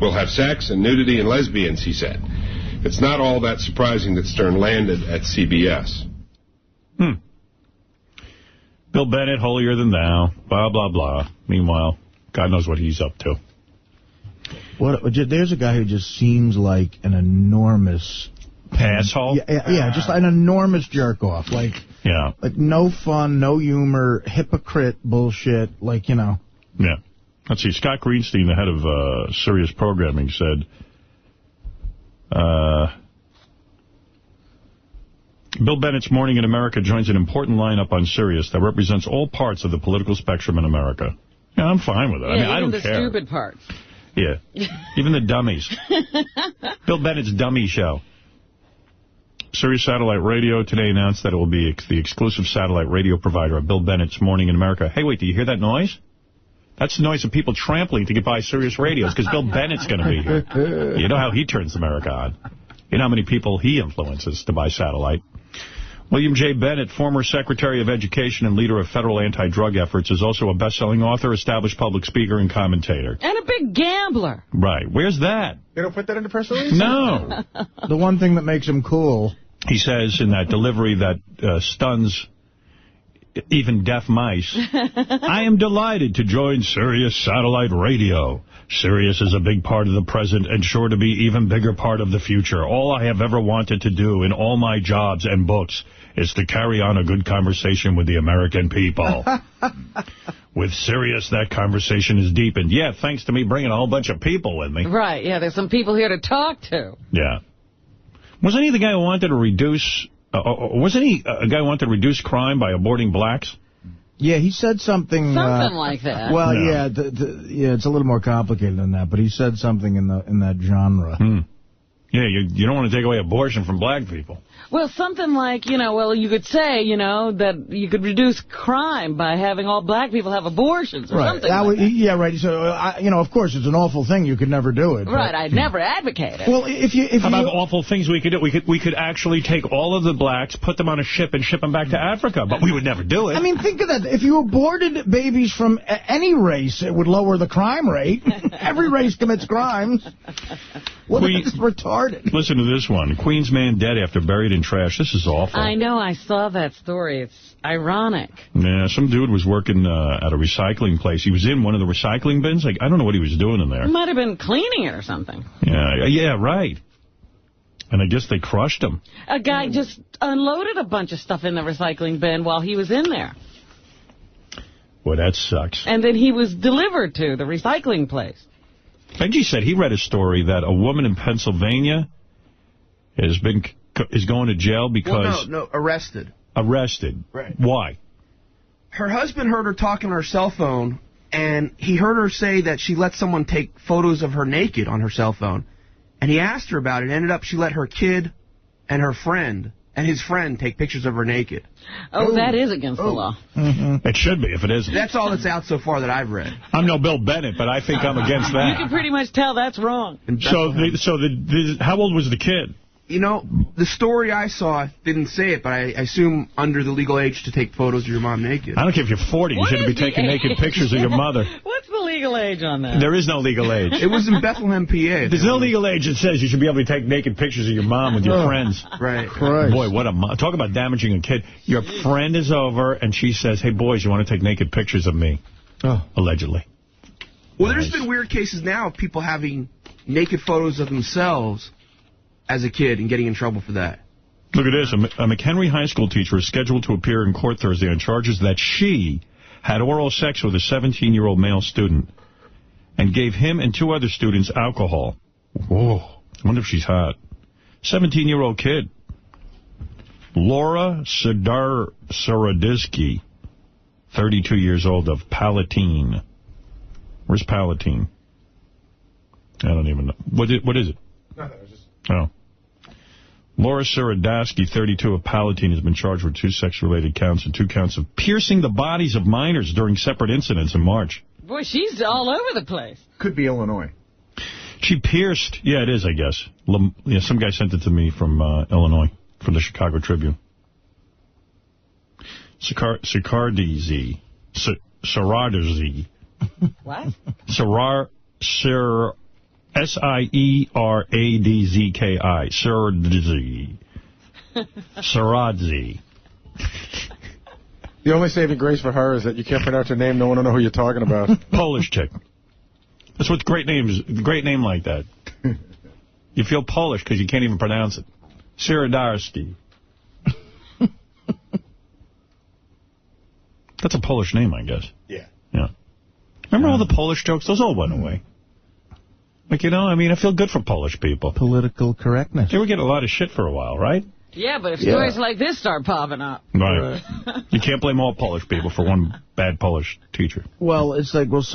Speaker 21: "We'll have sex and nudity and lesbians," he said. It's not all that surprising that Stern landed at CBS.
Speaker 2: Bill Bennett, holier than thou, blah, blah, blah. Meanwhile, God knows what he's up to.
Speaker 4: There's a guy who just seems like an enormous...
Speaker 2: asshole?
Speaker 4: Yeah, just an enormous jerk-off. Like no fun, no humor, hypocrite bullshit, like, you know.
Speaker 2: Yeah. Let's see, Scott Greenstein, the head of Sirius Programming, said... Bill Bennett's Morning in America joins an important lineup on Sirius that represents all parts of the political spectrum in America. Yeah, I'm fine with it.
Speaker 3: Yeah,
Speaker 2: I mean, I don't care.
Speaker 3: Even the stupid parts.
Speaker 2: Yeah, even the dummies. Bill Bennett's Dummy Show. Sirius Satellite Radio today announced that it will be the exclusive satellite radio provider of Bill Bennett's Morning in America. Hey, wait, do you hear that noise? That's the noise of people trampling to get by Sirius radios because Bill Bennett's going to be here. You know how he turns America on. You know how many people he influences to buy satellite. William J. Bennett, former Secretary of Education and leader of federal anti-drug efforts, is also a best-selling author, established public speaker, and commentator.
Speaker 3: And a big gambler.
Speaker 2: Right. Where's that?
Speaker 19: They don't put that in the press release?
Speaker 2: No.
Speaker 4: The one thing that makes him cool.
Speaker 2: He says in that delivery that stuns even deaf mice, "I am delighted to join Sirius Satellite Radio. Sirius is a big part of the present and sure to be even bigger part of the future. All I have ever wanted to do in all my jobs and books is to carry on a good conversation with the American people. With Sirius, that conversation is deepened." Yeah, thanks to me bringing a whole bunch of people with me.
Speaker 3: Right, yeah, there's some people here to talk to.
Speaker 2: Yeah. Wasn't he the guy who wanted to reduce... wasn't he a guy who wanted to reduce crime by aborting blacks?
Speaker 4: Yeah, he said something...
Speaker 3: Something like that.
Speaker 4: Well, yeah, it's a little more complicated than that, but he said something in that genre.
Speaker 2: Yeah, you don't want to take away abortion from black people.
Speaker 3: Well, something like, you could say, that you could reduce crime by having all black people have abortions or something like that.
Speaker 4: Yeah, right. So, of course, it's an awful thing. You could never do it.
Speaker 3: Right, I'd never advocate it.
Speaker 4: Well, if
Speaker 2: How about awful things we could do? We could actually take all of the blacks, put them on a ship, and ship them back to Africa, but we would never do it.
Speaker 4: I mean, think of that. If you aborted babies from any race, it would lower the crime rate. Every race commits crimes. It's retarded.
Speaker 2: Listen to this one. Queens man dead after buried in trash. This is awful.
Speaker 3: I know. I saw that story. It's ironic.
Speaker 2: Yeah, some dude was working at a recycling place. He was in one of the recycling bins. I don't know what he was doing in there.
Speaker 3: He might have been cleaning it or something.
Speaker 2: Yeah, right. And I guess they crushed him.
Speaker 3: A guy just unloaded a bunch of stuff in the recycling bin while he was in there.
Speaker 2: Boy, that sucks.
Speaker 3: And then he was delivered to the recycling place.
Speaker 2: Benji said he read a story that a woman in Pennsylvania is going to jail because...
Speaker 6: Well, no, arrested.
Speaker 2: Arrested.
Speaker 6: Right.
Speaker 2: Why?
Speaker 6: Her husband heard her talking on her cell phone, and he heard her say that she let someone take photos of her naked on her cell phone. And he asked her about it. Ended up she let her kid and her friend and his friend take pictures of her naked.
Speaker 3: Oh, that is against the law.
Speaker 2: It should be if it isn't.
Speaker 6: That's all that's out so far that I've read.
Speaker 2: I'm no Bill Bennett, but I think I'm against that.
Speaker 3: You can pretty much tell that's wrong.
Speaker 2: So how old was the kid?
Speaker 6: You know, the story I saw didn't say it, but I assume under the legal age to take photos of your mom naked.
Speaker 2: I don't care if you're 40. You shouldn't be taking naked pictures of your mother.
Speaker 3: What's the legal age on that?
Speaker 2: There is no legal age.
Speaker 6: It was in Bethlehem, PA.
Speaker 2: There's no legal age that says you should be able to take naked pictures of your mom with your friends.
Speaker 6: Right.
Speaker 2: Boy, talk about damaging a kid. Your friend is over, and she says, hey, boys, you want to take naked pictures of me? Allegedly.
Speaker 6: Well, there's been weird cases now of people having naked photos of themselves as a kid and getting in trouble for that.
Speaker 2: Look at this. A McHenry High School teacher is scheduled to appear in court Thursday on charges that she had oral sex with a 17-year-old male student and gave him and 2 other students alcohol. Whoa. I wonder if she's hot. 17-year-old kid. Laura Saradisky, 32 years old, of Palatine. Where's Palatine? I don't even know. What is it? Oh. Laura Saradowski, 32, of Palatine, has been charged with 2 sex-related counts and 2 counts of piercing the bodies of minors during separate incidents in March.
Speaker 3: Boy, she's all over the place.
Speaker 15: Could be Illinois.
Speaker 2: She pierced... Yeah, it is, I guess. Some guy sent it to me from Illinois, from the Chicago Tribune. Saradzi.
Speaker 3: What?
Speaker 2: S-I-E-R-A-D-Z-K-I. Saradzi.
Speaker 19: The only saving grace for her is that you can't pronounce her name. No one will know who you're talking about.
Speaker 2: Polish chick. That's what great name like that. You feel Polish because you can't even pronounce it. Saradowski. That's a Polish name, I guess.
Speaker 19: Yeah.
Speaker 2: Remember all the Polish jokes? Those all went away. Like, I feel good for Polish people.
Speaker 4: Political correctness.
Speaker 2: They were getting a lot of shit for a while, right?
Speaker 3: Yeah, but if stories like this start popping up.
Speaker 2: Right. You can't blame all Polish people for one bad Polish teacher.
Speaker 4: Well, it's like, it was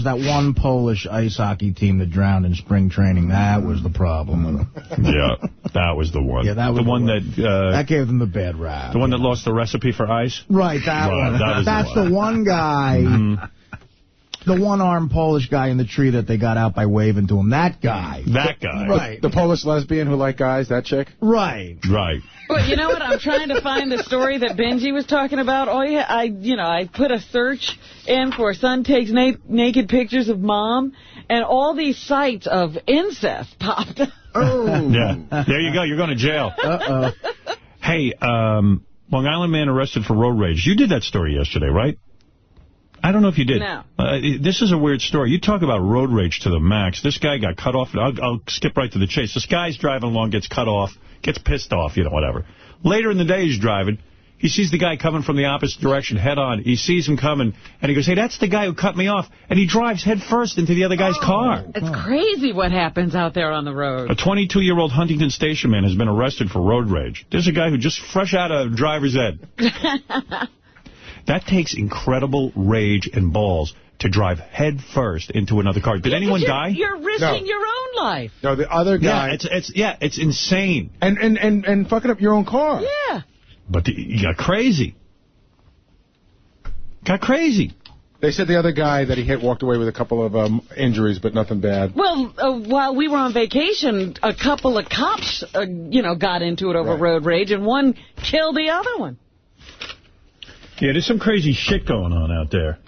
Speaker 4: that one Polish ice hockey team that drowned in spring training. That was the problem with them.
Speaker 2: Yeah, that was the one.
Speaker 4: Yeah, that was
Speaker 2: the one that...
Speaker 4: that gave them the bad rap.
Speaker 2: The one that lost the recipe for ice?
Speaker 4: Right, that one. That's the one guy... Mm-hmm. The one-armed Polish guy in the tree that they got out by waving to him. That guy.
Speaker 2: That guy.
Speaker 4: Right.
Speaker 19: The Polish lesbian who liked guys, that chick?
Speaker 4: Right.
Speaker 2: Right.
Speaker 3: Well, you know what? I'm trying to find the story that Benji was talking about. I put a search in for son takes naked pictures of mom, and all these sites of incest popped up.
Speaker 4: Oh.
Speaker 2: Yeah. There you go. You're going to jail.
Speaker 4: Uh-oh.
Speaker 2: Hey, Long Island man arrested for road rage. You did that story yesterday, right? I don't know if you did.
Speaker 3: No.
Speaker 2: This is a weird story. You talk about road rage to the max. This guy got cut off. I'll skip right to the chase. This guy's driving along, gets cut off, gets pissed off, whatever. Later in the day, he's driving. He sees the guy coming from the opposite direction head on. He sees him coming, and he goes, hey, that's the guy who cut me off. And he drives head first into the other guy's car.
Speaker 3: It's crazy what happens out there on the road.
Speaker 2: A 22-year-old Huntington Station man has been arrested for road rage. There's a guy who just fresh out of driver's ed. That takes incredible rage and balls to drive head first into another car. Did anyone die?
Speaker 3: You're risking your own life.
Speaker 19: No, the other guy...
Speaker 2: it's insane.
Speaker 19: And fucking up your own car.
Speaker 3: Yeah.
Speaker 2: But you got crazy. Got crazy.
Speaker 19: They said the other guy that he hit walked away with a couple of injuries, but nothing bad.
Speaker 3: Well, while we were on vacation, a couple of cops, got into it over road rage, and one killed the other one.
Speaker 2: Yeah, there's some crazy shit going on out there.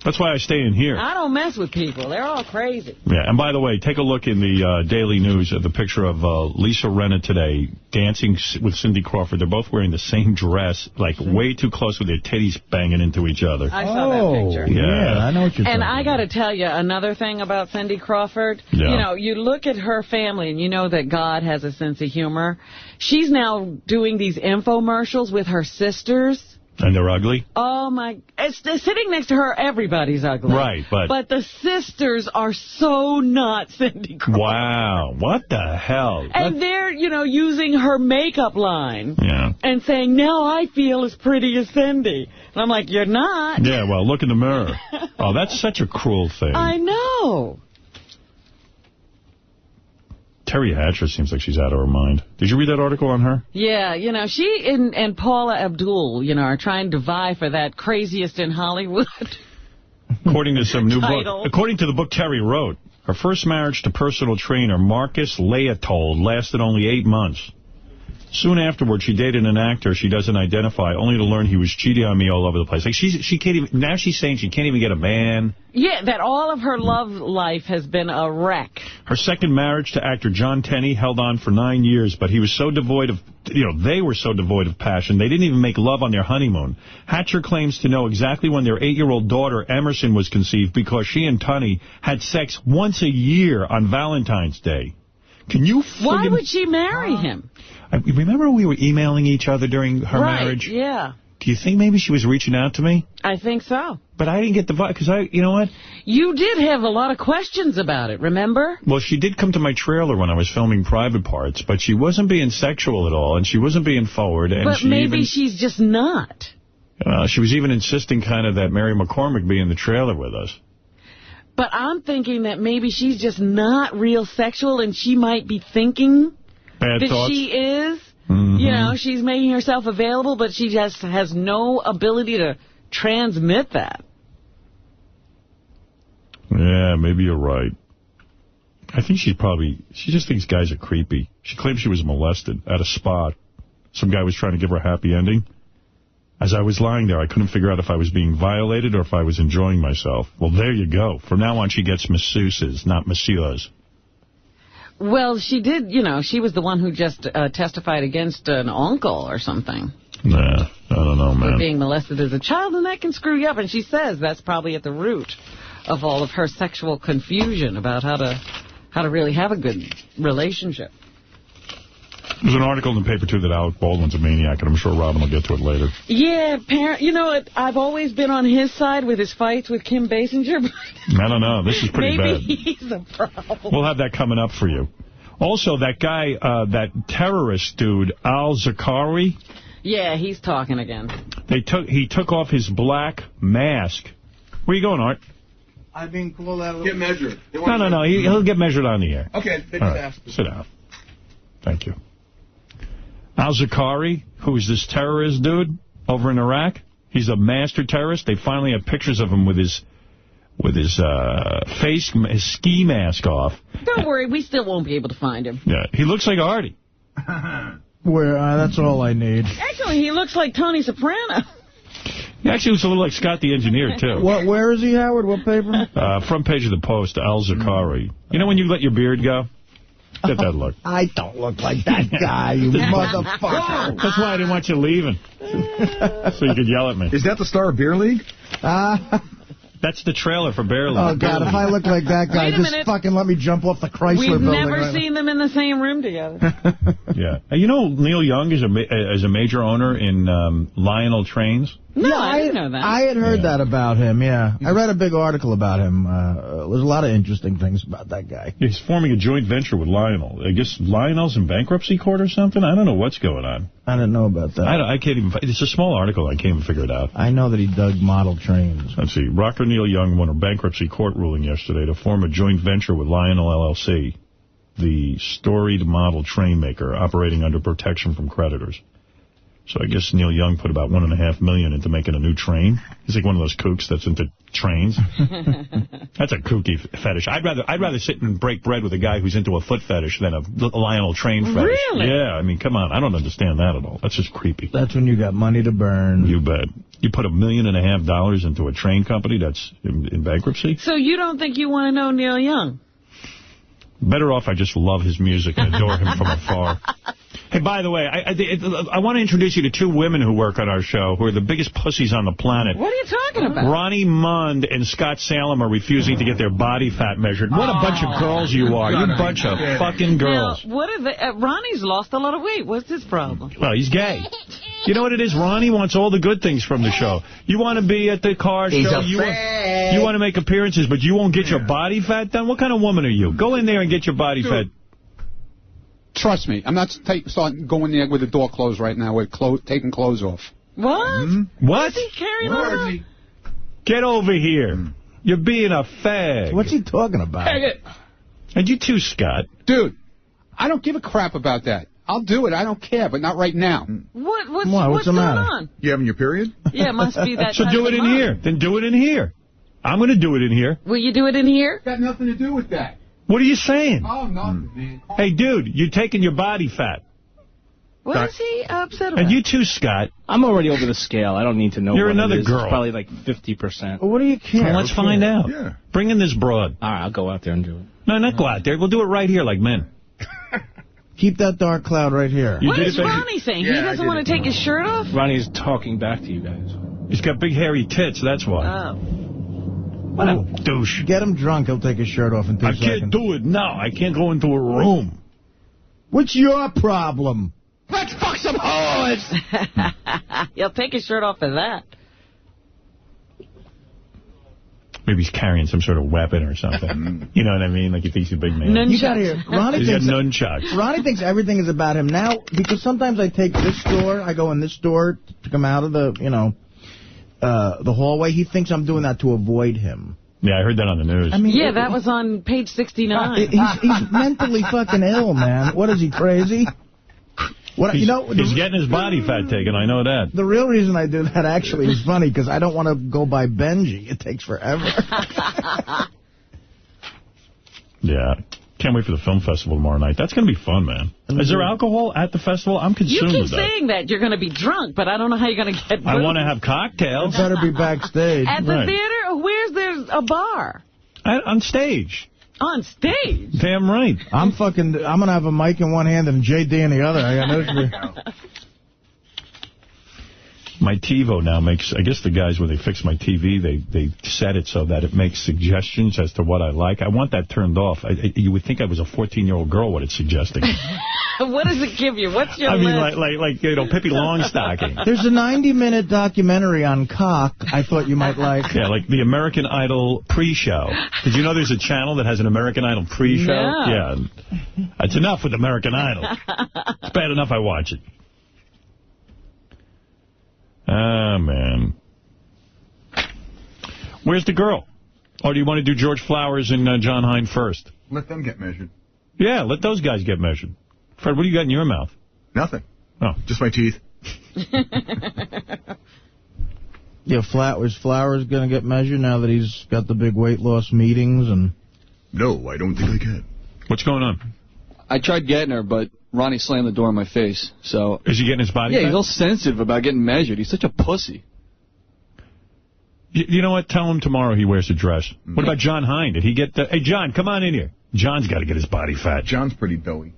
Speaker 2: That's why I stay in here.
Speaker 3: I don't mess with people. They're all crazy.
Speaker 2: Yeah, and by the way, take a look in the Daily News at the picture of Lisa Rinna today dancing with Cindy Crawford. They're both wearing the same dress, like way too close with their titties banging into each other.
Speaker 3: I saw that picture.
Speaker 2: Yeah,
Speaker 15: I know what you're talking about.
Speaker 3: And I got to tell you another thing about Cindy Crawford.
Speaker 2: Yeah.
Speaker 3: You know, you look at her family and you know that God has a sense of humor. She's now doing these infomercials with her sisters.
Speaker 2: And they're ugly?
Speaker 3: Oh, my. Sitting next to her, everybody's ugly.
Speaker 2: Right, but
Speaker 3: the sisters are so not Cindy Crawford.
Speaker 2: Wow, what the hell?
Speaker 3: And they're, you know, using her makeup line.
Speaker 2: Yeah.
Speaker 3: And saying, now I feel as pretty as Cindy. And I'm like, you're not.
Speaker 2: Yeah, well, look in the mirror. Oh, that's such a cruel thing.
Speaker 3: I know.
Speaker 2: Terry Hatcher seems like she's out of her mind. Did you read that article on her?
Speaker 3: Yeah, you know, she and Paula Abdul, you know, are trying to vie for that craziest in Hollywood.
Speaker 2: According to some new
Speaker 3: title.
Speaker 2: book. According to the book Terry wrote, her first marriage to personal trainer Marcus Leotold lasted only 8 months. Soon afterward, she dated an actor she doesn't identify, only to learn he was cheating on me all over the place. Like she can't even. Now she's saying she can't even get a man.
Speaker 3: Yeah, that all of her love life has been a wreck.
Speaker 2: Her second marriage to actor John Tenney held on for 9 years, but he was so devoid of, they were so devoid of passion, they didn't even make love on their honeymoon. Hatcher claims to know exactly when their 8-year-old daughter Emerson was conceived because she and Tenney had sex once a year on Valentine's Day. Can you?
Speaker 3: Why would she marry him?
Speaker 2: Remember we were emailing each other during her marriage?
Speaker 3: Yeah.
Speaker 2: Do you think maybe she was reaching out to me?
Speaker 3: I think so.
Speaker 2: But I didn't get the vibe, because you know what?
Speaker 3: You did have a lot of questions about it, remember?
Speaker 2: Well, she did come to my trailer when I was filming Private Parts, but she wasn't being sexual at all, and she wasn't being forward. And
Speaker 3: but maybe she's just not.
Speaker 2: She was even insisting kind of that Mary McCormick be in the trailer with us.
Speaker 3: But I'm thinking that maybe she's just not real sexual, and she might be thinking
Speaker 2: bad
Speaker 3: that
Speaker 2: thoughts.
Speaker 3: She is.
Speaker 2: Mm-hmm.
Speaker 3: You know, she's making herself available, but she just has no ability to transmit that.
Speaker 2: Yeah, maybe you're right. I think she just thinks guys are creepy. She claims she was molested at a spa. Some guy was trying to give her a happy ending. As I was lying there, I couldn't figure out if I was being violated or if I was enjoying myself. Well, there you go. From now on, she gets masseuses, not masseurs.
Speaker 3: Well, she did, she was the one who just testified against an uncle or something.
Speaker 2: Nah, I don't know, man.
Speaker 3: For being molested as a child, and that can screw you up. And she says that's probably at the root of all of her sexual confusion about how to really have a good relationship.
Speaker 2: There's an article in the paper, too, that Alec Baldwin's a maniac, and I'm sure Robin will get to it later.
Speaker 3: Yeah, I've always been on his side with his fights with Kim Basinger.
Speaker 2: I don't know. This is pretty bad.
Speaker 3: Maybe he's a problem.
Speaker 2: We'll have that coming up for you. Also, that guy, that terrorist dude, al-Zakari.
Speaker 3: Yeah, he's talking again.
Speaker 2: He took off his black mask. Where are you going, Art?
Speaker 4: I've been called out.
Speaker 14: Get measured.
Speaker 2: No. He'll get measured on the air.
Speaker 14: Okay,
Speaker 2: sit down. Thank you. Al-Zakari, who is this terrorist dude over in Iraq, he's a master terrorist. They finally have pictures of him with his face, his ski mask off.
Speaker 3: Don't worry, we still won't be able to find him.
Speaker 2: Yeah, he looks like Artie.
Speaker 4: That's all I need.
Speaker 3: Actually, he looks like Tony Soprano.
Speaker 2: He actually looks a little like Scott the Engineer, too.
Speaker 4: Where is he, Howard? What paper?
Speaker 2: Front page of the Post, Al-Zakari. You know when you let your beard go? Get that look.
Speaker 4: I don't look like that guy, you motherfucker.
Speaker 2: That's why I didn't want you leaving. So you could yell at me.
Speaker 15: Is that the star of Beer League?
Speaker 2: That's the trailer for Beer League.
Speaker 4: Oh, God, if I look like that guy, just fucking let me jump off the Chrysler building.
Speaker 3: We've never seen them in the same room together.
Speaker 2: Yeah. You know Neil Young is a major owner in Lionel Trains?
Speaker 3: No, I didn't know that.
Speaker 4: I had heard that about him, yeah. I read a big article about him. There's a lot of interesting things about that guy.
Speaker 2: He's forming a joint venture with Lionel. I guess Lionel's in bankruptcy court or something? I don't know what's going on.
Speaker 4: I didn't know about that.
Speaker 2: I can't even... It's a small article. I can't even figure it out.
Speaker 4: I know that he dug model trains.
Speaker 2: Let's see. Rocker Neil Young won a bankruptcy court ruling yesterday to form a joint venture with Lionel LLC, the storied model train maker operating under protection from creditors. So I guess Neil Young put about $1.5 million into making a new train. He's like one of those kooks that's into trains. That's a kooky fetish. I'd rather sit and break bread with a guy who's into a foot fetish than a Lionel train fetish. Really? Yeah, I mean, come on. I don't understand that at all. That's just creepy.
Speaker 4: That's when you got money to burn.
Speaker 2: You bet. You put $1.5 million into a train company that's in bankruptcy?
Speaker 3: So you don't think you want to know Neil Young?
Speaker 2: Better off I just love his music and adore him from afar. Hey, by the way, I want to introduce you to 2 women who work on our show who are the biggest pussies on the planet.
Speaker 3: What are you talking about?
Speaker 2: Ronnie Mund and Scott Salem are refusing to get their body fat measured. What a bunch of girls you are. You're a bunch of fucking girls.
Speaker 3: Now, what are they? Ronnie's lost a lot of weight. What's his problem?
Speaker 2: Well, he's gay. You know what it is? Ronnie wants all the good things from the show. You want to be at the car show. You want to make appearances, but you won't get your body fat done? What kind of woman are you? Go in there and get your body fat.
Speaker 8: Trust me, I'm not starting going there with the door closed right now. We're taking clothes off.
Speaker 3: What?
Speaker 2: Mm-hmm. What?
Speaker 3: Is he carrying on?
Speaker 2: Get over here. You're being a fag.
Speaker 4: What's he talking about?
Speaker 2: And you too, Scott.
Speaker 8: Dude, I don't give a crap about that. I'll do it. I don't care, but not right now.
Speaker 3: What's going on?
Speaker 15: You having your period?
Speaker 3: Yeah, it must be that
Speaker 2: So do it in here. Then do it in here. I'm going to do it in here.
Speaker 3: Will you do it in here?
Speaker 8: Got nothing to do with that.
Speaker 2: What are you saying?
Speaker 8: Oh, nothing, man.
Speaker 2: Hey, dude, you're taking your body fat.
Speaker 3: What is he upset about?
Speaker 2: And you too, Scott.
Speaker 9: I'm already over the scale. I don't need to know.
Speaker 2: You're
Speaker 9: what
Speaker 2: another
Speaker 9: it is.
Speaker 2: girl.
Speaker 9: It's probably like 50%.
Speaker 4: What do you care?
Speaker 2: Well, let's find out.
Speaker 15: Yeah.
Speaker 2: Bring in this broad.
Speaker 9: All right, I'll go out there and do it.
Speaker 2: No, not go out there. We'll do it right here like men.
Speaker 4: Keep that dark cloud right here.
Speaker 3: What is Ronnie saying? He doesn't want to take his shirt off?
Speaker 9: Ronnie's talking back to you guys.
Speaker 2: He's got big hairy tits, that's why.
Speaker 3: Oh.
Speaker 2: What a douche.
Speaker 4: Get him drunk, he'll take his shirt off in 2 seconds.
Speaker 2: I can't do it now. I can't go into a room.
Speaker 4: What's your problem?
Speaker 8: Let's fuck some hoes!
Speaker 3: He'll take his shirt off for that.
Speaker 2: Maybe he's carrying some sort of weapon or something. You know what I mean? Like he thinks he's a big man.
Speaker 4: You got here.
Speaker 2: He's got nunchucks.
Speaker 4: Ronnie thinks everything is about him now, because sometimes I take this door, I go in this door to come out of the, the hallway. He thinks I'm doing that to avoid him.
Speaker 2: Yeah, I heard that on the news.
Speaker 3: I mean, that was on page 69.
Speaker 4: He's mentally fucking ill, man. What is he, crazy?
Speaker 2: He's getting his body fat taken, I know that.
Speaker 4: The real reason I do that actually is funny, because I don't want to go by Benji. It takes forever.
Speaker 2: Yeah. Can't wait for the film festival tomorrow night. That's going to be fun, man. Is there alcohol at the festival? I'm consumed with that.
Speaker 3: You keep saying that you're going to be drunk, but I don't know how you're going to get booze.
Speaker 2: I want to have cocktails.
Speaker 4: It better be backstage.
Speaker 3: At the theater? Where's there a bar?
Speaker 2: On stage.
Speaker 3: On stage?
Speaker 2: Damn right.
Speaker 4: I'm going to have a mic in one hand and JD in the other. I got no
Speaker 2: My TiVo now makes, I guess the guys, when they fix my TV, they set it so that it makes suggestions as to what I like. I want that turned off. You would think I was a 14-year-old girl, what it's suggesting.
Speaker 3: What does it give you? What's your
Speaker 2: list?
Speaker 3: Like
Speaker 2: Pippi Longstocking.
Speaker 4: There's a 90-minute documentary on cock I thought you might like.
Speaker 2: Yeah, like the American Idol pre-show. Did you know there's a channel that has an American Idol pre-show?
Speaker 3: No.
Speaker 2: Yeah. That's enough with American Idol. It's bad enough I watch it. Ah, man. Where's the girl? Or do you want to do George Flowers and John Hine first?
Speaker 15: Let them get measured.
Speaker 2: Yeah, let those guys get measured. Fred, what do you got in your mouth?
Speaker 15: Nothing.
Speaker 2: Oh.
Speaker 15: Just my teeth.
Speaker 4: Yeah, Flowers going to get measured now that he's got the big weight loss meetings? And
Speaker 15: No, I don't think I can.
Speaker 2: What's going on?
Speaker 22: I tried getting her, but Ronnie slammed the door in my face. So
Speaker 2: is he getting his body?
Speaker 22: Yeah,
Speaker 2: fat?
Speaker 22: He's all sensitive about getting measured. He's such a pussy.
Speaker 2: You know what? Tell him tomorrow he wears a dress. What about John Hine? Did he get the... Hey, John, come on in here. John's got to get his body fat.
Speaker 15: John's pretty doughy.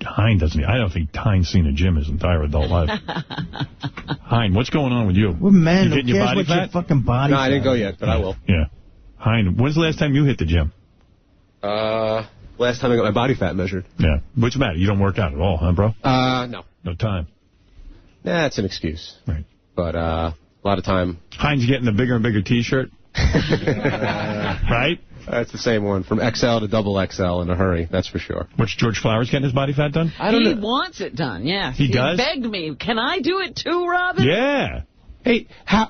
Speaker 2: Hine doesn't... I don't think Hine's seen a gym his entire adult life. Hine, what's going on with you?
Speaker 4: We're men.
Speaker 2: You getting your body fat?
Speaker 4: Your fucking body
Speaker 14: No, I didn't go yet, but I will.
Speaker 2: Yeah. Hine, when's the last time you hit the gym?
Speaker 14: Last time I got my body fat measured.
Speaker 2: Yeah. What's the matter? You don't work out at all, huh, bro?
Speaker 14: No.
Speaker 2: No time.
Speaker 14: Nah, it's an excuse.
Speaker 2: Right.
Speaker 14: But a lot of time.
Speaker 2: Hine's getting a bigger and bigger T-shirt. Right?
Speaker 14: That's the same one. From XL to double XL in a hurry, that's for sure.
Speaker 2: What's George Flowers getting his body fat done?
Speaker 3: He wants it done, yes.
Speaker 2: He does?
Speaker 3: He begged me. Can I do it too, Robin?
Speaker 2: Yeah.
Speaker 23: Hey,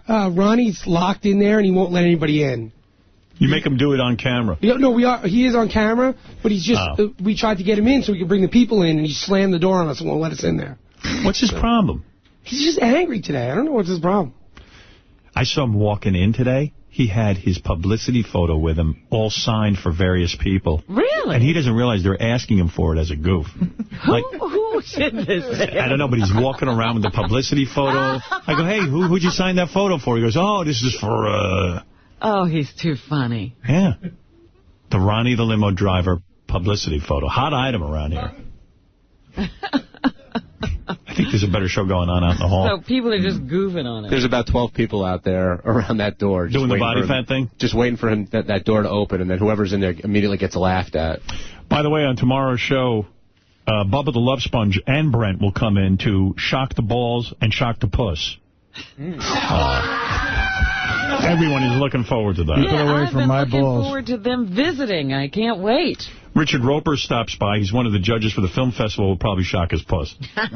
Speaker 23: Ronnie's locked in there and he won't let anybody in.
Speaker 2: You make him do it on camera.
Speaker 23: No, he is on camera, but he's just, we tried to get him in so we could bring the people in, and he slammed the door on us and won't let us in there.
Speaker 2: What's his problem?
Speaker 23: He's just angry today. I don't know what's his problem.
Speaker 2: I saw him walking in today. He had his publicity photo with him, all signed for various people.
Speaker 3: Really?
Speaker 2: And he doesn't realize they're asking him for it as a goof.
Speaker 3: Who should this say?
Speaker 2: I don't know, but he's walking around with the publicity photo. I go, hey, who'd you sign that photo for? He goes, oh, this is for,
Speaker 3: Oh, he's too funny.
Speaker 2: Yeah. The Ronnie the limo driver publicity photo. Hot item around here. I think there's a better show going on out in the hall.
Speaker 3: So people are just goofing on it.
Speaker 1: There's about 12 people out there around that door.
Speaker 2: Doing the body fat thing?
Speaker 1: Just waiting for him that door to open, and then whoever's in there immediately gets laughed at.
Speaker 2: By the way, on tomorrow's show, Bubba the Love Sponge and Brent will come in to shock the balls and shock the puss. Everyone is looking forward to that.
Speaker 3: Yeah, I've been looking forward to them visiting. I can't wait.
Speaker 2: Richard Roper stops by. He's one of the judges for the film festival. Will probably shock his puss.
Speaker 23: Can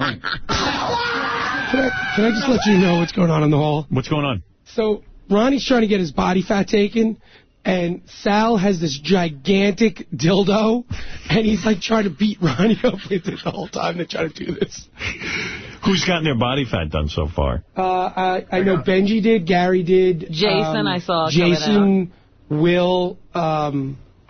Speaker 23: I just let you know what's going on in the hall?
Speaker 2: What's going on?
Speaker 23: So Ronnie's trying to get his body fat taken, and Sal has this gigantic dildo, and he's like trying to beat Ronnie up with it the whole time they're trying to do this.
Speaker 2: Who's gotten their body fat done so far?
Speaker 23: I know Benji did, Gary did.
Speaker 3: Jason, I saw
Speaker 23: Jason, Will.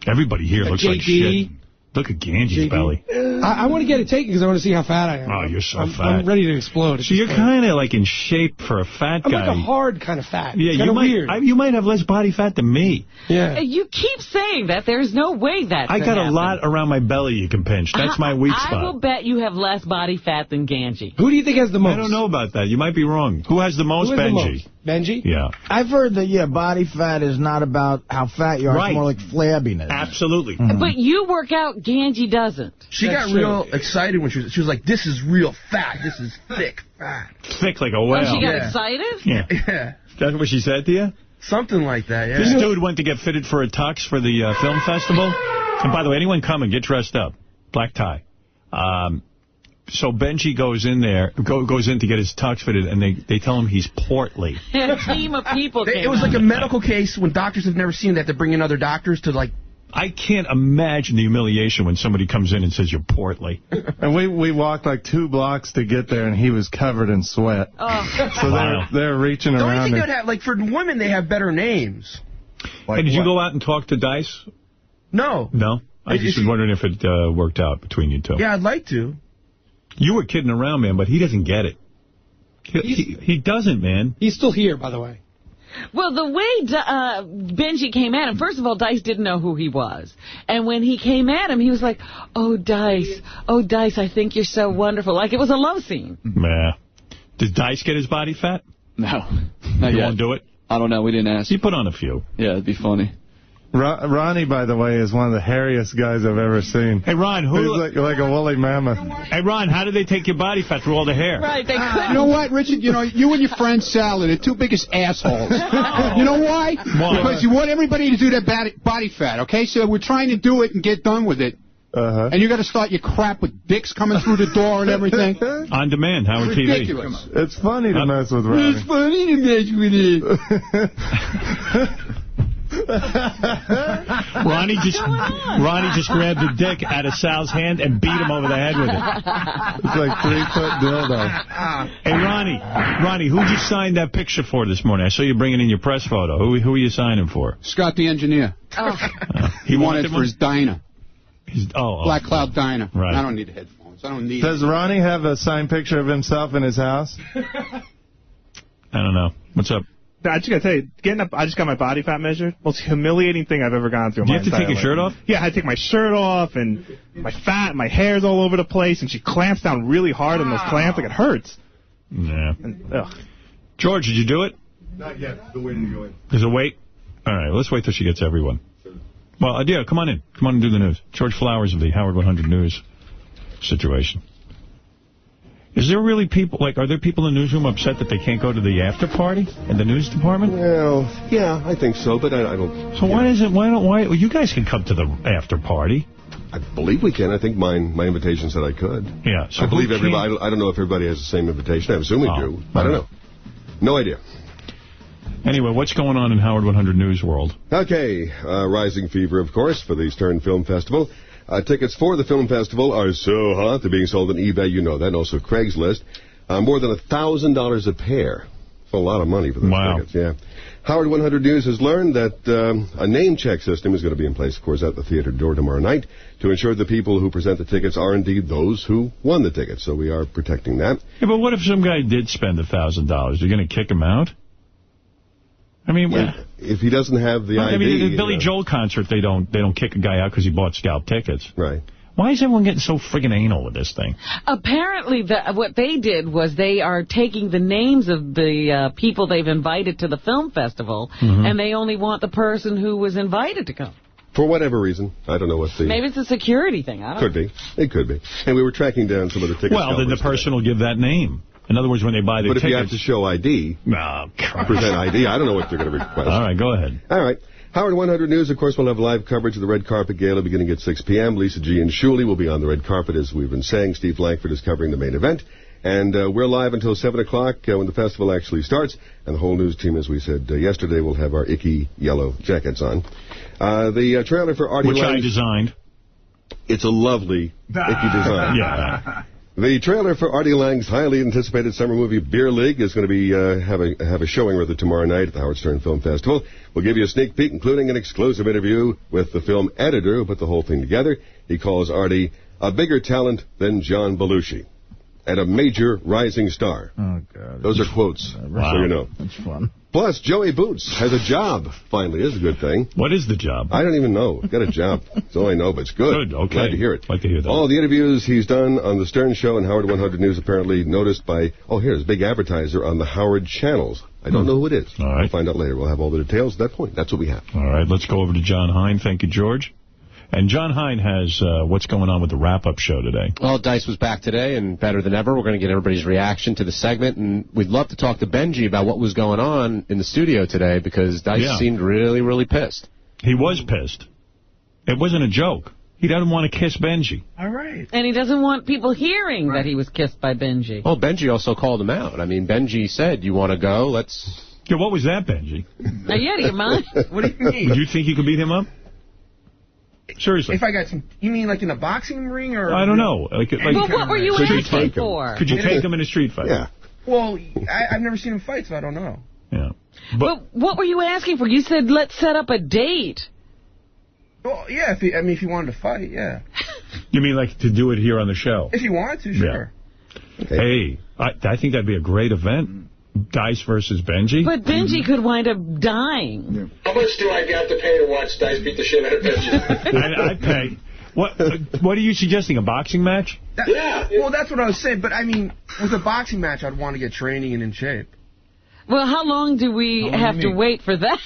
Speaker 2: Everybody here looks like shit. Look at Ganji's belly.
Speaker 23: I want to get it taken because I want to see how fat I am.
Speaker 2: Oh, you're so fat.
Speaker 23: I'm ready to explode.
Speaker 2: So you're kind of like in shape for a fat guy.
Speaker 23: I'm like a hard kind of fat.
Speaker 2: Yeah,
Speaker 23: it's weird.
Speaker 2: You might have less body fat than me.
Speaker 23: Yeah.
Speaker 3: You keep saying that. There's no way that
Speaker 2: I got
Speaker 3: happen.
Speaker 2: a lot around my belly you can pinch. That's my weak spot.
Speaker 3: I will bet you have less body fat than Ganji.
Speaker 23: Who do you think has the most?
Speaker 2: I don't know about that. You might be wrong. Who has the most? Benji.
Speaker 23: Benji?
Speaker 2: Yeah.
Speaker 4: I've heard that, body fat is not about how fat you are.
Speaker 2: Right.
Speaker 4: It's more like flabbiness.
Speaker 2: Absolutely.
Speaker 3: But you work out, Ganji doesn't.
Speaker 6: She got real excited when she was like, this is real fat. This is thick fat.
Speaker 2: Thick like a whale.
Speaker 3: Oh, she got excited?
Speaker 6: Yeah.
Speaker 2: That's what she said to you?
Speaker 6: Something like that, yeah.
Speaker 2: This dude went to get fitted for a tux for the film festival. And by the way, anyone coming, get dressed up. Black tie. So Benji goes in there, goes in to get his tux fitted, and they tell him he's portly.
Speaker 3: A team of people came
Speaker 6: It was like
Speaker 3: out.
Speaker 6: a medical case when doctors have never seen that. They bring in other doctors to, like...
Speaker 2: I can't imagine the humiliation when somebody comes in and says you're portly.
Speaker 10: And we walked like 2 blocks to get there, and he was covered in sweat.
Speaker 3: Oh.
Speaker 10: So they're reaching
Speaker 6: Don't
Speaker 10: around.
Speaker 6: you think they'd have, like, for women, they have better names?
Speaker 2: Hey, did you go out and talk to Dice?
Speaker 6: No.
Speaker 2: No? I just was wondering if it worked out between you two.
Speaker 6: Yeah, I'd like to.
Speaker 2: You were kidding around, man, but he doesn't get it. He doesn't, man.
Speaker 23: He's still here, by the way.
Speaker 3: Well, the way Benji came at him, first of all, Dice didn't know who he was. And when he came at him, he was like, oh, Dice, I think you're so wonderful. Like it was a love scene.
Speaker 2: Yeah. Did Dice get his body fat?
Speaker 22: No. Not
Speaker 2: you
Speaker 22: yet.
Speaker 2: won't do it?
Speaker 22: I don't know. We didn't ask.
Speaker 2: He put on a few.
Speaker 22: Yeah, it'd be funny.
Speaker 10: Ronnie, by the way, is one of the hairiest guys I've ever seen.
Speaker 2: Hey, Ron,
Speaker 10: He's like a woolly mammoth.
Speaker 2: Hey, Ron, how did they take your body fat through all the hair?
Speaker 3: Right, they couldn't.
Speaker 8: You know what, Richard? You and your friend Sal are the 2 biggest assholes. You know why? Because you want everybody to do their body fat, okay? So we're trying to do it and get done with it. And you got to start your crap with dicks coming through the door and everything.
Speaker 2: On demand, Howard TV.
Speaker 8: Ridiculous.
Speaker 10: It's funny to mess with Ronnie.
Speaker 8: It's funny to mess with it.
Speaker 2: Ronnie just grabbed a dick out of Sal's hand and beat him over the head with it.
Speaker 10: It's like 3-foot dildo.
Speaker 2: Hey, Ronnie, who'd you sign that picture for this morning? I saw you bringing in your press photo. Who are you signing for?
Speaker 8: Scott the engineer.
Speaker 2: He
Speaker 8: wanted it for his diner. Black
Speaker 2: okay.
Speaker 8: Cloud Diner.
Speaker 10: Right.
Speaker 8: I don't need headphones. I don't need
Speaker 10: Does Ronnie have a signed picture of himself in his house?
Speaker 2: I don't know. What's up?
Speaker 11: I just gotta tell you, I just got my body fat measured. Most humiliating thing I've ever gone through.
Speaker 2: Do you have to take your shirt off?
Speaker 11: Yeah, I had to take my shirt off, and my hair's all over the place, and she clamps down really hard on those clamps, like it hurts.
Speaker 2: Yeah.
Speaker 11: And,
Speaker 2: George, did you do it?
Speaker 15: Not yet. Still waiting to go in.
Speaker 2: Is it wait? All right, let's wait till she gets everyone. Well, yeah, come on in. Come on and do the news. George Flowers of the Howard 100 News situation. Is there really people, are there people in the newsroom upset that they can't go to the after party in the news department?
Speaker 24: Well, yeah, I think so, but I don't...
Speaker 2: So why well, you guys can come to the after party.
Speaker 24: I believe we can. I think my invitation said I could.
Speaker 2: Yeah. So
Speaker 24: I believe everybody, I don't know if everybody has the same invitation. I assume we do. I don't know. No idea.
Speaker 2: Anyway, what's going on in Howard 100 News world?
Speaker 24: Okay, rising fever, of course, for the Stern Film Festival. Tickets for the film festival are so hot, they're being sold on eBay, you know that, and also Craigslist. More than $1,000 a pair. That's a lot of money for those tickets, yeah. Howard 100 News has learned that a name check system is going to be in place, of course, at the theater door tomorrow night to ensure the people who present the tickets are indeed those who won the tickets. So we are protecting that.
Speaker 2: Yeah, but what if some guy did spend $1,000? You're going to kick him out? I mean,
Speaker 24: if he doesn't have the ID...
Speaker 2: I mean, at the Billy Joel concert, they don't kick a guy out because he bought scalp tickets.
Speaker 24: Right.
Speaker 2: Why is everyone getting so friggin' anal with this thing?
Speaker 3: Apparently, what they did was they are taking the names of the people they've invited to the film festival, and they only want the person who was invited to come.
Speaker 24: For whatever reason. I don't know what the...
Speaker 3: Maybe it's a security thing. I don't know.
Speaker 24: Could be. It could be. And we were tracking down some of the tickets.
Speaker 2: Well, then the person will give that name. In other words, when they buy the tickets...
Speaker 24: But if you have to show ID, present ID, I don't know what they're going to request.
Speaker 2: All right, go ahead.
Speaker 24: All right. Howard 100 News, of course, will have live coverage of the Red Carpet Gala beginning at 6 p.m. Lisa G. and Shuley will be on the red carpet, as we've been saying. Steve Langford is covering the main event. And we're live until 7 o'clock when the festival actually starts. And the whole news team, as we said yesterday, will have our icky yellow jackets on. The trailer for Artie
Speaker 2: Which
Speaker 24: Lang's...
Speaker 2: I designed.
Speaker 24: It's a lovely icky design.
Speaker 2: Yeah.
Speaker 24: The trailer for Artie Lang's highly anticipated summer movie Beer League is going to be have a showing with it tomorrow night at the Howard Stern Film Festival. We'll give you a sneak peek, including an exclusive interview with the film editor who put the whole thing together. He calls Artie a bigger talent than John Belushi and a major rising star.
Speaker 10: Oh, God.
Speaker 24: Those are quotes, so you know.
Speaker 10: That's fun.
Speaker 24: Plus, Joey Boots has a job, finally. Is a good thing.
Speaker 2: What is the job?
Speaker 24: I don't even know. Got a job. That's all I know, but it's good.
Speaker 2: Good, okay.
Speaker 24: Glad to hear it.
Speaker 2: Like to hear that.
Speaker 24: All the interviews he's done on the Stern Show and Howard 100 News apparently noticed by, here's a big advertiser on the Howard channels. I don't know who it is.
Speaker 2: All right.
Speaker 24: We'll find out later. We'll have all the details at that point. That's what we have.
Speaker 2: All right, let's go over to John Hine. Thank you, George. And John Hine has what's going on with the wrap-up show today.
Speaker 1: Well, Dice was back today and better than ever. We're going to get everybody's reaction to the segment, and we'd love to talk to Benji about what was going on in the studio today because Dice seemed really, really pissed.
Speaker 2: He was pissed. It wasn't a joke. He doesn't want to kiss Benji.
Speaker 6: All right.
Speaker 3: And he doesn't want people hearing that he was kissed by Benji.
Speaker 1: Well, Benji also called him out. I mean, Benji said, you want to go? Let's...
Speaker 2: Yeah, what was that, Benji?
Speaker 3: Are you out of your mind?
Speaker 6: What do you mean?
Speaker 2: Would you think you could beat him up? Seriously.
Speaker 6: If I got some... You mean like in a boxing ring or...
Speaker 2: I don't know. Like
Speaker 3: well, what were you asking for?
Speaker 2: Could you take him in a street fight?
Speaker 24: Yeah.
Speaker 6: Well, I've never seen him fight, so I don't know.
Speaker 2: Yeah.
Speaker 3: But what were you asking for? You said, let's set up a date.
Speaker 6: Well, yeah, if he wanted to fight, yeah.
Speaker 2: You mean like to do it here on the show?
Speaker 6: If he wanted to, sure.
Speaker 2: Yeah. Okay. Hey, I think that'd be a great event. Dice versus Benji.
Speaker 3: But Benji could wind up dying.
Speaker 18: Yeah. How much do I have to pay to watch Dice beat the shit out of Benji?
Speaker 2: I'd pay. What are you suggesting, a boxing match?
Speaker 6: Yeah. Well, that's what I was saying. But, I mean, with a boxing match, I'd want to get training and in shape.
Speaker 3: Well, how long do we have to wait for that?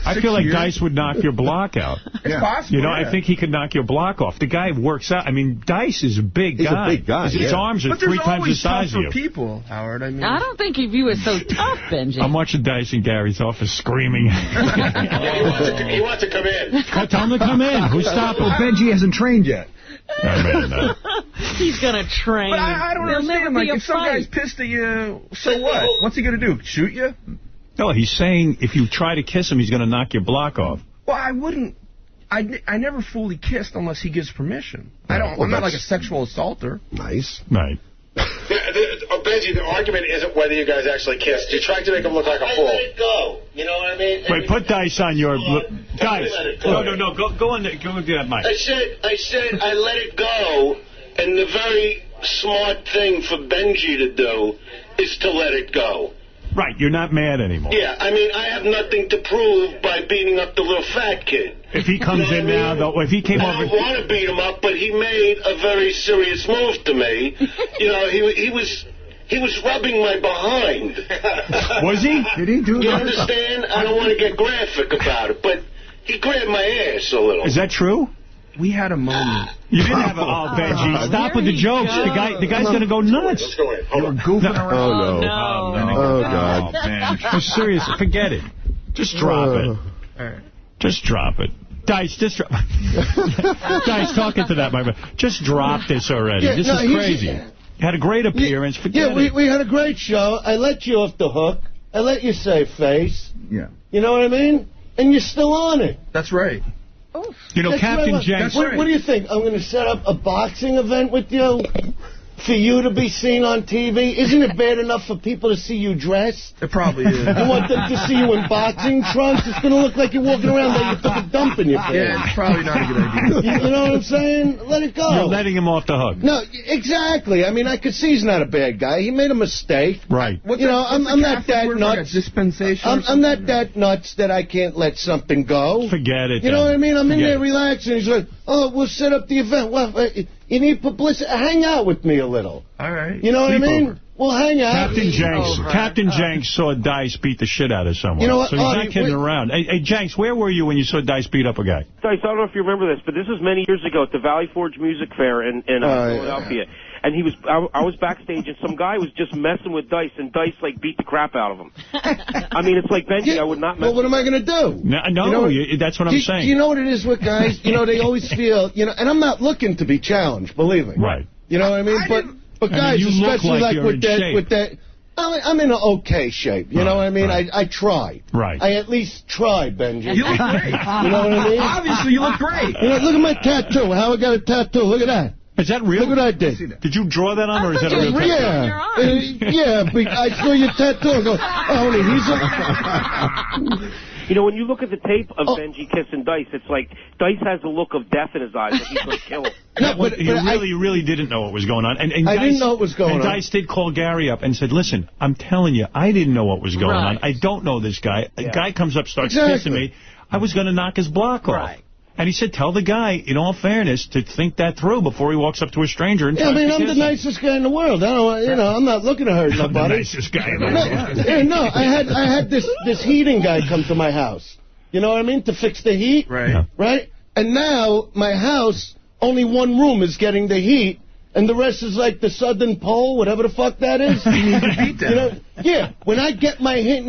Speaker 2: I feel like Dice would knock your block out.
Speaker 6: It's possible,
Speaker 2: You know, I think he could knock your block off. The guy works out. I mean, Dice is a big guy.
Speaker 24: He's a big guy,
Speaker 2: His arms are 3 times the size of you.
Speaker 6: But there's always tougher people, Howard. I mean,
Speaker 3: I don't think of you as so tough, Benji.
Speaker 2: I'm watching Dice in Gary's office screaming.
Speaker 18: He wants to come in.
Speaker 2: Tell him to come in. Who's stopping?
Speaker 15: Well, Benji hasn't trained yet.
Speaker 3: He's going to train.
Speaker 6: But I don't understand. Like, if some guy's pissed at you, so what? What's he going to do? Shoot you?
Speaker 2: No, he's saying if you try to kiss him, he's going to knock your block off.
Speaker 6: Well, I wouldn't. I never fully kissed unless he gives permission. I'm not like a sexual assaulter.
Speaker 24: Nice.
Speaker 2: Right.
Speaker 18: Benji, the argument isn't whether you guys actually kissed. You're trying to make him look like a fool. I let it go. You know what I mean?
Speaker 2: Wait, put Dice on your... Dice. No. Go on that mic.
Speaker 18: I said I let it go, and the very smart thing for Benji to do is to let it go.
Speaker 2: Right, you're not mad anymore.
Speaker 18: Yeah, I mean, I have nothing to prove by beating up the little fat kid.
Speaker 2: If he comes in now, though, if he came over...
Speaker 18: I don't want to beat him up, but he made a very serious move to me. You know, he was rubbing my behind.
Speaker 2: Was he?
Speaker 15: Did he do that?
Speaker 18: You understand? I don't want to get graphic about it, but he grabbed my ass a little.
Speaker 2: Is that true?
Speaker 6: We had a moment.
Speaker 2: You didn't have a... Oh, Benji, stop with the jokes. The guy's going to go nuts.
Speaker 18: Let's go in.
Speaker 15: You're goofing around.
Speaker 24: Oh, no. Oh, God.
Speaker 2: Oh, man. I'm serious. Forget it. Just drop it.
Speaker 6: All right.
Speaker 2: Just drop it. Dice, just drop Dice, talking to that, my man. Just drop this already. This is crazy. You had a great appearance. Forget it.
Speaker 12: We had a great show. I let you off the hook. I let you save face.
Speaker 15: Yeah.
Speaker 12: You know what I mean? And you're still on it.
Speaker 6: That's right.
Speaker 2: You know, Captain Jenks...
Speaker 12: What do you think? I'm going to set up a boxing event with you? for you to be seen on TV? Isn't it bad enough for people to see you dressed?
Speaker 6: It probably is.
Speaker 12: You want them to see you in boxing trunks? It's going to look like you're walking around like you took a dump in your pants.
Speaker 6: Yeah, it's probably not a good idea.
Speaker 12: You know what I'm saying? Let it go.
Speaker 2: You're letting him off the hook.
Speaker 12: No, exactly. I mean, I could see he's not a bad guy. He made a mistake.
Speaker 2: Right.
Speaker 12: I'm not that nuts.
Speaker 6: Dispensation.
Speaker 12: I'm not that nuts that I can't let something go.
Speaker 2: Forget it.
Speaker 12: You know what I mean? I'm in there relaxing. He's like, oh, we'll set up the event. Well, you need publicity. Hang out with me a little.
Speaker 6: All right.
Speaker 12: You know what I mean? We'll hang out.
Speaker 2: Captain Jenks saw Dice beat the shit out of someone.
Speaker 12: You know what?
Speaker 2: So he's not kidding around. Hey, Jenks, where were you when you saw Dice beat up a guy?
Speaker 5: Dice, I don't know if you remember this, but this was many years ago at the Valley Forge Music Fair in Philadelphia. And I was backstage, and some guy was just messing with Dice, and Dice, like, beat the crap out of him. I mean, it's like Benji, I would not mess with him.
Speaker 12: Well, what am I going to do?
Speaker 2: No, that's what I'm saying.
Speaker 12: You know what it is with guys? They always feel, and I'm not looking to be challenged, believe me.
Speaker 2: Right.
Speaker 12: You know what I mean? But guys, especially like with that, I'm in an okay shape. You know what I mean? Right. I try.
Speaker 2: Right.
Speaker 12: I at least try, Benji.
Speaker 6: You look great.
Speaker 12: You know what I mean?
Speaker 6: Obviously, you look great.
Speaker 12: Look at my tattoo. How I got a tattoo. Look at that.
Speaker 2: Is that real?
Speaker 12: Look what I did.
Speaker 2: Did you draw that on, or is that a real tattoo?
Speaker 12: Yeah, I saw your tattoo and go, oh, he's
Speaker 5: when you look at the tape of Benji kissing Dice, it's like Dice has the look of death in his eyes, like he's going to kill him.
Speaker 2: No, but he really didn't know what was going on. And
Speaker 12: I
Speaker 2: Dice,
Speaker 12: didn't know what was going on.
Speaker 2: And Dice did call Gary up and said, listen, I'm telling you, I didn't know what was going on. I don't know this guy. A guy comes up, starts kissing me. I was going to knock his block off. Right. And he said, tell the guy, in all fairness, to think that through before he walks up to a stranger and tries to kiss
Speaker 12: I'm the nicest guy in the world. I'm not looking to hurt nobody.
Speaker 2: The nicest guy in the world.
Speaker 12: No, I had this heating guy come to my house. You know what I mean? To fix the heat.
Speaker 6: Right.
Speaker 12: Right? And now, my house, only one room is getting the heat, and the rest is like the Southern Pole, whatever the fuck that is.
Speaker 6: You need to beat them.
Speaker 12: Yeah. When I get my hand,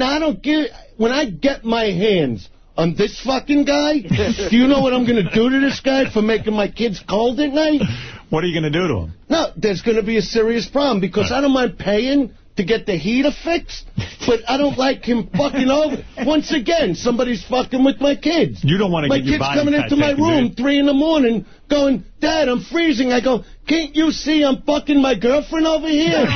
Speaker 12: when I get my hands on this fucking guy, do you know what I'm going to do to this guy for making my kids cold at night?
Speaker 2: What are you going to do to him?
Speaker 12: No, there's going to be a serious problem, because I don't mind paying to get the heater fixed, but I don't like him fucking over. Once again, somebody's fucking with my kids.
Speaker 2: You don't want to get your body
Speaker 12: My kid's coming into my room 3 in the morning going, Dad, I'm freezing. I go, can't you see I'm fucking my girlfriend over here?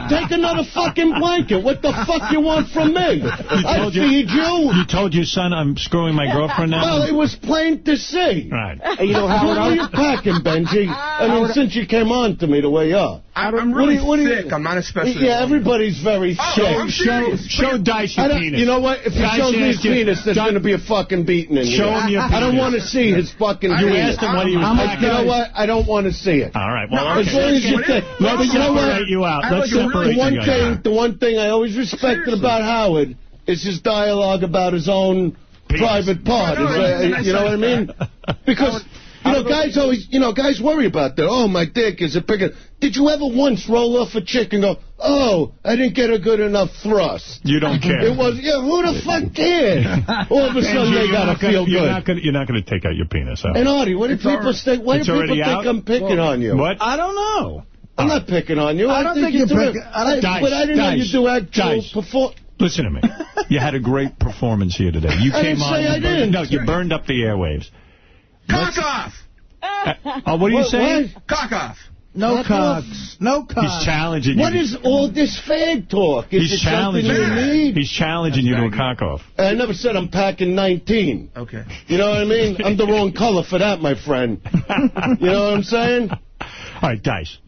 Speaker 12: Take another fucking blanket. What the fuck you want from me? I feed you.
Speaker 2: You told your son I'm screwing my girlfriend now?
Speaker 12: Well, it was plain to see.
Speaker 2: Right.
Speaker 12: Hey, Howard, what are you packing, Benji? I mean, since you came on to me the way you are.
Speaker 6: I'm really sick. I'm not especially...
Speaker 12: Yeah, everybody's very sick.
Speaker 2: Show Dice your penis.
Speaker 12: You know what? If he shows me his penis, there's going to be a fucking beating in here.
Speaker 2: Show him your penis.
Speaker 12: I don't want to see his fucking penis.
Speaker 2: You asked him what he was packing.
Speaker 12: You know what? I don't want to see it.
Speaker 2: All right. Well,
Speaker 12: as long as you think.
Speaker 2: Let's separate you out. Let's separate you out.
Speaker 12: The one thing I always respected about Howard is his dialogue about his own private part. You know what I mean? Because... guys always, guys worry about that. Oh, my dick is it bigger? Did you ever once roll off a chick and go, oh, I didn't get a good enough thrust?
Speaker 2: You don't care.
Speaker 12: It was, who the fuck cared? All of a sudden they gotta feel good.
Speaker 2: You're not going to take out your penis out.
Speaker 12: And Artie, what do people think? Why do people think I'm picking on you?
Speaker 2: What?
Speaker 23: I don't know.
Speaker 12: I'm not picking on you.
Speaker 23: I don't think you're picking.
Speaker 12: But I didn't know you do actual perform.
Speaker 2: Listen to me. You had a great performance here today. You came on.
Speaker 12: I didn't.
Speaker 2: No, you burned up the airwaves.
Speaker 6: Cock off!
Speaker 2: What are you saying?
Speaker 6: Cock off.
Speaker 4: No cocks. No cocks.
Speaker 2: He's challenging you.
Speaker 12: What is all this fag talk? Is it something you need?
Speaker 2: He's challenging you to a cock off.
Speaker 12: I never said I'm packing 19.
Speaker 6: Okay.
Speaker 12: You know what I mean? I'm the wrong color for that, my friend. You know what I'm saying?
Speaker 2: All right, Dice.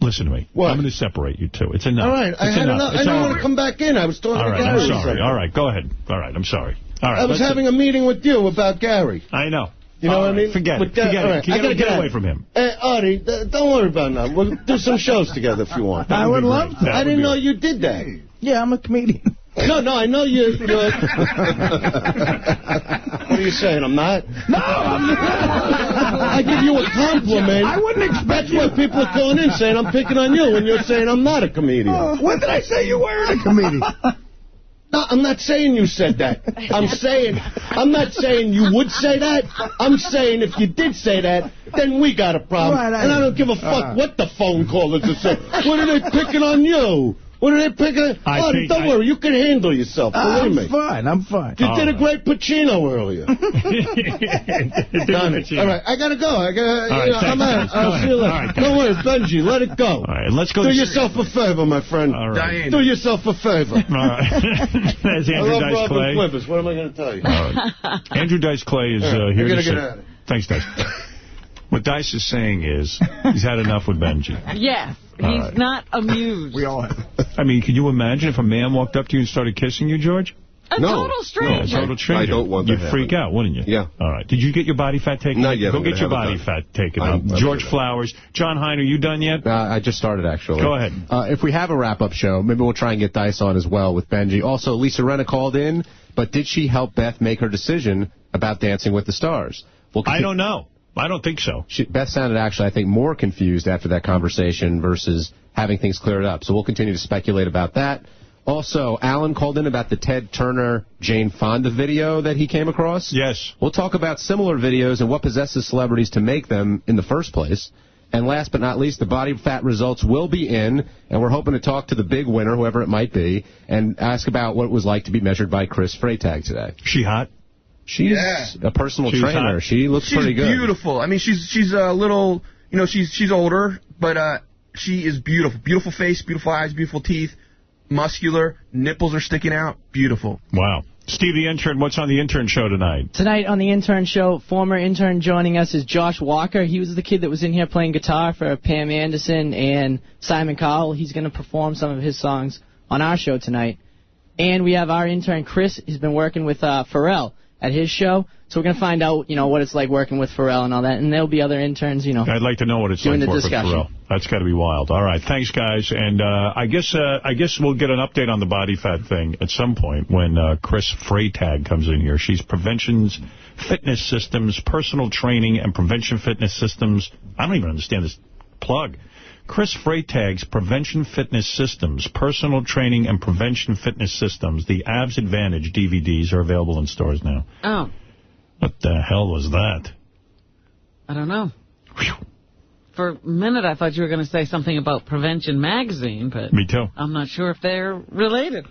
Speaker 2: Listen to me.
Speaker 12: What?
Speaker 2: I'm going to separate you two. It's enough.
Speaker 12: All right. I had enough. I don't want to come back in. I was talking to Gary.
Speaker 2: I'm sorry. All right. Go ahead. All right. I'm sorry. All right.
Speaker 12: I was having a meeting with you about Gary.
Speaker 2: I know.
Speaker 12: You know what I mean?
Speaker 2: Forget it. Forget it. I got to get away from him.
Speaker 12: Artie, don't worry about that. We'll do some shows together if you want.
Speaker 4: I would love to.
Speaker 12: I didn't know you did that.
Speaker 4: Yeah, I'm a comedian.
Speaker 12: No, I know you're... What are you saying? I'm not?
Speaker 4: No, I'm not.
Speaker 12: I give you a compliment.
Speaker 4: I wouldn't expect
Speaker 12: That's why people are calling in saying I'm picking on you when you're saying I'm not a comedian.
Speaker 4: When did I say you weren't a comedian?
Speaker 12: No, I'm not saying you said that. I'm not saying you would say that. I'm saying if you did say that, then we got a problem. Right, and I don't give a fuck what the phone callers are saying. What are they picking on you? What are they picking? Artie, don't worry. You can handle yourself. Believe me.
Speaker 4: I'm fine.
Speaker 12: You did a great Pacino earlier. All right, I got to go. I'm out. I'll see you later. Right, don't worry, Benji. Let it go.
Speaker 2: All right, let's go.
Speaker 12: Do yourself a favor, my friend.
Speaker 2: All right.
Speaker 12: Do yourself a favor.
Speaker 2: All right. There's Andrew Dice Clay.
Speaker 12: Quivers. What am I going to tell you?
Speaker 2: Andrew Dice Clay is here to say.
Speaker 12: Get
Speaker 2: Thanks, Dice. What Dice is saying is he's had enough with Benji.
Speaker 3: Yes. He's not amused.
Speaker 4: We all have.
Speaker 2: I mean, can you imagine if a man walked up to you and started kissing you, George?
Speaker 3: A total stranger.
Speaker 2: No, a total stranger.
Speaker 21: I don't want that.
Speaker 2: You'd freak out, wouldn't you?
Speaker 21: Yeah.
Speaker 2: All right. Did you get your body fat taken?
Speaker 21: Not yet.
Speaker 2: Go get your body fat taken. George Flowers. John Hein, are you done yet?
Speaker 1: I just started, actually.
Speaker 2: Go ahead.
Speaker 1: If we have a wrap-up show, maybe we'll try and get Dice on as well with Benji. Also, Lisa Rinna called in, but did she help Beth make her decision about Dancing with the Stars?
Speaker 2: I don't know. I don't think so.
Speaker 1: Beth sounded actually, I think, more confused after that conversation versus having things cleared up. So we'll continue to speculate about that. Also, Alan called in about the Ted Turner, Jane Fonda video that he came across.
Speaker 2: Yes.
Speaker 1: We'll talk about similar videos and what possesses celebrities to make them in the first place. And last but not least, the body fat results will be in, and we're hoping to talk to the big winner, whoever it might be, and ask about what it was like to be measured by Chris Freytag today.
Speaker 2: She hot?
Speaker 1: She's a personal trainer.
Speaker 6: Hot.
Speaker 1: She looks pretty good.
Speaker 6: She's beautiful. I mean, she's a little, she's older, but she is beautiful. Beautiful face, beautiful eyes, beautiful teeth, muscular, nipples are sticking out. Beautiful.
Speaker 2: Wow. Steve the intern, what's on the intern show tonight?
Speaker 7: Tonight on the intern show, former intern joining us is Josh Walker. He was the kid that was in here playing guitar for Pam Anderson and Simon Cowell. He's going to perform some of his songs on our show tonight. And we have our intern, Chris. He's been working with Pharrell at his show. So we're going to find out, what it's like working with Pharrell and all that. And there'll be other interns,
Speaker 2: I'd like to know what it's like working with Pharrell. That's got to be wild. All right. Thanks, guys. And I guess we'll get an update on the body fat thing at some point when Chris Freytag comes in here. She's Prevention's Fitness Systems, Personal Training, and Prevention Fitness Systems. I don't even understand this plug. Chris Freytag's Prevention Fitness Systems, Personal Training and Prevention Fitness Systems. The Abs Advantage DVDs are available in stores now.
Speaker 3: Oh.
Speaker 2: What the hell was that?
Speaker 3: I don't know. Whew. For a minute, I thought you were going to say something about Prevention Magazine, but
Speaker 2: me too.
Speaker 3: I'm not sure if they're related.